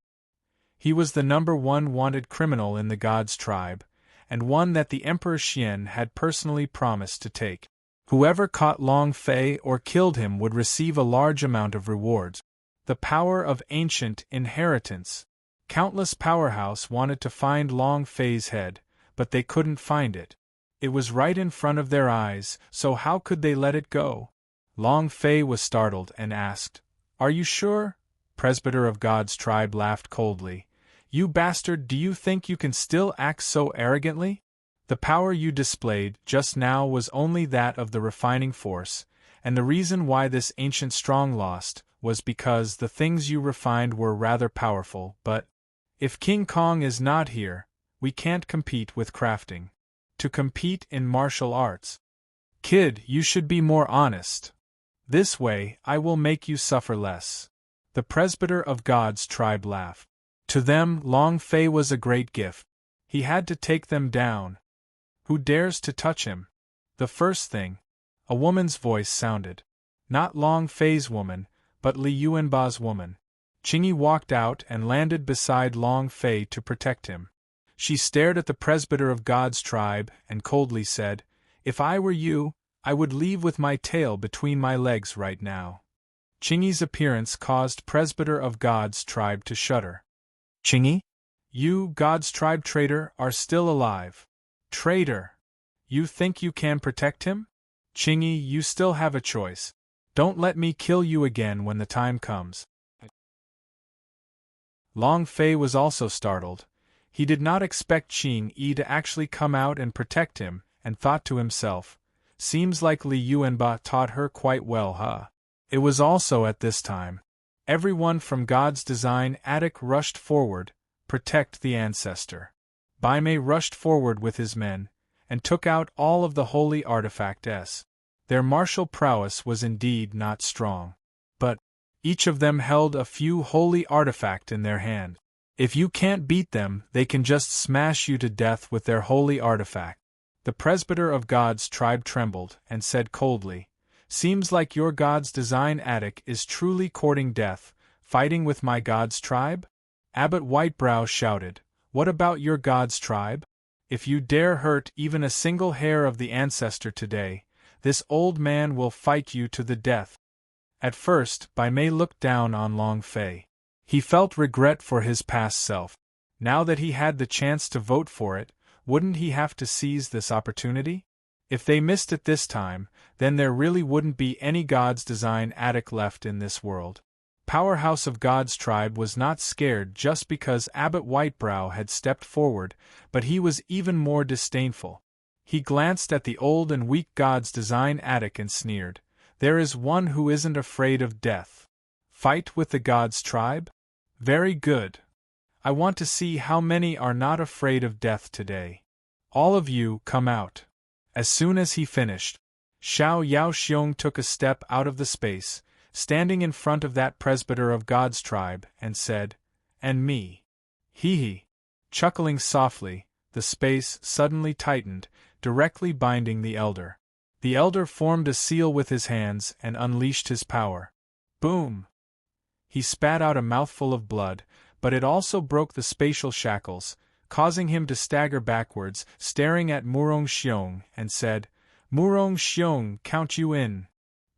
He was the #1 wanted criminal in the God's tribe, and one that the Emperor Xian had personally promised to take. Whoever caught Long Fei or killed him would receive a large amount of rewards. The power of ancient inheritance. Countless powerhouse wanted to find Long Fei's head, but they couldn't find it. It was right in front of their eyes, so how could they let it go? Long Fei was startled and asked, "Are you sure?" Presbyter of God's tribe laughed coldly. "You bastard, do you think you can still act so arrogantly? The power you displayed just now was only that of the refining force, and the reason why this ancient strong lost was because the things you refined were rather powerful, but if King Kong is not here, we can't compete with crafting. To compete in martial arts. Kid, you should be more honest. This way, I will make you suffer less." The presbyter of God's tribe laughed. To them, Long Fei was a great gift. He had to take them down. Who dares to touch him? The first thing. A woman's voice sounded. Not Long Fei's woman, but Liuanba's woman. Qingyi walked out and landed beside Long Fei to protect him. She stared at the presbyter of God's tribe and coldly said, "If I were you, I would leave with my tail between my legs right now." Chingy's appearance caused presbyter of God's tribe to shudder. "Chingy? You, God's tribe traitor, are still alive. Traitor! You think you can protect him? Chingy, you still have a choice. Don't let me kill you again when the time comes." Long Fei was also startled. He did not expect Qing-yi to actually come out and protect him, and thought to himself, "Seems like Li Yuanba taught her quite well, huh?" It was also at this time. Everyone from God's design attic rushed forward, protect the ancestor. Bai Mei rushed forward with his men, and took out all of the holy artifacts. Their martial prowess was indeed not strong. But each of them held a few holy artifact in their hand. If you can't beat them, they can just smash you to death with their holy artifact. The presbyter of God's tribe trembled and said coldly, "Seems like your God's design attic is truly courting death, fighting with my God's tribe?" Abbot Whitebrow shouted, "What about your God's tribe? If you dare hurt even a single hair of the ancestor today, this old man will fight you to the death." At first, Bai Mei looked down on Long Fei. He felt regret for his past self. Now that he had the chance to vote for it, wouldn't he have to seize this opportunity? If they missed it this time, then there really wouldn't be any God's design attic left in this world. Powerhouse of God's tribe was not scared just because Abbot Whitebrow had stepped forward, but he was even more disdainful. He glanced at the old and weak God's design attic and sneered, "There is one who isn't afraid of death. Fight with the God's tribe? Very good. I want to see how many are not afraid of death today. All of you, come out." As soon as he finished, Xiao Yaoxiong took a step out of the space, standing in front of that presbyter of God's tribe, and said, "And me." Hee hee. Chuckling softly, the space suddenly tightened, directly binding the elder. The elder formed a seal with his hands and unleashed his power. Boom! He spat out a mouthful of blood, but it also broke the spatial shackles, causing him to stagger backwards, staring at Murong Xiong, and said, "Murong Xiong, count you in.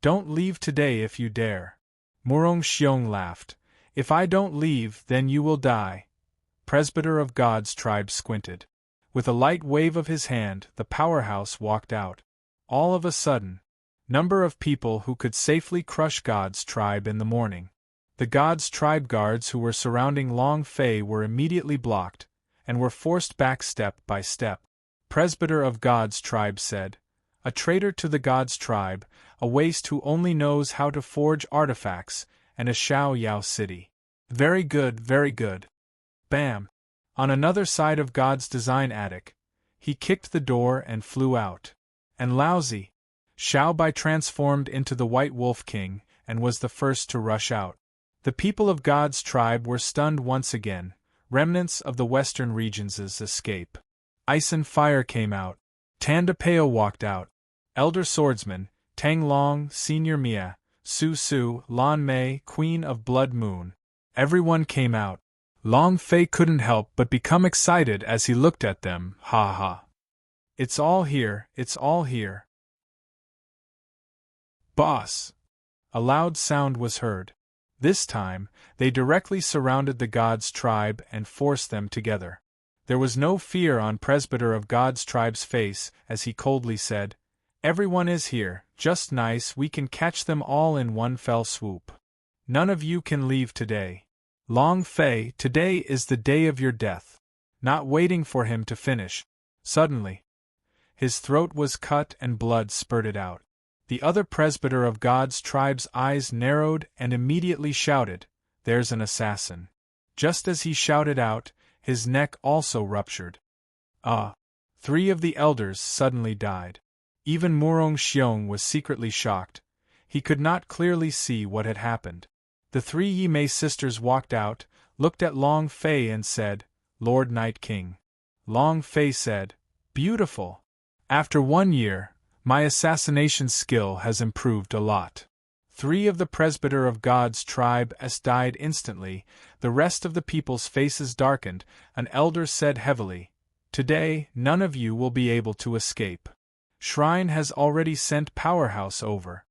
Don't leave today if you dare." Murong Xiong laughed. "If I don't leave, then you will die." Presbyter of God's tribe squinted. With a light wave of his hand, the powerhouse walked out. All of a sudden, number of people who could safely crush God's tribe in the morning. The God's tribe guards who were surrounding Long Fei were immediately blocked, and were forced back step by step. Presbyter of God's tribe said, "A traitor to the God's tribe, a waste who only knows how to forge artifacts, and a Xiao Yao city. Very good, very good." Bam! On another side of God's design attic, he kicked the door and flew out. And lousy! Xiao Bai transformed into the White Wolf King, and was the first to rush out. The people of God's tribe were stunned once again, remnants of the western regions' escape. Ice and Fire came out. Tandapeo walked out. Elder Swordsman, Tang Long, Senior Mia, Su Su, Lan Mei, Queen of Blood Moon. Everyone came out. Long Fei couldn't help but become excited as he looked at them, ha ha. "It's all here, it's all here." "Boss!" A loud sound was heard. This time, they directly surrounded the God's tribe and forced them together. There was no fear on Presbyter of God's tribe's face as he coldly said, "Everyone is here, just nice, we can catch them all in one fell swoop. None of you can leave today. Long Fei, today is the day of your death." Not waiting for him to finish, suddenly, his throat was cut and blood spurted out. The other presbyter of God's tribe's eyes narrowed and immediately shouted, "There's an assassin." Just as he shouted out, his neck also ruptured. Three of the elders suddenly died. Even Murong Xiong was secretly shocked. He could not clearly see what had happened. The three Yimei sisters walked out, looked at Long Fei and said, "Lord Night King." Long Fei said, "Beautiful. After 1 year, my assassination skill has improved a lot. 3 of the presbyter of God's tribe died instantly, the rest of the people's faces darkened. An elder said heavily, "Today, none of you will be able to escape. Shrine has already sent Powerhouse over.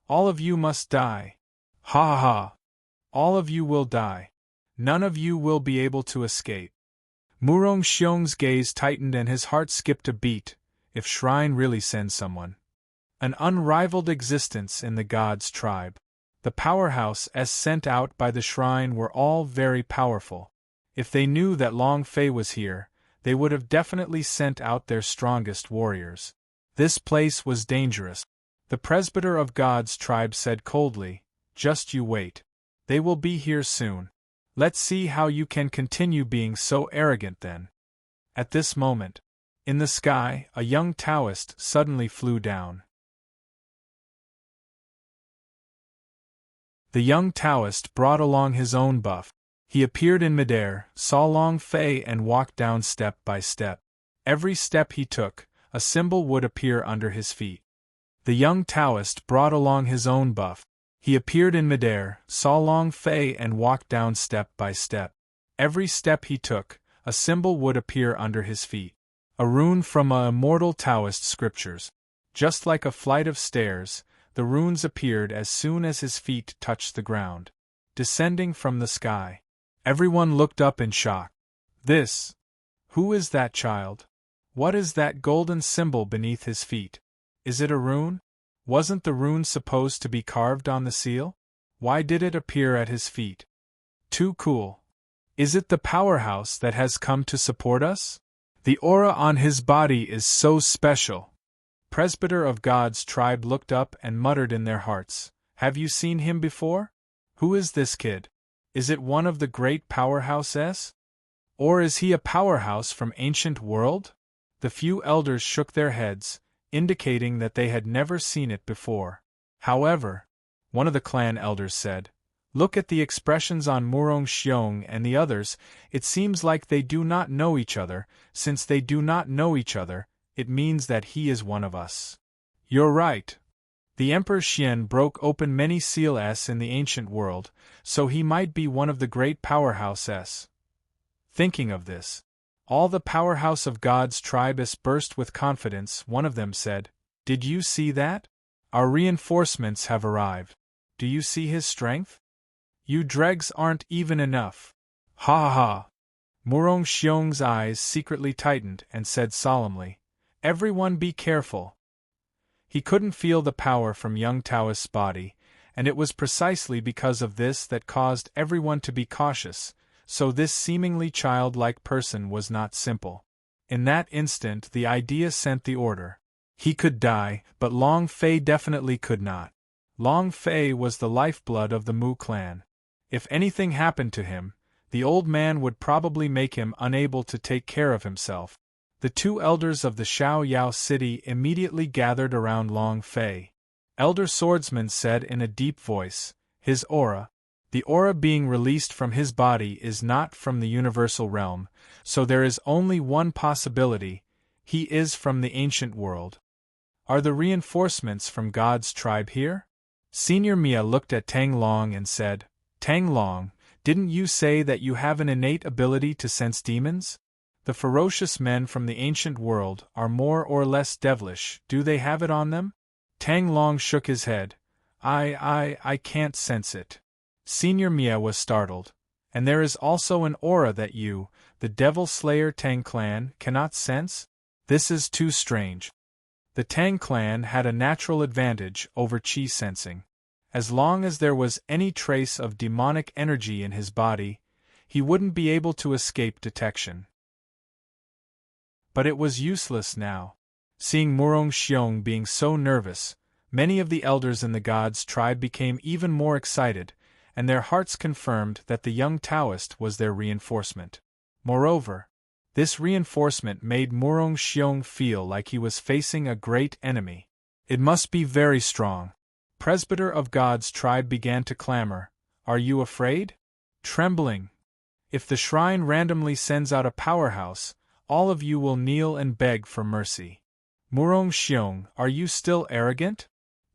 All of you must die. Ha ha ha. All of you will die. None of you will be able to escape." Murong Xiong's gaze tightened and his heart skipped a beat. If Shrine really sends someone. An unrivaled existence in the God's tribe. The Powerhouse sent out by the Shrine were all very powerful. If they knew that Long Fei was here, they would have definitely sent out their strongest warriors. This place was dangerous. The presbyter of God's tribe said coldly, "Just you wait. They will be here soon. Let's see how you can continue being so arrogant then." At this moment, in the sky, a young Taoist suddenly flew down. The young Taoist brought along his own buff. He appeared in midair, saw Long Fei and walked down step by step. Every step he took, a symbol would appear under his feet. The young Taoist brought along his own buff. He appeared in midair, saw Long Fei and walked down step by step. Every step he took, a symbol would appear under his feet. A rune from a immortal Taoist scriptures. Just like a flight of stairs, the runes appeared as soon as his feet touched the ground. Descending from the sky. Everyone looked up in shock. This? Who is that child? What is that golden symbol beneath his feet? Is it a rune? Wasn't the rune supposed to be carved on the seal? Why did it appear at his feet? Too cool. Is it the Powerhouse that has come to support us? The aura on his body is so special. Presbyter of God's tribe looked up and muttered in their hearts, "Have you seen him before? Who is this kid? Is it one of the great Powerhouses? Or is he a Powerhouse from ancient world?" The few elders shook their heads, indicating that they had never seen it before. However, one of the clan elders said, "Look at the expressions on Murong Xiong and the others, it seems like they do not know each other. Since they do not know each other, it means that he is one of us." "You're right. The Emperor Xian broke open many seals in the ancient world, so he might be one of the great Powerhouses." Thinking of this, all the Powerhouse of God's tribe burst with confidence. One of them said, "Did you see that? Our reinforcements have arrived. Do you see his strength? You dregs aren't even enough." Ha ha ha. Murong Xiong's eyes secretly tightened and said solemnly, "Everyone be careful." He couldn't feel the power from young Taoist's body, and it was precisely because of this that caused everyone to be cautious, so this seemingly childlike person was not simple. In that instant the idea sent the order. He could die, but Long Fei definitely could not. Long Fei was the lifeblood of the Mu clan. If anything happened to him, the old man would probably make him unable to take care of himself. The 2 elders of the Xiao Yao city immediately gathered around Long Fei. Elder Swordsman said in a deep voice, "His aura, the aura being released from his body is not from the universal realm, so there is only one possibility, he is from the ancient world. Are the reinforcements from God's tribe here?" Senior Mia looked at Tang Long and said, "Tang Long, didn't you say that you have an innate ability to sense demons? The ferocious men from the ancient world are more or less devilish. Do they have it on them?" Tang Long shook his head. I can't sense it." Senior Mia was startled. "And there is also an aura that you, the Devil Slayer Tang clan, cannot sense? This is too strange." The Tang clan had a natural advantage over Qi sensing. As long as there was any trace of demonic energy in his body, he wouldn't be able to escape detection. But it was useless now. Seeing Murong Xiong being so nervous, many of the elders in the God's tribe became even more excited, and their hearts confirmed that the young Taoist was their reinforcement. Moreover, this reinforcement made Murong Xiong feel like he was facing a great enemy. It must be very strong. Presbyter of God's tribe began to clamor, "Are you afraid?" Trembling. "If the shrine randomly sends out a Powerhouse, all of you will kneel and beg for mercy." "Murong Xiong, are you still arrogant?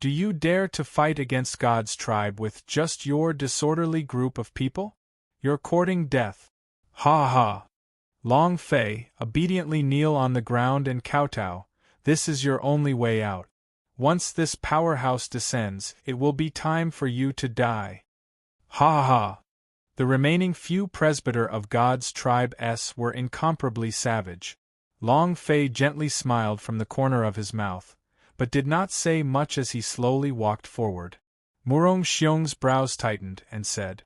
Do you dare to fight against God's tribe with just your disorderly group of people? You're courting death. Ha ha! Long Fei, obediently kneel on the ground and kowtow. This is your only way out. Once this powerhouse descends, it will be time for you to die. Ha ha! The remaining few presbyter of God's tribe were incomparably savage. Long Fei gently smiled from the corner of his mouth, but did not say much as he slowly walked forward. Murong Xiong's brows tightened and said,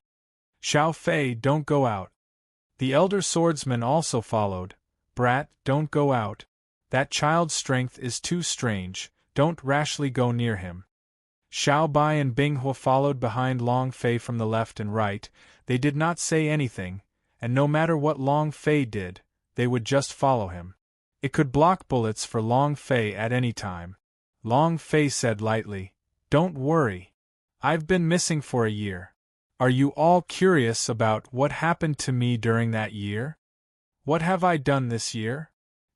Xiao Fei, don't go out. The elder swordsman also followed. Brat, don't go out. That child's strength is too strange, don't rashly go near him. Xiao Bai and Bing Hua followed behind Long Fei from the left and right. They did not say anything, and no matter what Long Fei did, they would just follow him. It could block bullets for Long Fei at any time. Long Fei said lightly, Don't worry. I've been missing for a year. Are you all curious about what happened to me during that year? What have I done this year?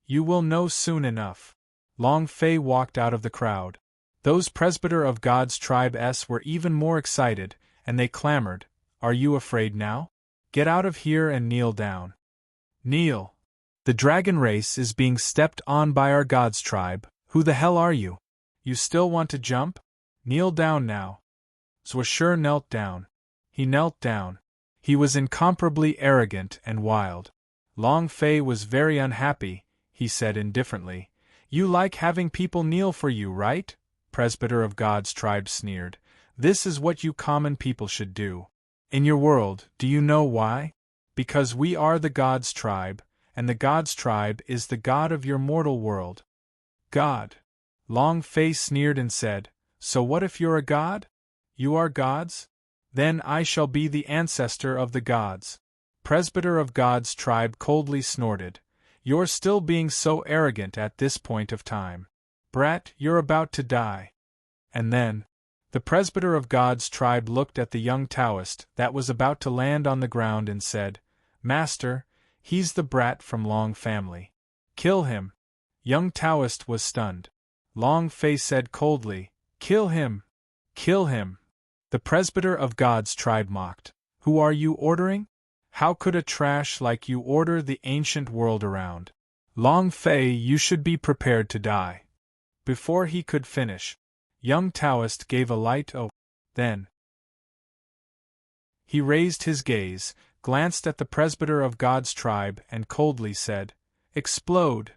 You will know soon enough. Long Fei walked out of the crowd. Those presbyter of God's tribe were even more excited, and they clamored, Are you afraid now? Get out of here and kneel down. Kneel. The dragon race is being stepped on by our God's tribe. Who the hell are you? You still want to jump? Kneel down now. Zwasher knelt down. He knelt down. He was incomparably arrogant and wild. Long Fei was very unhappy, he said indifferently. You like having people kneel for you, right? Presbyter of God's tribe sneered. This is what you common people should do. In your world, do you know why? Because we are the God's tribe, and the God's tribe is the God of your mortal world. God. Long Fei sneered and said, So what if you're a god? You are gods? Then I shall be the ancestor of the gods. Presbyter of God's tribe coldly snorted. You're still being so arrogant at this point of time. Brat, you're about to die. And then, the presbyter of God's tribe looked at the young Taoist that was about to land on the ground and said, Master, he's the brat from Long family. Kill him. Young Taoist was stunned. Long Fei said coldly, Kill him. Kill him. The presbyter of God's tribe mocked. Who are you ordering? How could a trash like you order the ancient world around? Long Fei, you should be prepared to die. Before he could finish, young Taoist gave a light oath. Then he raised his gaze, glanced at the presbyter of God's tribe, and coldly said, Explode!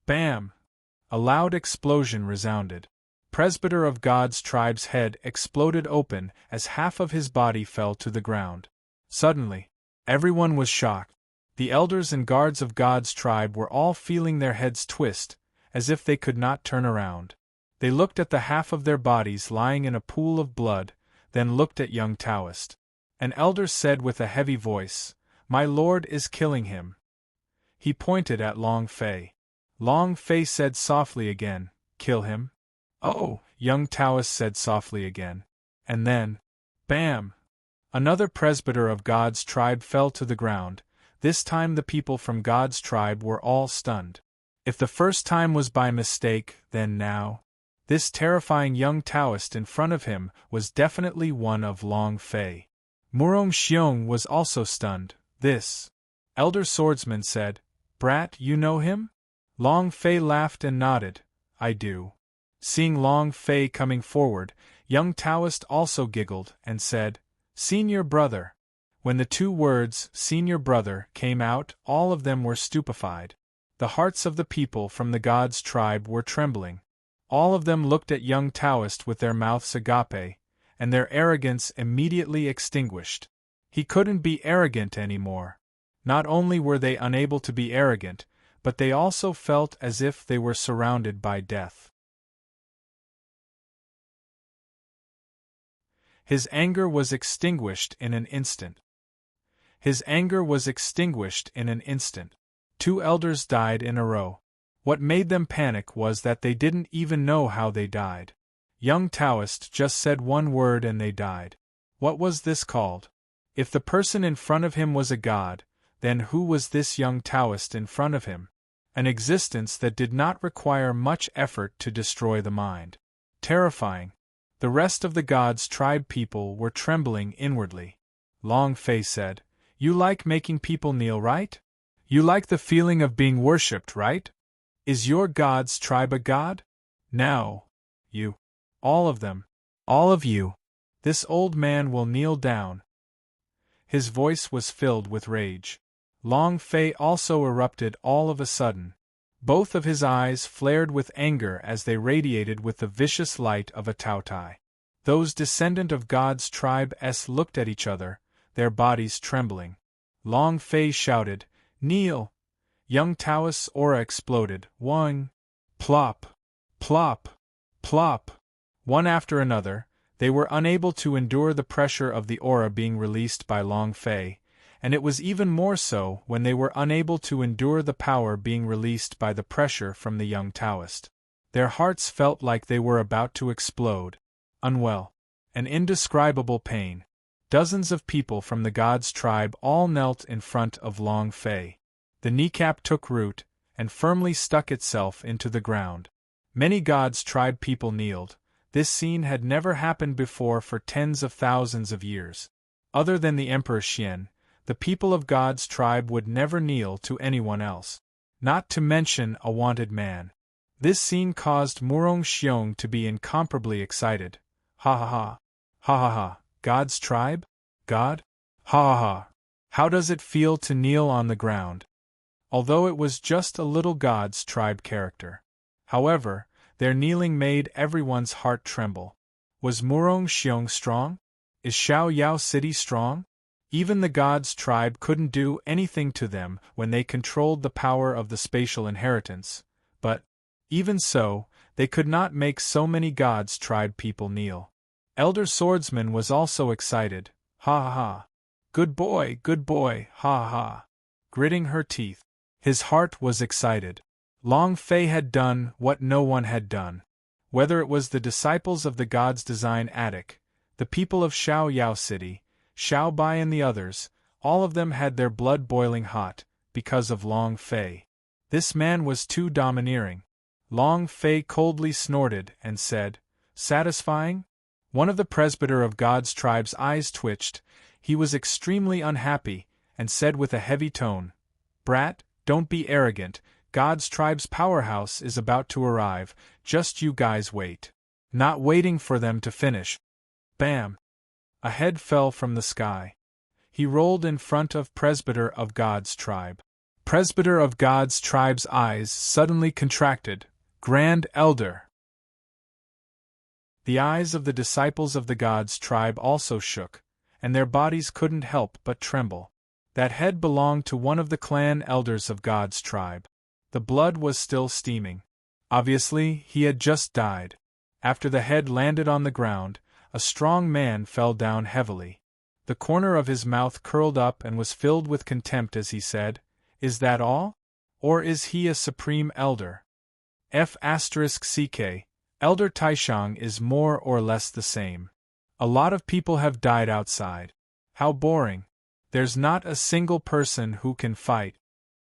Bam! A loud explosion resounded. Presbyter of God's tribe's head exploded open as half of his body fell to the ground. Suddenly, everyone was shocked. The elders and guards of God's tribe were all feeling their heads twist, as if they could not turn around. They looked at the half of their bodies lying in a pool of blood, then looked at young Taoist. An elder said with a heavy voice, My lord is killing him. He pointed at Long Fei. Long Fei said softly again, Kill him? Oh, young Taoist said softly again. And then, bam! Another presbyter of God's tribe fell to the ground. This time the people from God's tribe were all stunned. If the first time was by mistake, then now, this terrifying young Taoist in front of him was definitely one of Long Fei. Murong Xiong was also stunned. This elder swordsman said, Brat, you know him? Long Fei laughed and nodded. I do. Seeing Long Fei coming forward, young Taoist also giggled and said, Senior brother. When the two words, senior brother, came out, all of them were stupefied. The hearts of the people from the God's tribe were trembling. All of them looked at young Taoist with their mouths agape, and their arrogance immediately extinguished. He couldn't be arrogant anymore. Not only were they unable to be arrogant, but they also felt as if they were surrounded by death. His anger was extinguished in an instant. His anger was extinguished in an instant. 2 elders died in a row. What made them panic was that they didn't even know how they died. Young Taoist just said one word and they died. What was this called? If the person in front of him was a god, then who was this young Taoist in front of him? An existence that did not require much effort to destroy the mind. Terrifying. The rest of the God's tribe people were trembling inwardly. Long Fei said, "You like making people kneel, right? You like the feeling of being worshipped, right? Is your God's tribe a god? Now, you, all of them, all of you, this old man will kneel down." His voice was filled with rage. Long Fei also erupted all of a sudden. Both of his eyes flared with anger as they radiated with the vicious light of a Taotai. Those descendant of God's tribe looked at each other, their bodies trembling. Long Fei shouted, "Kneel!" Young Taoist's aura exploded, one, plop, plop, plop. One after another, they were unable to endure the pressure of the aura being released by Long Fei, and it was even more so when they were unable to endure the power being released by the pressure from the young Taoist. Their hearts felt like they were about to explode. Unwell. An indescribable pain. Dozens of people from the God's tribe all knelt in front of Long Fei. The kneecap took root, and firmly stuck itself into the ground. Many God's tribe people kneeled. This scene had never happened before for tens of thousands of years. Other than the Emperor Xian, the people of God's tribe would never kneel to anyone else. Not to mention a wanted man. This scene caused Murong Xiong to be incomparably excited. Ha ha ha. Ha ha ha. God's tribe? God? Ha ha ha. How does it feel to kneel on the ground? Although it was just a little God's tribe character. However, their kneeling made everyone's heart tremble. Was Murong Xiong strong? Is Xiao Yao City strong? Even the God's tribe couldn't do anything to them when they controlled the power of the spatial inheritance, but, even so, they could not make so many God's tribe people kneel. Elder Swordsman was also excited. Ha ha ha. Good boy, ha ha. Gritting her teeth. His heart was excited. Long Fei had done what no one had done. Whether it was the disciples of the God's design attic, the people of Xiao Yao City, Xiao Bai and the others, all of them had their blood boiling hot, because of Long Fei. This man was too domineering. Long Fei coldly snorted and said, "Satisfying?" One of the presbyter of God's tribe's eyes twitched. He was extremely unhappy, and said with a heavy tone, "Brat, don't be arrogant, God's tribe's powerhouse is about to arrive, just you guys wait." Not waiting for them to finish. Bam! A head fell from the sky. He rolled in front of presbyter of God's tribe. Presbyter of God's tribe's eyes suddenly contracted. Grand Elder! The eyes of the disciples of the God's tribe also shook, and their bodies couldn't help but tremble. That head belonged to one of the clan elders of God's tribe. The blood was still steaming. Obviously, he had just died. After the head landed on the ground, a strong man fell down heavily. The corner of his mouth curled up and was filled with contempt as he said, "Is that all? Or is he a supreme elder?" F***ck, Elder Taishang is more or less the same. A lot of people have died outside. How boring. There's not a single person who can fight.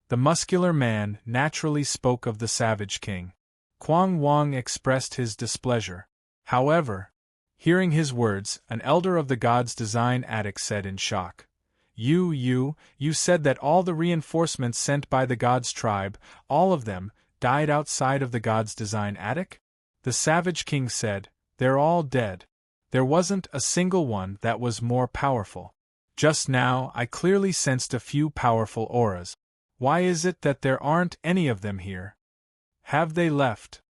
The muscular man naturally spoke of the Savage King. Quang Wang expressed his displeasure. However, hearing his words, an elder of the God's design attic said in shock, You said that all the reinforcements sent by the God's tribe, all of them, died outside of the God's design attic?" The Savage King said, "They're all dead. There wasn't a single one that was more powerful. Just now I clearly sensed a few powerful auras. Why is it that there aren't any of them here? Have they left?"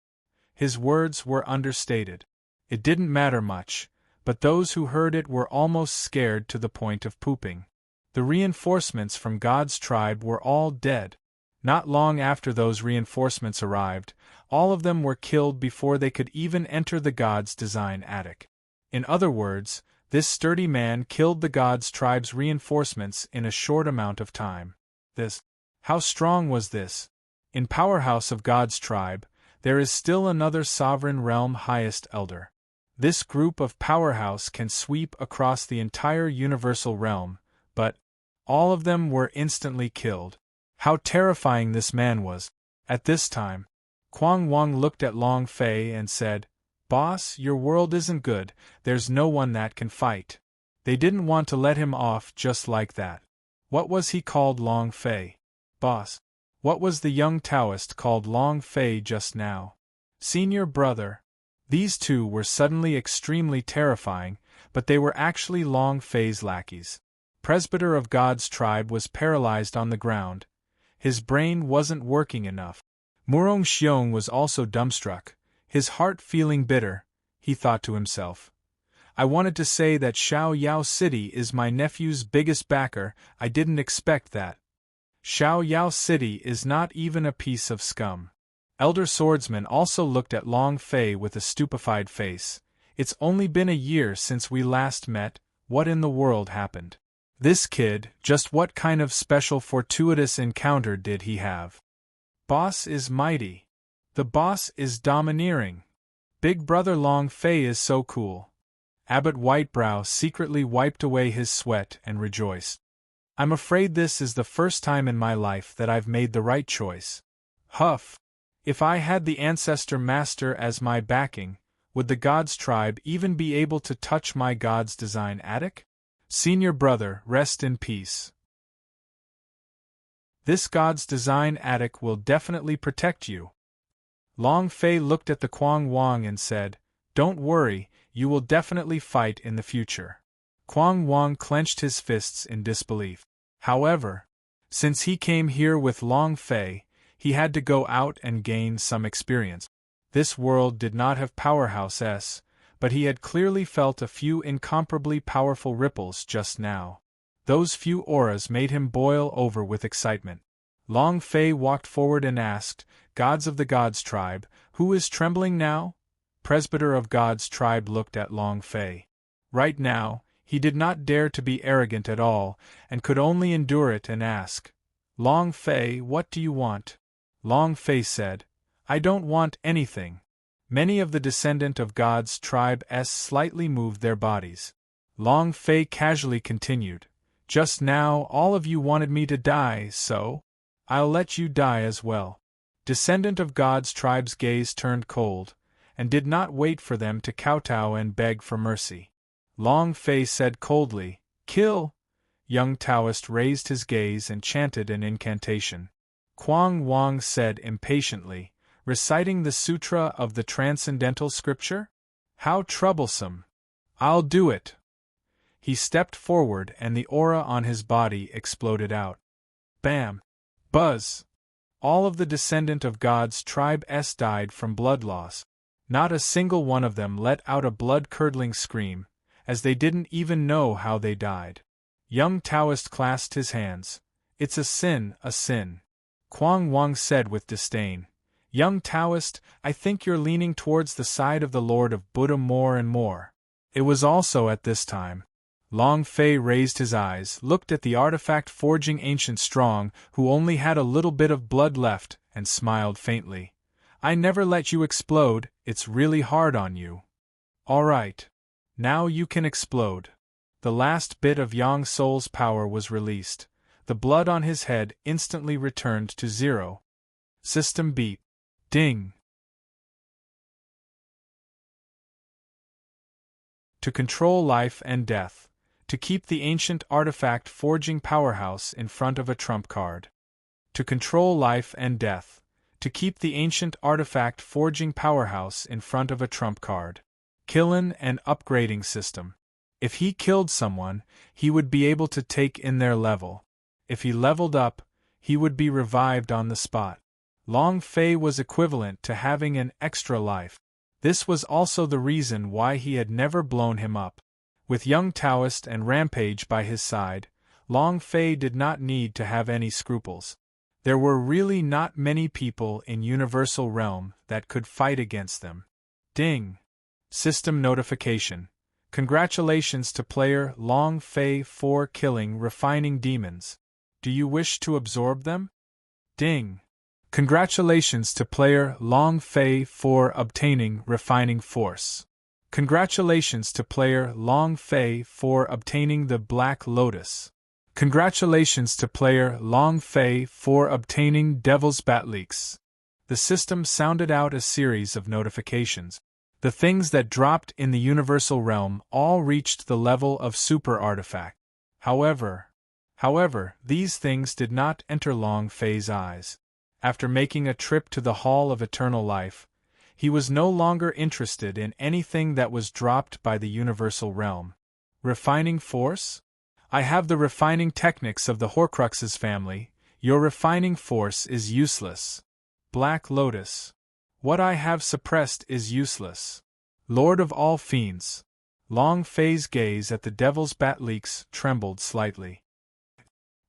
His words were understated. It didn't matter much, but those who heard it were almost scared to the point of pooping. The reinforcements from God's tribe were all dead. Not long after those reinforcements arrived, all of them were killed before they could even enter the God's design attic. In other words, this sturdy man killed the God's tribe's reinforcements in a short amount of time. How strong was this? In Powerhouse of God's tribe, there is still another sovereign realm highest elder. This group of Powerhouse can sweep across the entire universal realm, but all of them were instantly killed. How terrifying this man was. At this time, Quang Wang looked at Long Fei and said, Boss, your world isn't good, there's no one that can fight. They didn't want to let him off just like that. What was he called, Long Fei? Boss. What was the young Taoist called Long Fei just now? Senior brother. These two were suddenly extremely terrifying, but they were actually Long Fei's lackeys. Presbyter of God's tribe was paralyzed on the ground. His brain wasn't working enough. Murong Xiong was also dumbstruck, his heart feeling bitter. He thought to himself, I wanted to say that Xiao Yao City is my nephew's biggest backer, I didn't expect that. Xiao Yao City is not even a piece of scum. Elder Swordsman also looked at Long Fei with a stupefied face. It's only been a year since we last met, what in the world happened? This kid, just what kind of special fortuitous encounter did he have? Boss is mighty. The boss is domineering. Big brother Long Fei is so cool. Abbot Whitebrow secretly wiped away his sweat and rejoiced. I'm afraid this is the first time in my life that I've made the right choice. Huff. If I had the Ancestor Master as my backing, would the God's tribe even be able to touch my God's design attic? Senior brother, rest in peace. This God's design attic will definitely protect you. Long Fei looked at the Kuang Wang and said, Don't worry, you will definitely fight in the future. Kuang Wang clenched his fists in disbelief. However, since he came here with Long Fei, he had to go out and gain some experience. This world did not have powerhouses, but he had clearly felt a few incomparably powerful ripples just now. Those few auras made him boil over with excitement. Long Fei walked forward and asked, Gods of the God's tribe, who is trembling now? Presbyter of God's tribe looked at Long Fei. Right now, he did not dare to be arrogant at all, and could only endure it and ask, Long Fei, what do you want? Long Fei said, I don't want anything. Many of the descendant of God's tribe slightly moved their bodies. Long Fei casually continued, Just now all of you wanted me to die, so I'll let you die as well. Descendant of God's tribe's gaze turned cold, and did not wait for them to kowtow and beg for mercy. Long Fei said coldly, Kill! Young Taoist raised his gaze and chanted an incantation. Kuang Wang said impatiently, Reciting the Sutra of the Transcendental Scripture? How troublesome! I'll do it! He stepped forward and the aura on his body exploded out. Bam! Buzz! All of the descendant of God's tribe died from blood loss. Not a single one of them let out a blood-curdling scream, as they didn't even know how they died. Young Taoist clasped his hands. It's a sin, a sin. Kuang Wang said with disdain. Young Taoist, I think you're leaning towards the side of the Lord of Buddha more and more. It was also at this time. Long Fei raised his eyes, looked at the artifact-forging ancient strong, who only had a little bit of blood left, and smiled faintly. I never let you explode, it's really hard on you. All right. Now you can explode. The last bit of Yang Soul's power was released. The blood on his head instantly returned to 0. System beep. Ding. To control life and death. To keep the ancient artifact forging powerhouse in front of a trump card. To control life and death. To keep the ancient artifact forging powerhouse in front of a trump card. Killin and upgrading system. If he killed someone, he would be able to take in their level. If he leveled up, he would be revived on the spot. Long Fei was equivalent to having an extra life. This was also the reason why he had never blown him up. With young Taoist and Rampage by his side, Long Fei did not need to have any scruples. There were really not many people in Universal Realm that could fight against them. Ding! System notification. Congratulations to player Long Fei for killing refining demons. Do you wish to absorb them? Ding! Congratulations to player Long Fei for obtaining refining force. Congratulations to player Long Fei for obtaining the Black Lotus. Congratulations to player Long Fei for obtaining Devil's Batleaks. The system sounded out a series of notifications. The things that dropped in the universal realm all reached the level of super artifact. However, these things did not enter Long Fei's eyes. After making a trip to the Hall of Eternal Life, he was no longer interested in anything that was dropped by the universal realm. Refining force? I have the refining techniques of the Horcruxes family. Your refining force is useless. Black Lotus. What I have suppressed is useless. Lord of all fiends. Long Fei's gaze at the Devil's Batleaks trembled slightly.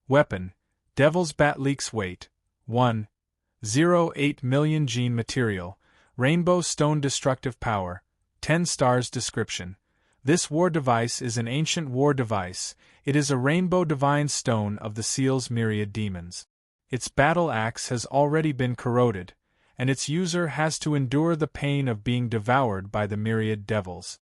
Weapon: Devil's Batleaks weight, 1.08 million gene material, Rainbow Stone destructive power, 10 stars description. This war device is an ancient war device. It is a rainbow divine stone of the Seal's myriad demons. Its battle axe has already been corroded, and its user has to endure the pain of being devoured by the myriad devils.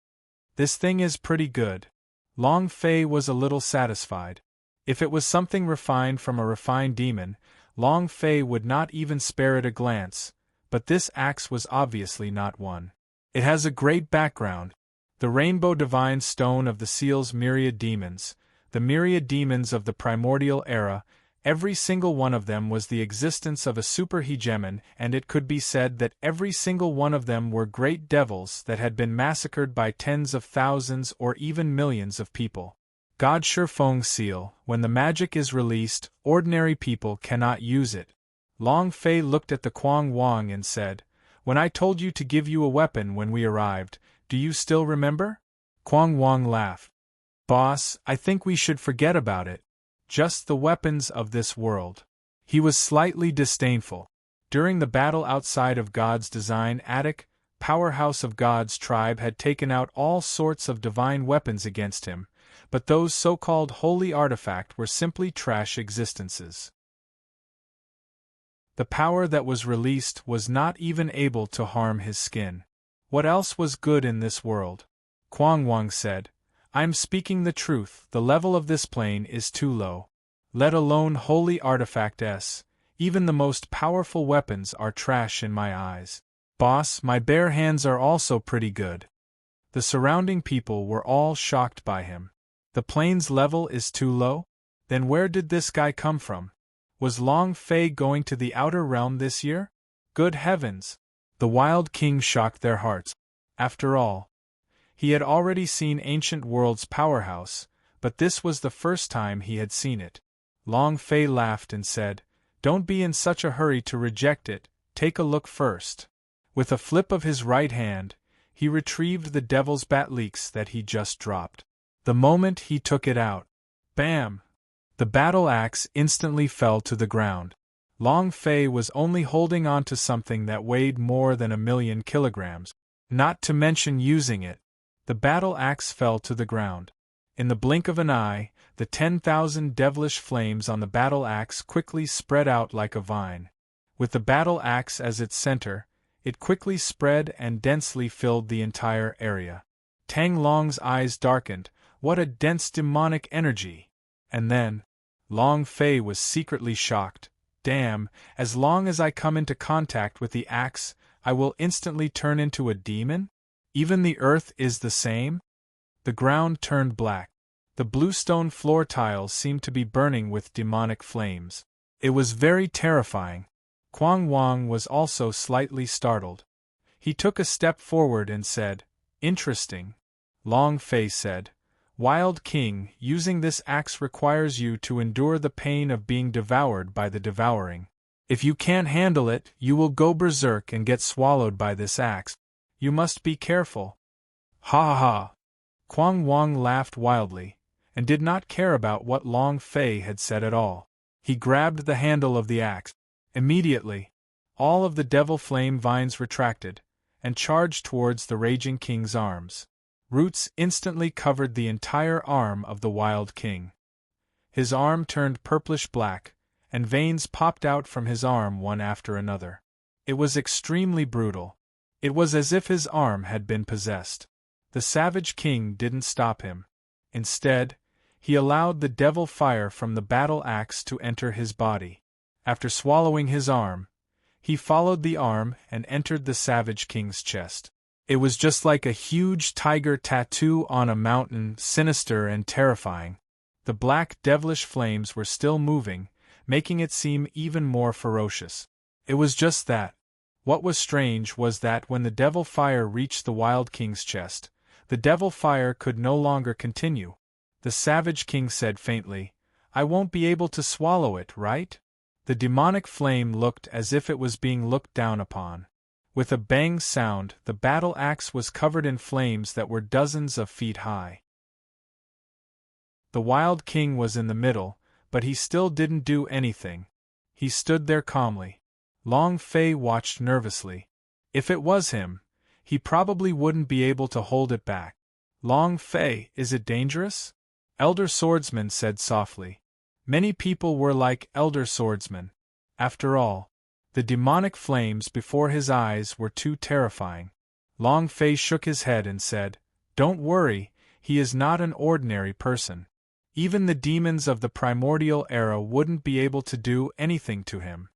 This thing is pretty good. Long Fei was a little satisfied. If it was something refined from a refined demon, Long Fei would not even spare it a glance, but this axe was obviously not one. It has a great background. The Rainbow Divine Stone of the Seal's myriad demons, the myriad demons of the primordial era, every single one of them was the existence of a superhegemon, and it could be said that every single one of them were great devils that had been massacred by tens of thousands or even millions of people. God Shifeng Seal, when the magic is released, ordinary people cannot use it. Long Fei looked at the Kuang Wang and said, "When I told you to give you a weapon when we arrived, do you still remember?" Kuang Wang laughed. "Boss, I think we should forget about it. Just the weapons of this world." He was slightly disdainful. During the battle outside of God's design attic, powerhouse of God's tribe had taken out all sorts of divine weapons against him, but those so-called holy artifact were simply trash existences. The power that was released was not even able to harm his skin. What else was good in this world? Kuang Wang said, "I'm speaking the truth, the level of this plane is too low. Let alone holy artifact-s, even the most powerful weapons are trash in my eyes. Boss, my bare hands are also pretty good." The surrounding people were all shocked by him. The plane's level is too low? Then where did this guy come from? Was Long Fei going to the outer realm this year? Good heavens! The Wild King shocked their hearts. After all, he had already seen Ancient World's powerhouse, but this was the first time he had seen it. Long Fei laughed and said, "Don't be in such a hurry to reject it, take a look first." With a flip of his right hand, he retrieved the Devil's Batleaks that he just dropped. The moment he took it out, bam! The battle axe instantly fell to the ground. Long Fei was only holding on to something that weighed more than 1,000,000 kilograms. Not to mention using it. The battle axe fell to the ground. In the blink of an eye, the 10,000 devilish flames on the battle axe quickly spread out like a vine. With the battle axe as its center, it quickly spread and densely filled the entire area. Tang Long's eyes darkened. What a dense demonic energy! And then, Long Fei was secretly shocked. Damn, as long as I come into contact with the axe, I will instantly turn into a demon? Even the earth is the same? The ground turned black. The bluestone floor tiles seemed to be burning with demonic flames. It was very terrifying. Kuang Wang was also slightly startled. He took a step forward and said, "Interesting." Long Fei said, "Wild King, using this axe requires you to endure the pain of being devoured by the devouring. If you can't handle it, you will go berserk and get swallowed by this axe. You must be careful." Ha ha ha! Kuang Wang laughed wildly, and did not care about what Long Fei had said at all. He grabbed the handle of the axe. Immediately, all of the devil flame vines retracted, and charged towards the raging king's arms. Roots instantly covered the entire arm of the Wild King. His arm turned purplish-black, and veins popped out from his arm one after another. It was extremely brutal. It was as if his arm had been possessed. The savage king didn't stop him. Instead, he allowed the devil fire from the battle axe to enter his body. After swallowing his arm, he followed the arm and entered the savage king's chest. It was just like a huge tiger tattoo on a mountain, sinister and terrifying. The black devilish flames were still moving, making it seem even more ferocious. It was just that. What was strange was that when the devil fire reached the Wild King's chest, the devil fire could no longer continue. The Savage King said faintly, "I won't be able to swallow it, right?" The demonic flame looked as if it was being looked down upon. With a bang sound, the battle axe was covered in flames that were dozens of feet high. The Wild King was in the middle, but he still didn't do anything. He stood there calmly. Long Fei watched nervously. If it was him, he probably wouldn't be able to hold it back. "Long Fei, is it dangerous?" Elder Swordsman said softly. Many people were like Elder Swordsman. After all, the demonic flames before his eyes were too terrifying. Long Fei shook his head and said, "Don't worry, he is not an ordinary person. Even the demons of the primordial era wouldn't be able to do anything to him.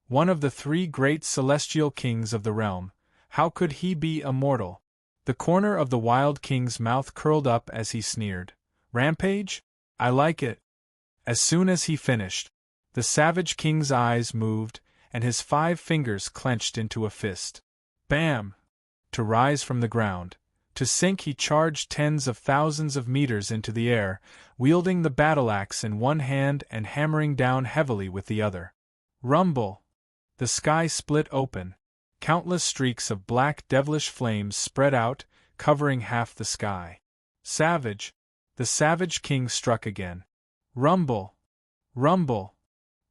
One of the three great celestial kings of the realm, how could he be immortal?" The corner of the Wild King's mouth curled up as he sneered. "Rampage? I like it." As soon as he finished, the Savage King's eyes moved, and his 5 fingers clenched into a fist. Bam! To rise from the ground. To sink, he charged tens of thousands of meters into the air, wielding the battle axe in one hand and hammering down heavily with the other. Rumble! The sky split open. Countless streaks of black devilish flames spread out, covering half the sky. Savage! The Savage King struck again. Rumble! Rumble!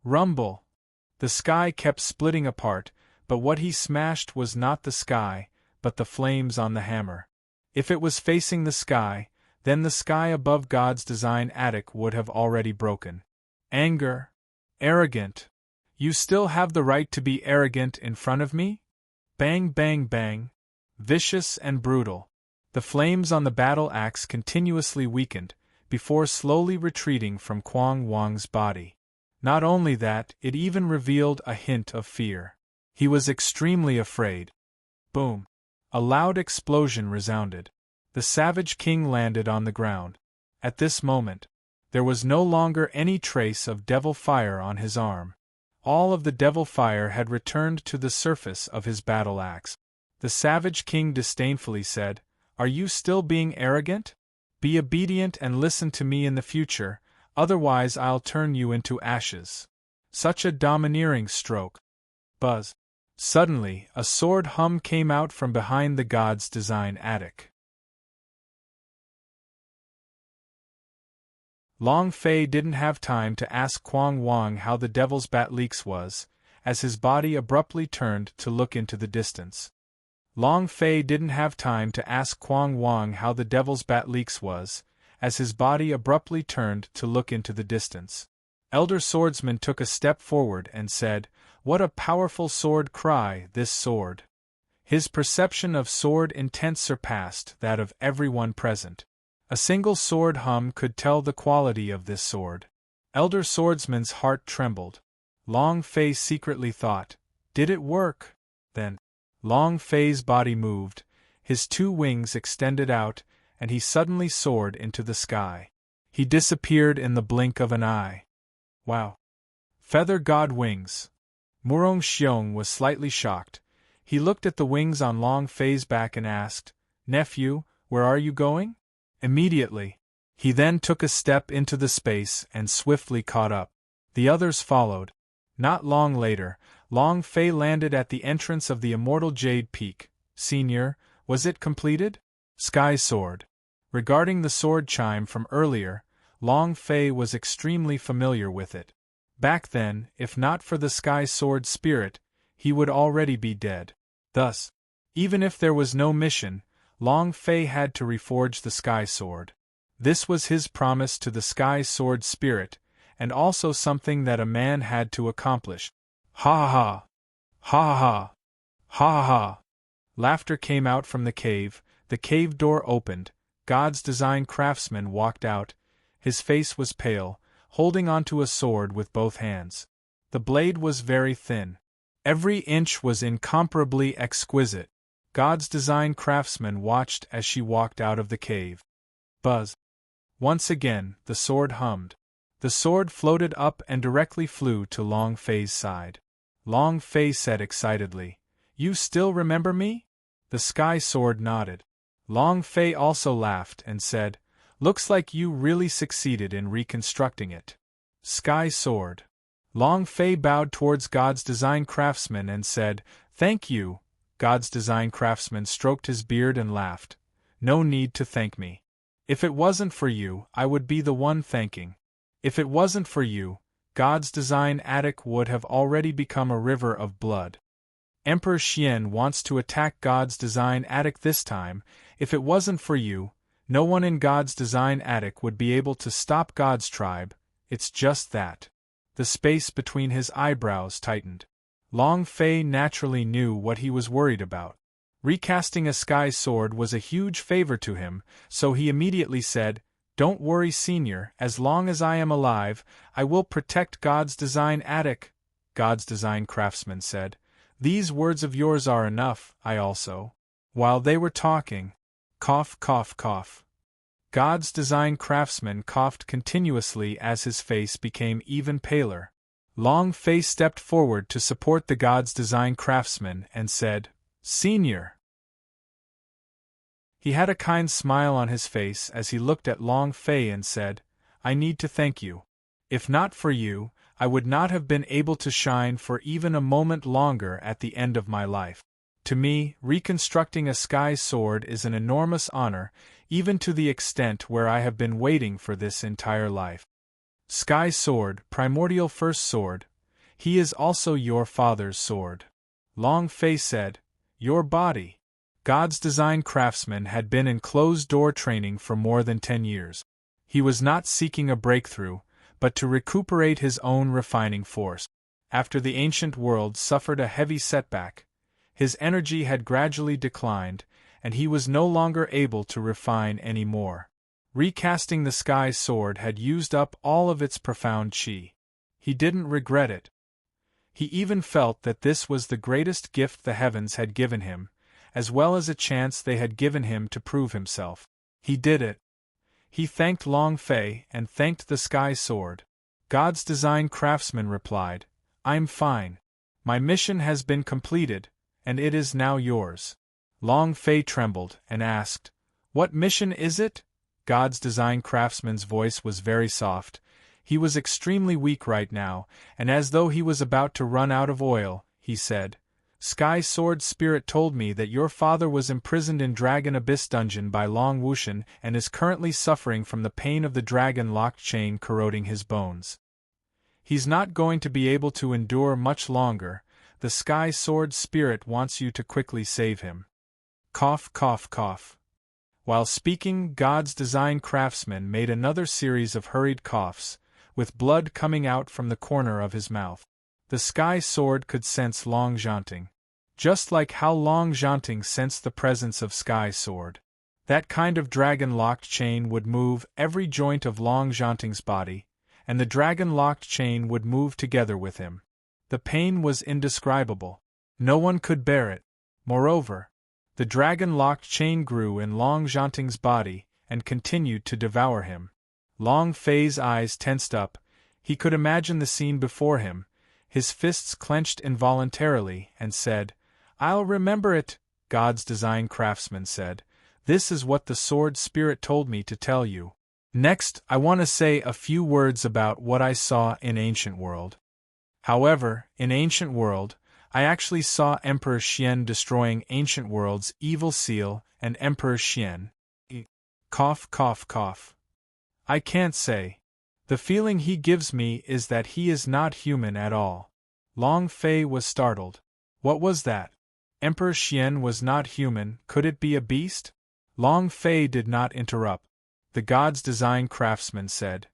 Rumble! The sky kept splitting apart, but what he smashed was not the sky, but the flames on the hammer. If it was facing the sky, then the sky above God's design attic would have already broken. Anger. Arrogant. You still have the right to be arrogant in front of me? Bang, bang, bang. Vicious and brutal. The flames on the battle axe continuously weakened, before slowly retreating from Kwang Wang's body. Not only that, it even revealed a hint of fear. He was extremely afraid. Boom! A loud explosion resounded. The Savage King landed on the ground. At this moment, there was no longer any trace of devil fire on his arm. All of the devil fire had returned to the surface of his battle axe. The Savage King disdainfully said, "Are you still being arrogant? Be obedient and listen to me in the future, otherwise I'll turn you into ashes." Such a domineering stroke. Buzz. Suddenly, a sword hum came out from behind the God's design attic. Long Fei didn't have time to ask Kwang Wang how the Devil's Bat Leaks was, as his body abruptly turned to look into the distance. Long Fei didn't have time to ask Kwang Wang how the Devil's Bat Leaks was, as his body abruptly turned to look into the distance. Elder Swordsman took a step forward and said, "What a powerful sword cry, this sword." His perception of sword intent surpassed that of everyone present. A single sword hum could tell the quality of this sword. Elder Swordsman's heart trembled. Long Fei secretly thought, "Did it work?" Then, Long Fei's body moved, his 2 wings extended out, and he suddenly soared into the sky. He disappeared in the blink of an eye. Wow! Feather God wings! Murong Xiong was slightly shocked. He looked at the wings on Long Fei's back and asked, "Nephew, where are you going?" Immediately, he then took a step into the space and swiftly caught up. The others followed. Not long later, Long Fei landed at the entrance of the immortal Jade Peak. "Senior, was it completed?" Sky Sword. Regarding the sword chime from earlier, Long Fei was extremely familiar with it. Back then, if not for the Sky Sword spirit, he would already be dead. Thus, even if there was no mission, Long Fei had to reforge the Sky Sword. This was his promise to the Sky Sword spirit, and also something that a man had to accomplish. Ha ha ha! Ha ha ha! Ha ha! Laughter came out from the cave door opened, God's design craftsman walked out, his face was pale, holding onto a sword with both hands. The blade was very thin. Every inch was incomparably exquisite. God's design craftsman watched as she walked out of the cave. Buzz. Once again, the sword hummed. The sword floated up and directly flew to Long Fei's side. Long Fei said excitedly, "You still remember me?" The sky sword nodded. Long Fei also laughed and said, "Looks like you really succeeded in reconstructing it." Sky sword. Long Fei bowed towards God's design craftsman and said, "Thank you." God's design craftsman stroked his beard and laughed. "No need to thank me. If it wasn't for you, I would be the one thanking. If it wasn't for you, God's design attic would have already become a river of blood. Emperor Xian wants to attack God's design attic this time. If it wasn't for you, no one in God's design attic would be able to stop God's tribe. It's just that." The space between his eyebrows tightened. Long Fei naturally knew what he was worried about. Recasting a sky sword was a huge favor to him, so he immediately said, "Don't worry, Senior, as long as I am alive, I will protect God's design attic." God's design craftsman said, "These words of yours are enough, I also." While they were talking, cough, cough, cough. God's design craftsman coughed continuously as his face became even paler. Long Fei stepped forward to support the God's design craftsman and said, "Senior." He had a kind smile on his face as he looked at Long Fei and said, "I need to thank you. If not for you, I would not have been able to shine for even a moment longer at the end of my life. To me, reconstructing a sky sword is an enormous honor, even to the extent where I have been waiting for this entire life." Sky sword, primordial first sword. He is also your father's sword. Long Fei said, "Your body." God's design craftsman had been in closed-door training for more than 10 years. He was not seeking a breakthrough, but to recuperate his own refining force. After the ancient world suffered a heavy setback, his energy had gradually declined, and he was no longer able to refine any more. Recasting the sky sword had used up all of its profound qi. He didn't regret it. He even felt that this was the greatest gift the heavens had given him, as well as a chance they had given him to prove himself. He did it. He thanked Long Fei and thanked the sky sword. God's design craftsman replied, "I'm fine. My mission has been completed, and it is now yours." Long Fei trembled and asked, "What mission is it?" God's design craftsman's voice was very soft. He was extremely weak right now, and as though he was about to run out of oil, he said, "Sky Sword Spirit told me that your father was imprisoned in Dragon Abyss Dungeon by Long Wushan and is currently suffering from the pain of the dragon-locked chain corroding his bones. He's not going to be able to endure much longer. The Sky Sword Spirit wants you to quickly save him." Cough, cough, cough. While speaking, God's design craftsman made another series of hurried coughs, with blood coming out from the corner of his mouth. The Sky Sword could sense Long Zhanting. Just like how Long Zhanting sensed the presence of Sky Sword. That kind of dragon-locked chain would move every joint of Long Zhanting's body, and the dragon-locked chain would move together with him. The pain was indescribable. No one could bear it. Moreover, the dragon-locked chain grew in Long Zhanting's body and continued to devour him. Long Fei's eyes tensed up. He could imagine the scene before him. His fists clenched involuntarily and said, "I'll remember it," God's design craftsman said. "This is what the Sword Spirit told me to tell you." Next, I want to say a few words about what I saw in Ancient World. However, in Ancient World, I actually saw Emperor Xian destroying Ancient World's evil seal and Emperor Xian. Cough, cough, cough. I can't say. The feeling he gives me is that he is not human at all. Long Fei was startled. What was that? Emperor Xian was not human, could it be a beast? Long Fei did not interrupt. The God's design craftsman said,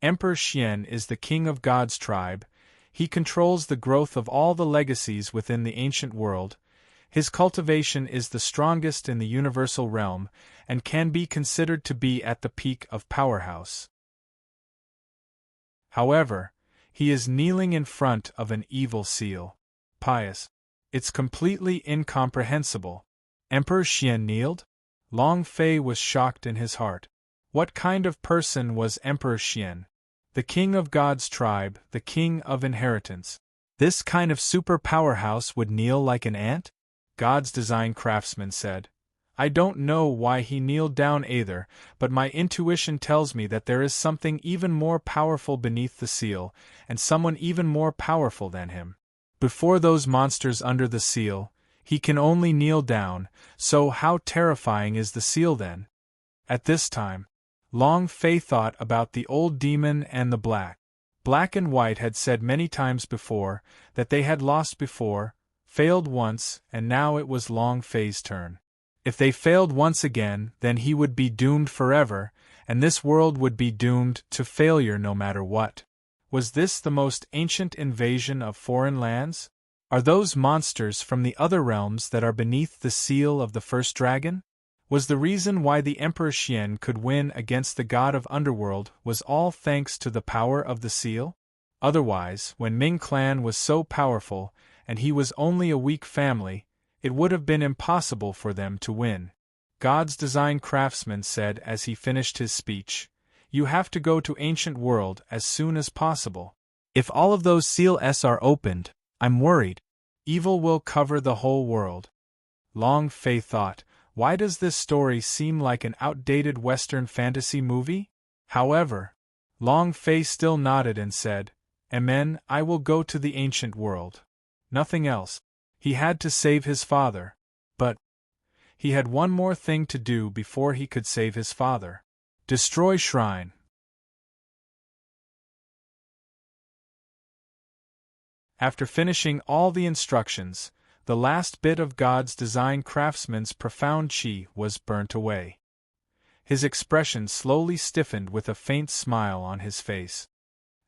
"Emperor Xian is the king of God's tribe. He controls the growth of all the legacies within the ancient world. His cultivation is the strongest in the universal realm, and can be considered to be at the peak of powerhouse. However, he is kneeling in front of an evil seal. Pious. It's completely incomprehensible. Emperor Xian kneeled? Long Fei was shocked in his heart. What kind of person was Emperor Xian? The king of God's tribe, the king of inheritance. This kind of super powerhouse would kneel like an ant? God's design craftsman said. I don't know why he kneeled down either, but my intuition tells me that there is something even more powerful beneath the seal, and someone even more powerful than him. Before those monsters under the seal, he can only kneel down, so how terrifying is the seal then? At this time, Long Fei thought about the old demon and the black. Black and White had said many times before that they had lost before, failed once, and now it was Long Fei's turn. If they failed once again, then he would be doomed forever, and this world would be doomed to failure no matter what. Was this the most ancient invasion of foreign lands? Are those monsters from the other realms that are beneath the seal of the first dragon? Was the reason why the Emperor Xian could win against the god of underworld was all thanks to the power of the seal? Otherwise, when Ming clan was so powerful, and he was only a weak family, it would have been impossible for them to win. God's design craftsman said as he finished his speech, You have to go to ancient world as soon as possible. If all of those seals are opened, I'm worried. Evil will cover the whole world. Long Fei thought, why does this story seem like an outdated Western fantasy movie? However, Long Fei still nodded and said, Amen, I will go to the ancient world. Nothing else. He had to save his father. But he had one more thing to do before he could save his father. Destroy shrine. After finishing all the instructions, the last bit of God's design craftsman's profound chi was burnt away. His expression slowly stiffened with a faint smile on his face.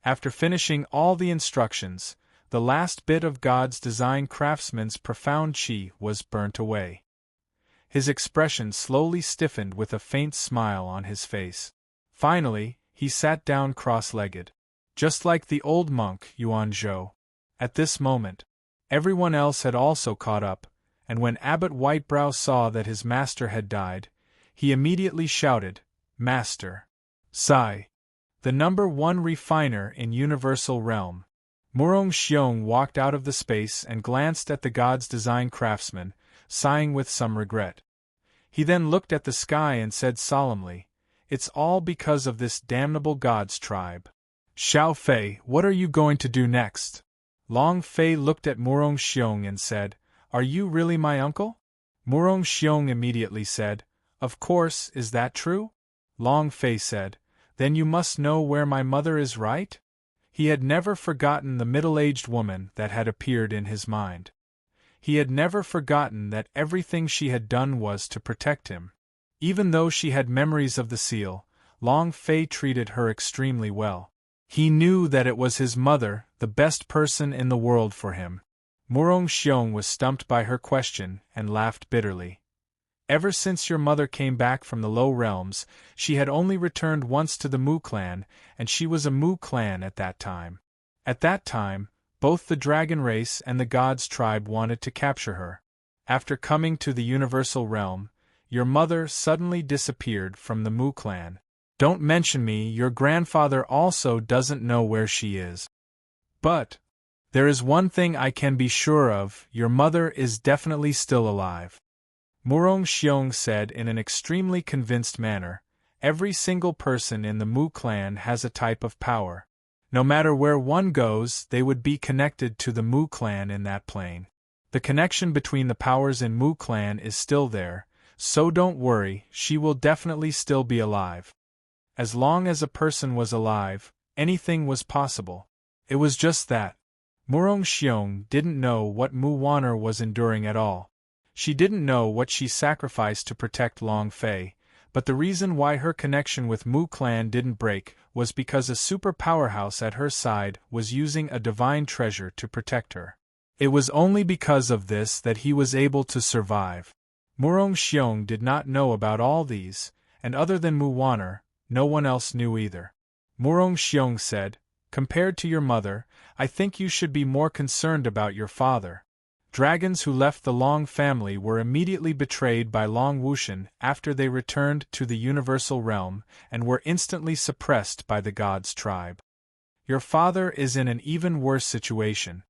After finishing all the instructions, the last bit of God's design craftsman's profound chi was burnt away. His expression slowly stiffened with a faint smile on his face. Finally, he sat down cross-legged. Just like the old monk Yuan Zhou. At this moment, everyone else had also caught up, and when Abbot Whitebrow saw that his master had died, he immediately shouted, Master! Sai! The #1 refiner in Universal Realm. Murong Xiong walked out of the space and glanced at the God's design craftsman, sighing with some regret. He then looked at the sky and said solemnly, It's all because of this damnable God's tribe. Xiao Fei, what are you going to do next? Long Fei looked at Murong Xiong and said, Are you really my uncle? Murong Xiong immediately said, Of course, is that true? Long Fei said, Then you must know where my mother is, right? He had never forgotten the middle-aged woman that had appeared in his mind. He had never forgotten that everything she had done was to protect him. Even though she had memories of the seal, Long Fei treated her extremely well. He knew that it was his mother, the best person in the world for him. Murong Xiong was stumped by her question and laughed bitterly. Ever since your mother came back from the low realms, she had only returned once to the Mu clan, and she was a Mu clan at that time. At that time, both the dragon race and the God's tribe wanted to capture her. After coming to the universal realm, your mother suddenly disappeared from the Mu clan. Don't mention me, your grandfather also doesn't know where she is. But there is one thing I can be sure of, your mother is definitely still alive. Murong Xiong said in an extremely convinced manner, Every single person in the Mu clan has a type of power. No matter where one goes, they would be connected to the Mu clan in that plane. The connection between the powers in Mu clan is still there, so don't worry, she will definitely still be alive. As long as a person was alive, anything was possible. It was just that. Murong Xiong didn't know what Mu Wanner was enduring at all. She didn't know what she sacrificed to protect Long Fei, but the reason why her connection with Mu clan didn't break was because a super powerhouse at her side was using a divine treasure to protect her. It was only because of this that he was able to survive. Murong Xiong did not know about all these, and other than Mu Wanner, no one else knew either. Murong Xiong said, Compared to your mother, I think you should be more concerned about your father. Dragons who left the Long family were immediately betrayed by Long Wushan after they returned to the universal realm and were instantly suppressed by the God's tribe. Your father is in an even worse situation.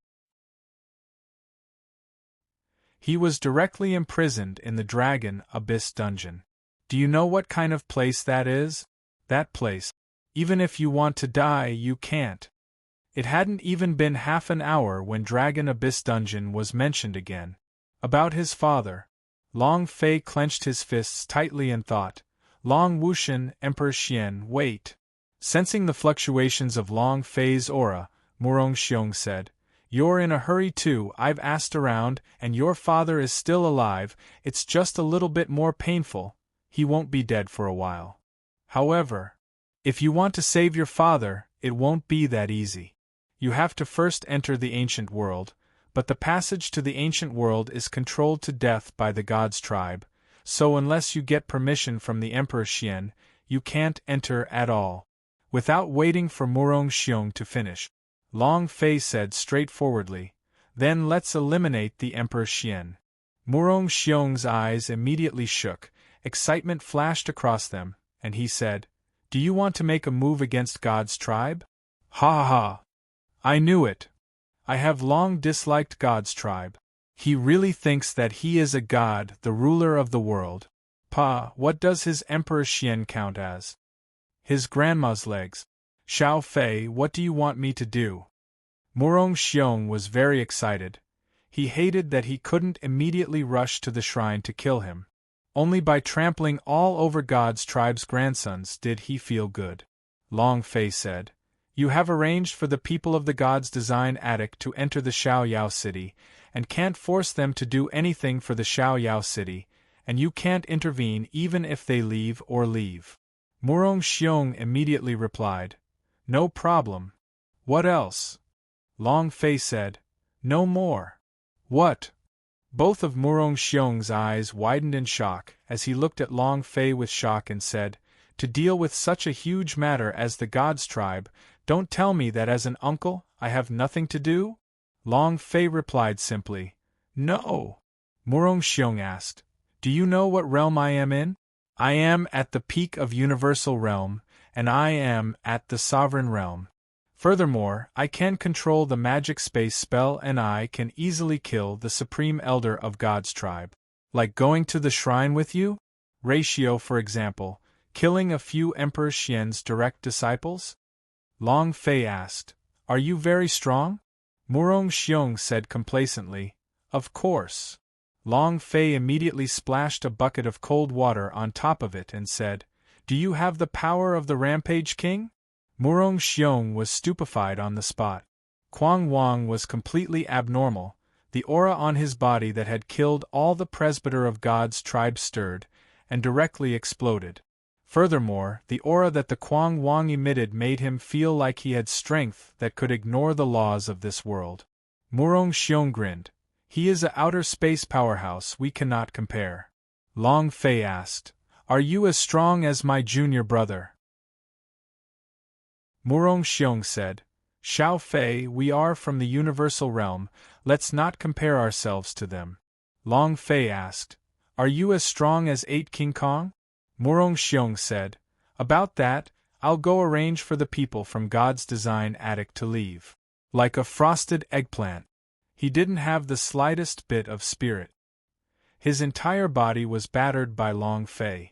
He was directly imprisoned in the Dragon Abyss dungeon. Do you know what kind of place that is? That place. Even if you want to die, you can't. It hadn't even been half an hour when Dragon Abyss dungeon was mentioned again. About his father. Long Fei clenched his fists tightly and thought, Long Wushan, Emperor Xian, wait. Sensing the fluctuations of Long Fei's aura, Murong Xiong said, You're in a hurry too. I've asked around, and your father is still alive. It's just a little bit more painful. He won't be dead for a while. However, if you want to save your father, it won't be that easy. You have to first enter the ancient world, but the passage to the ancient world is controlled to death by the God's tribe, so unless you get permission from the Emperor Xian, you can't enter at all. Without waiting for Murong Xiong to finish, Long Fei said straightforwardly, Then let's eliminate the Emperor Xian. Murong Xiong's eyes immediately shook, excitement flashed across them, and he said, Do you want to make a move against God's tribe? Ha ha ha! I knew it. I have long disliked God's tribe. He really thinks that he is a god, the ruler of the world. Pa, what does his Emperor Xian count as? His grandma's legs. Xiao Fei, what do you want me to do? Murong Xiong was very excited. He hated that he couldn't immediately rush to the shrine to kill him. Only by trampling all over God's tribe's grandsons did he feel good. Long Fei said, You have arranged for the people of the God's design attic to enter the Xiaoyao city, and can't force them to do anything for the Xiaoyao city, and you can't intervene even if they leave or leave. Murong Xiong immediately replied, No problem. What else? Long Fei said, No more. What? Both of Murong Xiong's eyes widened in shock as he looked at Long Fei with shock and said, To deal with such a huge matter as the God's tribe, don't tell me that as an uncle I have nothing to do? Long Fei replied simply, No. Murong Xiong asked, Do you know what realm I am in? I am at the peak of universal realm, and I am at the sovereign realm. Furthermore, I can control the magic space spell and I can easily kill the supreme elder of God's tribe. Like going to the shrine with you? Ratio, for example, killing a few Emperor Xian's direct disciples? Long Fei asked, Are you very strong? Murong Xiong said complacently, Of course. Long Fei immediately splashed a bucket of cold water on top of it and said, Do you have the power of the Rampage King? Murong Xiong was stupefied on the spot. Quang Wang was completely abnormal. The aura on his body that had killed all the presbyter of God's tribe stirred, and directly exploded. Furthermore, the aura that the Quang Wang emitted made him feel like he had strength that could ignore the laws of this world. Murong Xiong grinned. He is a outer space powerhouse we cannot compare. Long Fei asked, Are you as strong as my junior brother? Murong Xiong said, Xiao Fei, we are from the universal realm, let's not compare ourselves to them. Long Fei asked, Are you as strong as 8 King Kong? Murong Xiong said, About that, I'll go arrange for the people from God's design attic to leave. Like a frosted eggplant. He didn't have the slightest bit of spirit. His entire body was battered by Long Fei.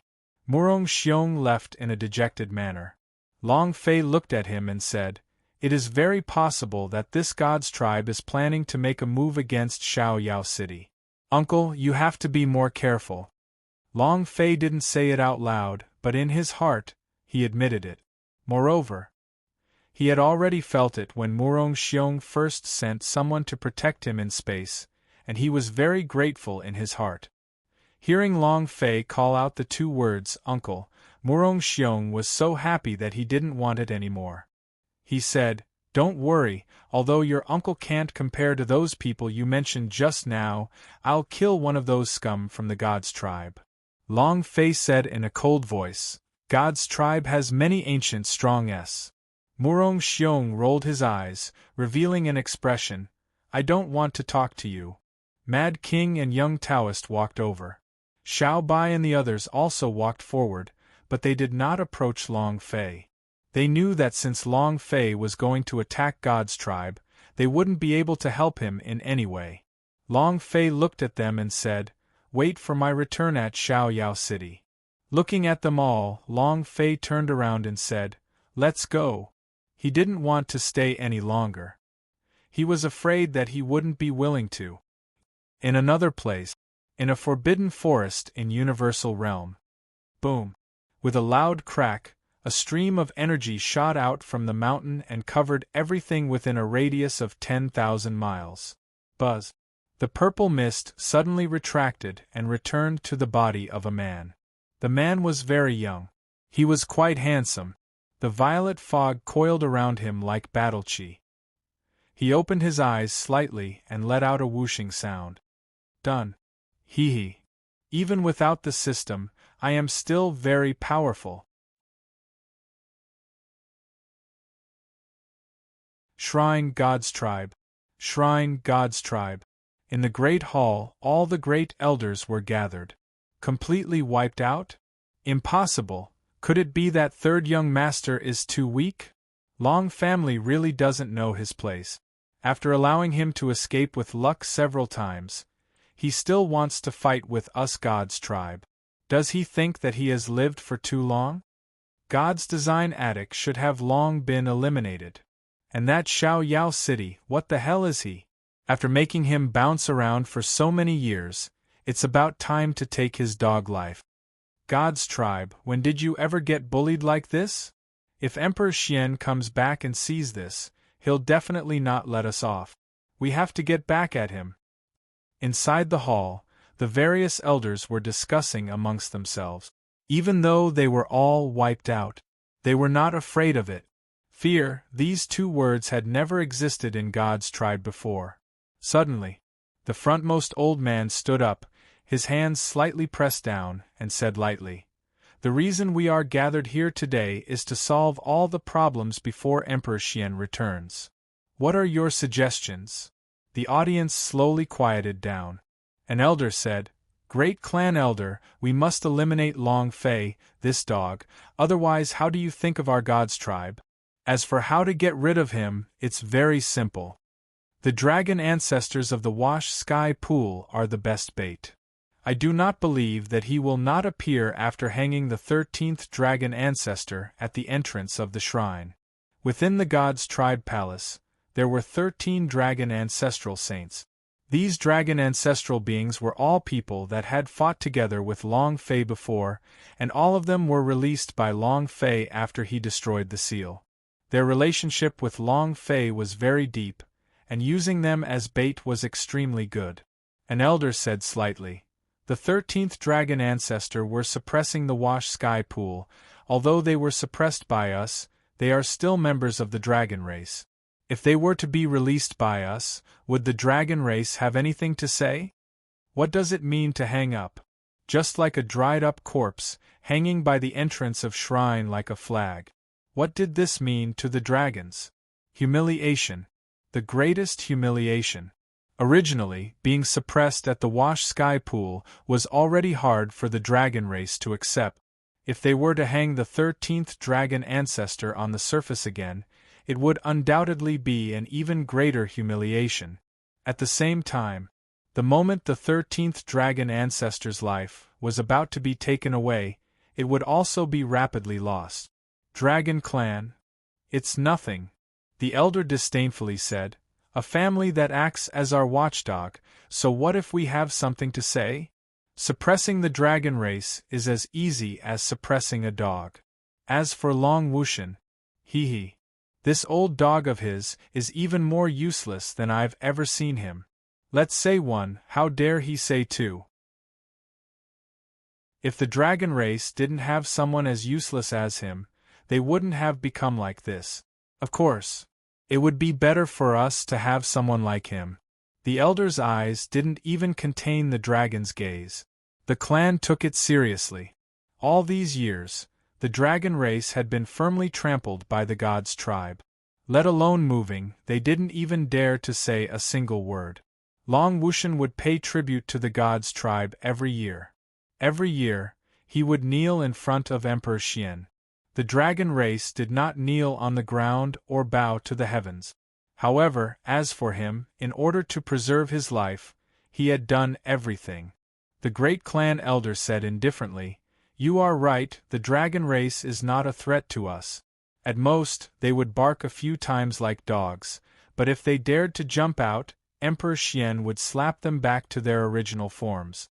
Murong Xiong left in a dejected manner. Long Fei looked at him and said, It is very possible that this God's tribe is planning to make a move against Xiaoyao City. Uncle, you have to be more careful. Long Fei didn't say it out loud, but in his heart, he admitted it. Moreover, he had already felt it when Murong Xiong first sent someone to protect him in space, and he was very grateful in his heart. Hearing Long Fei call out the 2 words, Uncle, Murong Xiong was so happy that he didn't want it anymore. He said, Don't worry, although your uncle can't compare to those people you mentioned just now, I'll kill one of those scum from the God's tribe. Long Fei said in a cold voice, God's tribe has many ancient strong s. Murong Xiong rolled his eyes, revealing an expression, I don't want to talk to you. Mad King and young Taoist walked over. Xiao Bai and the others also walked forward, but they did not approach Long Fei. They knew that since Long Fei was going to attack God's tribe, they wouldn't be able to help him in any way. Long Fei looked at them and said, "Wait for my return at Xiao Yao City." Looking at them all, Long Fei turned around and said, "Let's go." He didn't want to stay any longer. He was afraid that he wouldn't be willing to. In another place, in a forbidden forest in Universal Realm. Boom! With a loud crack, a stream of energy shot out from the mountain and covered everything within a radius of 10,000 miles. Buzz! The purple mist suddenly retracted and returned to the body of a man. The man was very young. He was quite handsome. The violet fog coiled around him like battle chi. He opened his eyes slightly and let out a whooshing sound. Done. Hee hee. Even without the system, I am still very powerful. Shrine God's Tribe. Shrine God's Tribe. In the great hall, all the great elders were gathered. Completely wiped out? Impossible. Could it be that third young master is too weak? Long Family really doesn't know his place. After allowing him to escape with luck several times, he still wants to fight with us God's tribe. Does he think that he has lived for too long? God's design attic should have long been eliminated. And that Xiao Yao City, what the hell is he? After making him bounce around for so many years, it's about time to take his dog life. God's tribe, when did you ever get bullied like this? If Emperor Xian comes back and sees this, he'll definitely not let us off. We have to get back at him. Inside the hall, the various elders were discussing amongst themselves. Even though they were all wiped out, they were not afraid of it. Fear, these two words had never existed in God's tribe before. Suddenly, the frontmost old man stood up, his hands slightly pressed down, and said lightly, "The reason we are gathered here today is to solve all the problems before Emperor Xian returns. What are your suggestions?" The audience slowly quieted down. An elder said, "Great clan elder, we must eliminate Long Fei, this dog, otherwise how do you think of our God's tribe? As for how to get rid of him, it's very simple. The dragon ancestors of the Wash Sky Pool are the best bait. I do not believe that he will not appear after hanging the 13th dragon ancestor at the entrance of the shrine. Within the God's Tribe Palace, there were 13 dragon ancestral saints. These dragon ancestral beings were all people that had fought together with Long Fei before, and all of them were released by Long Fei after he destroyed the seal. Their relationship with Long Fei was very deep, and using them as bait was extremely good. An elder said slightly, "The 13th dragon ancestor were suppressing the Wash Sky Pool. Although they were suppressed by us, they are still members of the dragon race. If they were to be released by us, would the dragon race have anything to say? What does it mean to hang up? Just like a dried-up corpse, hanging by the entrance of shrine like a flag. What did this mean to the dragons? Humiliation. The greatest humiliation. Originally, being suppressed at the Wash Sky Pool was already hard for the dragon race to accept. If they were to hang the 13th dragon ancestor on the surface again, it would undoubtedly be an even greater humiliation. At the same time, the moment the 13th dragon ancestor's life was about to be taken away, it would also be rapidly lost. Dragon clan? It's nothing," the elder disdainfully said. "A family that acts as our watchdog, so what if we have something to say? Suppressing the dragon race is as easy as suppressing a dog. As for Long Wushan, hee. This old dog of his is even more useless than I've ever seen him. Let's say one, how dare he say two? If the dragon race didn't have someone as useless as him, they wouldn't have become like this. Of course, it would be better for us to have someone like him." The elder's eyes didn't even contain the dragon's gaze. The clan took it seriously. All these years, the dragon race had been firmly trampled by the God's tribe. Let alone moving, they didn't even dare to say a single word. Long Wushan would pay tribute to the gods' tribe every year. Every year, he would kneel in front of Emperor Xian. The dragon race did not kneel on the ground or bow to the heavens. However, as for him, in order to preserve his life, he had done everything. The great clan elder said indifferently, "You are right, the dragon race is not a threat to us. At most, they would bark a few times like dogs, but if they dared to jump out, Emperor Xian would slap them back to their original forms."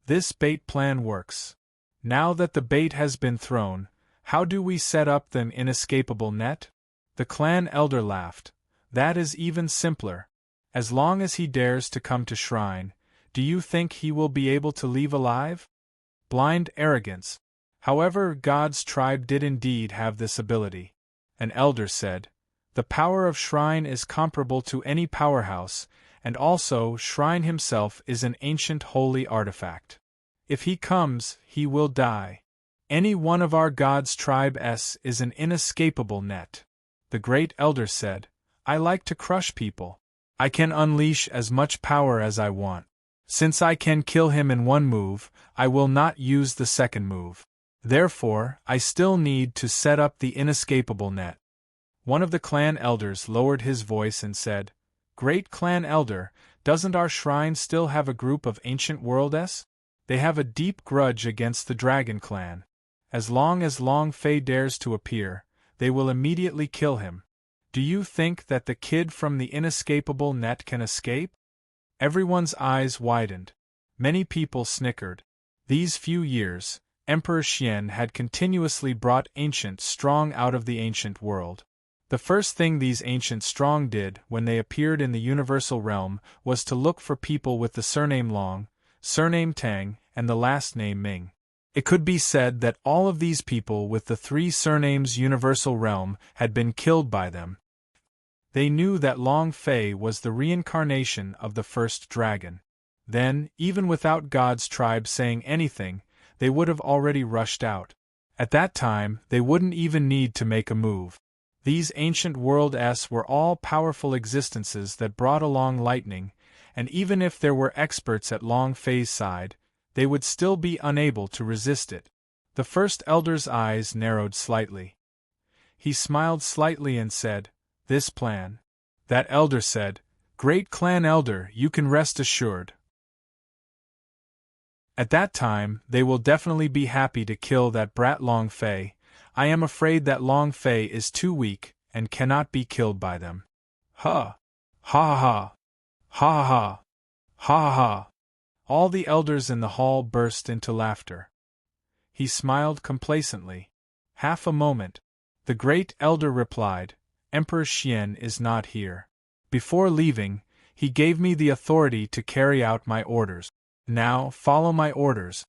This bait plan works. Now that the bait has been thrown, how do we set up the inescapable net? The clan elder laughed. That is even simpler. As long as he dares to come to shrine, do you think he will be able to leave alive? Blind arrogance. However, God's tribe did indeed have this ability. An elder said, "The power of shrine is comparable to any powerhouse, and also shrine himself is an ancient holy artifact. If he comes, he will die. Any one of our God's tribe is an inescapable net." The great elder said, "I like to crush people. I can unleash as much power as I want. Since I can kill him in one move, I will not use the second move. Therefore, I still need to set up the inescapable net." One of the clan elders lowered his voice and said, "Great clan elder, doesn't our shrine still have a group of ancient worlds? They have a deep grudge against the dragon clan. As long as Long Fei dares to appear, they will immediately kill him. Do you think that the kid from the inescapable net can escape?" Everyone's eyes widened. Many people snickered. These few years, Emperor Xian had continuously brought Ancient Strong out of the ancient world. The first thing these Ancient Strong did when they appeared in the universal realm was to look for people with the surname Long, surname Tang, and the last name Ming. It could be said that all of these people with the three surnames universal realm had been killed by them. They knew that Long Fei was the reincarnation of the first dragon. Then, even without God's tribe saying anything, they would have already rushed out. At that time, they wouldn't even need to make a move. These ancient worlds were all powerful existences that brought along lightning, and even if there were experts at Long Fei's side, they would still be unable to resist it. The first elder's eyes narrowed slightly. He smiled slightly and said, "This plan." That elder said, "Great clan elder, you can rest assured. At that time, they will definitely be happy to kill that brat Long Fei. I am afraid that Long Fei is too weak and cannot be killed by them." Ha! Ha ha! Ha ha! Ha ha! All the elders in the hall burst into laughter. He smiled complacently. Half a moment. The great elder replied, "Emperor Xian is not here. Before leaving, he gave me the authority to carry out my orders. Now, follow my orders."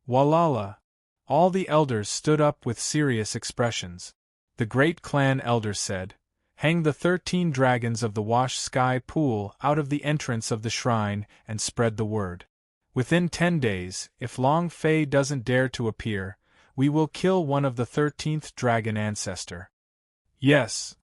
Walala! All the elders stood up with serious expressions. The great clan elder said, "Hang the 13 dragons of the Wash Sky Pool out of the entrance of the shrine and spread the word. Within 10 days, if Long Fei doesn't dare to appear, we will kill one of the 13th dragon ancestor. Yes.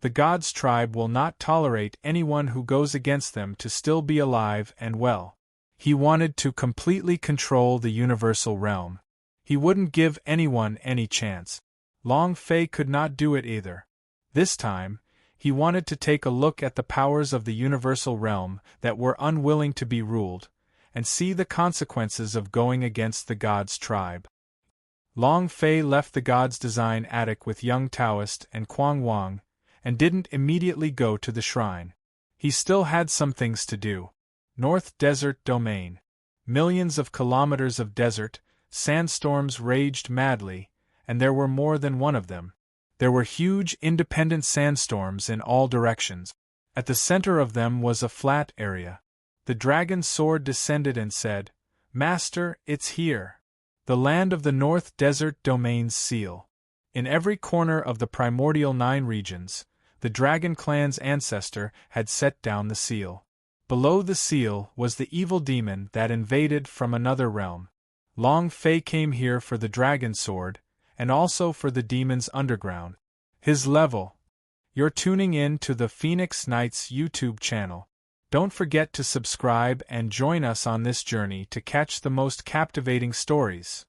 The God's tribe will not tolerate anyone who goes against them to still be alive and well." He wanted to completely control the universal realm. He wouldn't give anyone any chance. Long Fei could not do it either. This time, he wanted to take a look at the powers of the universal realm that were unwilling to be ruled, and see the consequences of going against the God's tribe. Long Fei left the God's design attic with young Taoist and Quang Wang, and didn't immediately go to the shrine. He still had some things to do. North Desert Domain. Millions of kilometers of desert, sandstorms raged madly, and there were more than one of them. There were huge independent sandstorms in all directions. At the center of them was a flat area. The dragon's sword descended and said, "Master, it's here. The land of the North Desert Domain's seal." In every corner of the primordial 9 regions, the dragon clan's ancestor had set down the seal. Below the seal was the evil demon that invaded from another realm. Long Fei came here for the dragon sword, and also for the demon's underground. His level. You're tuning in to the Phoenix Knights YouTube channel. Don't forget to subscribe and join us on this journey to catch the most captivating stories.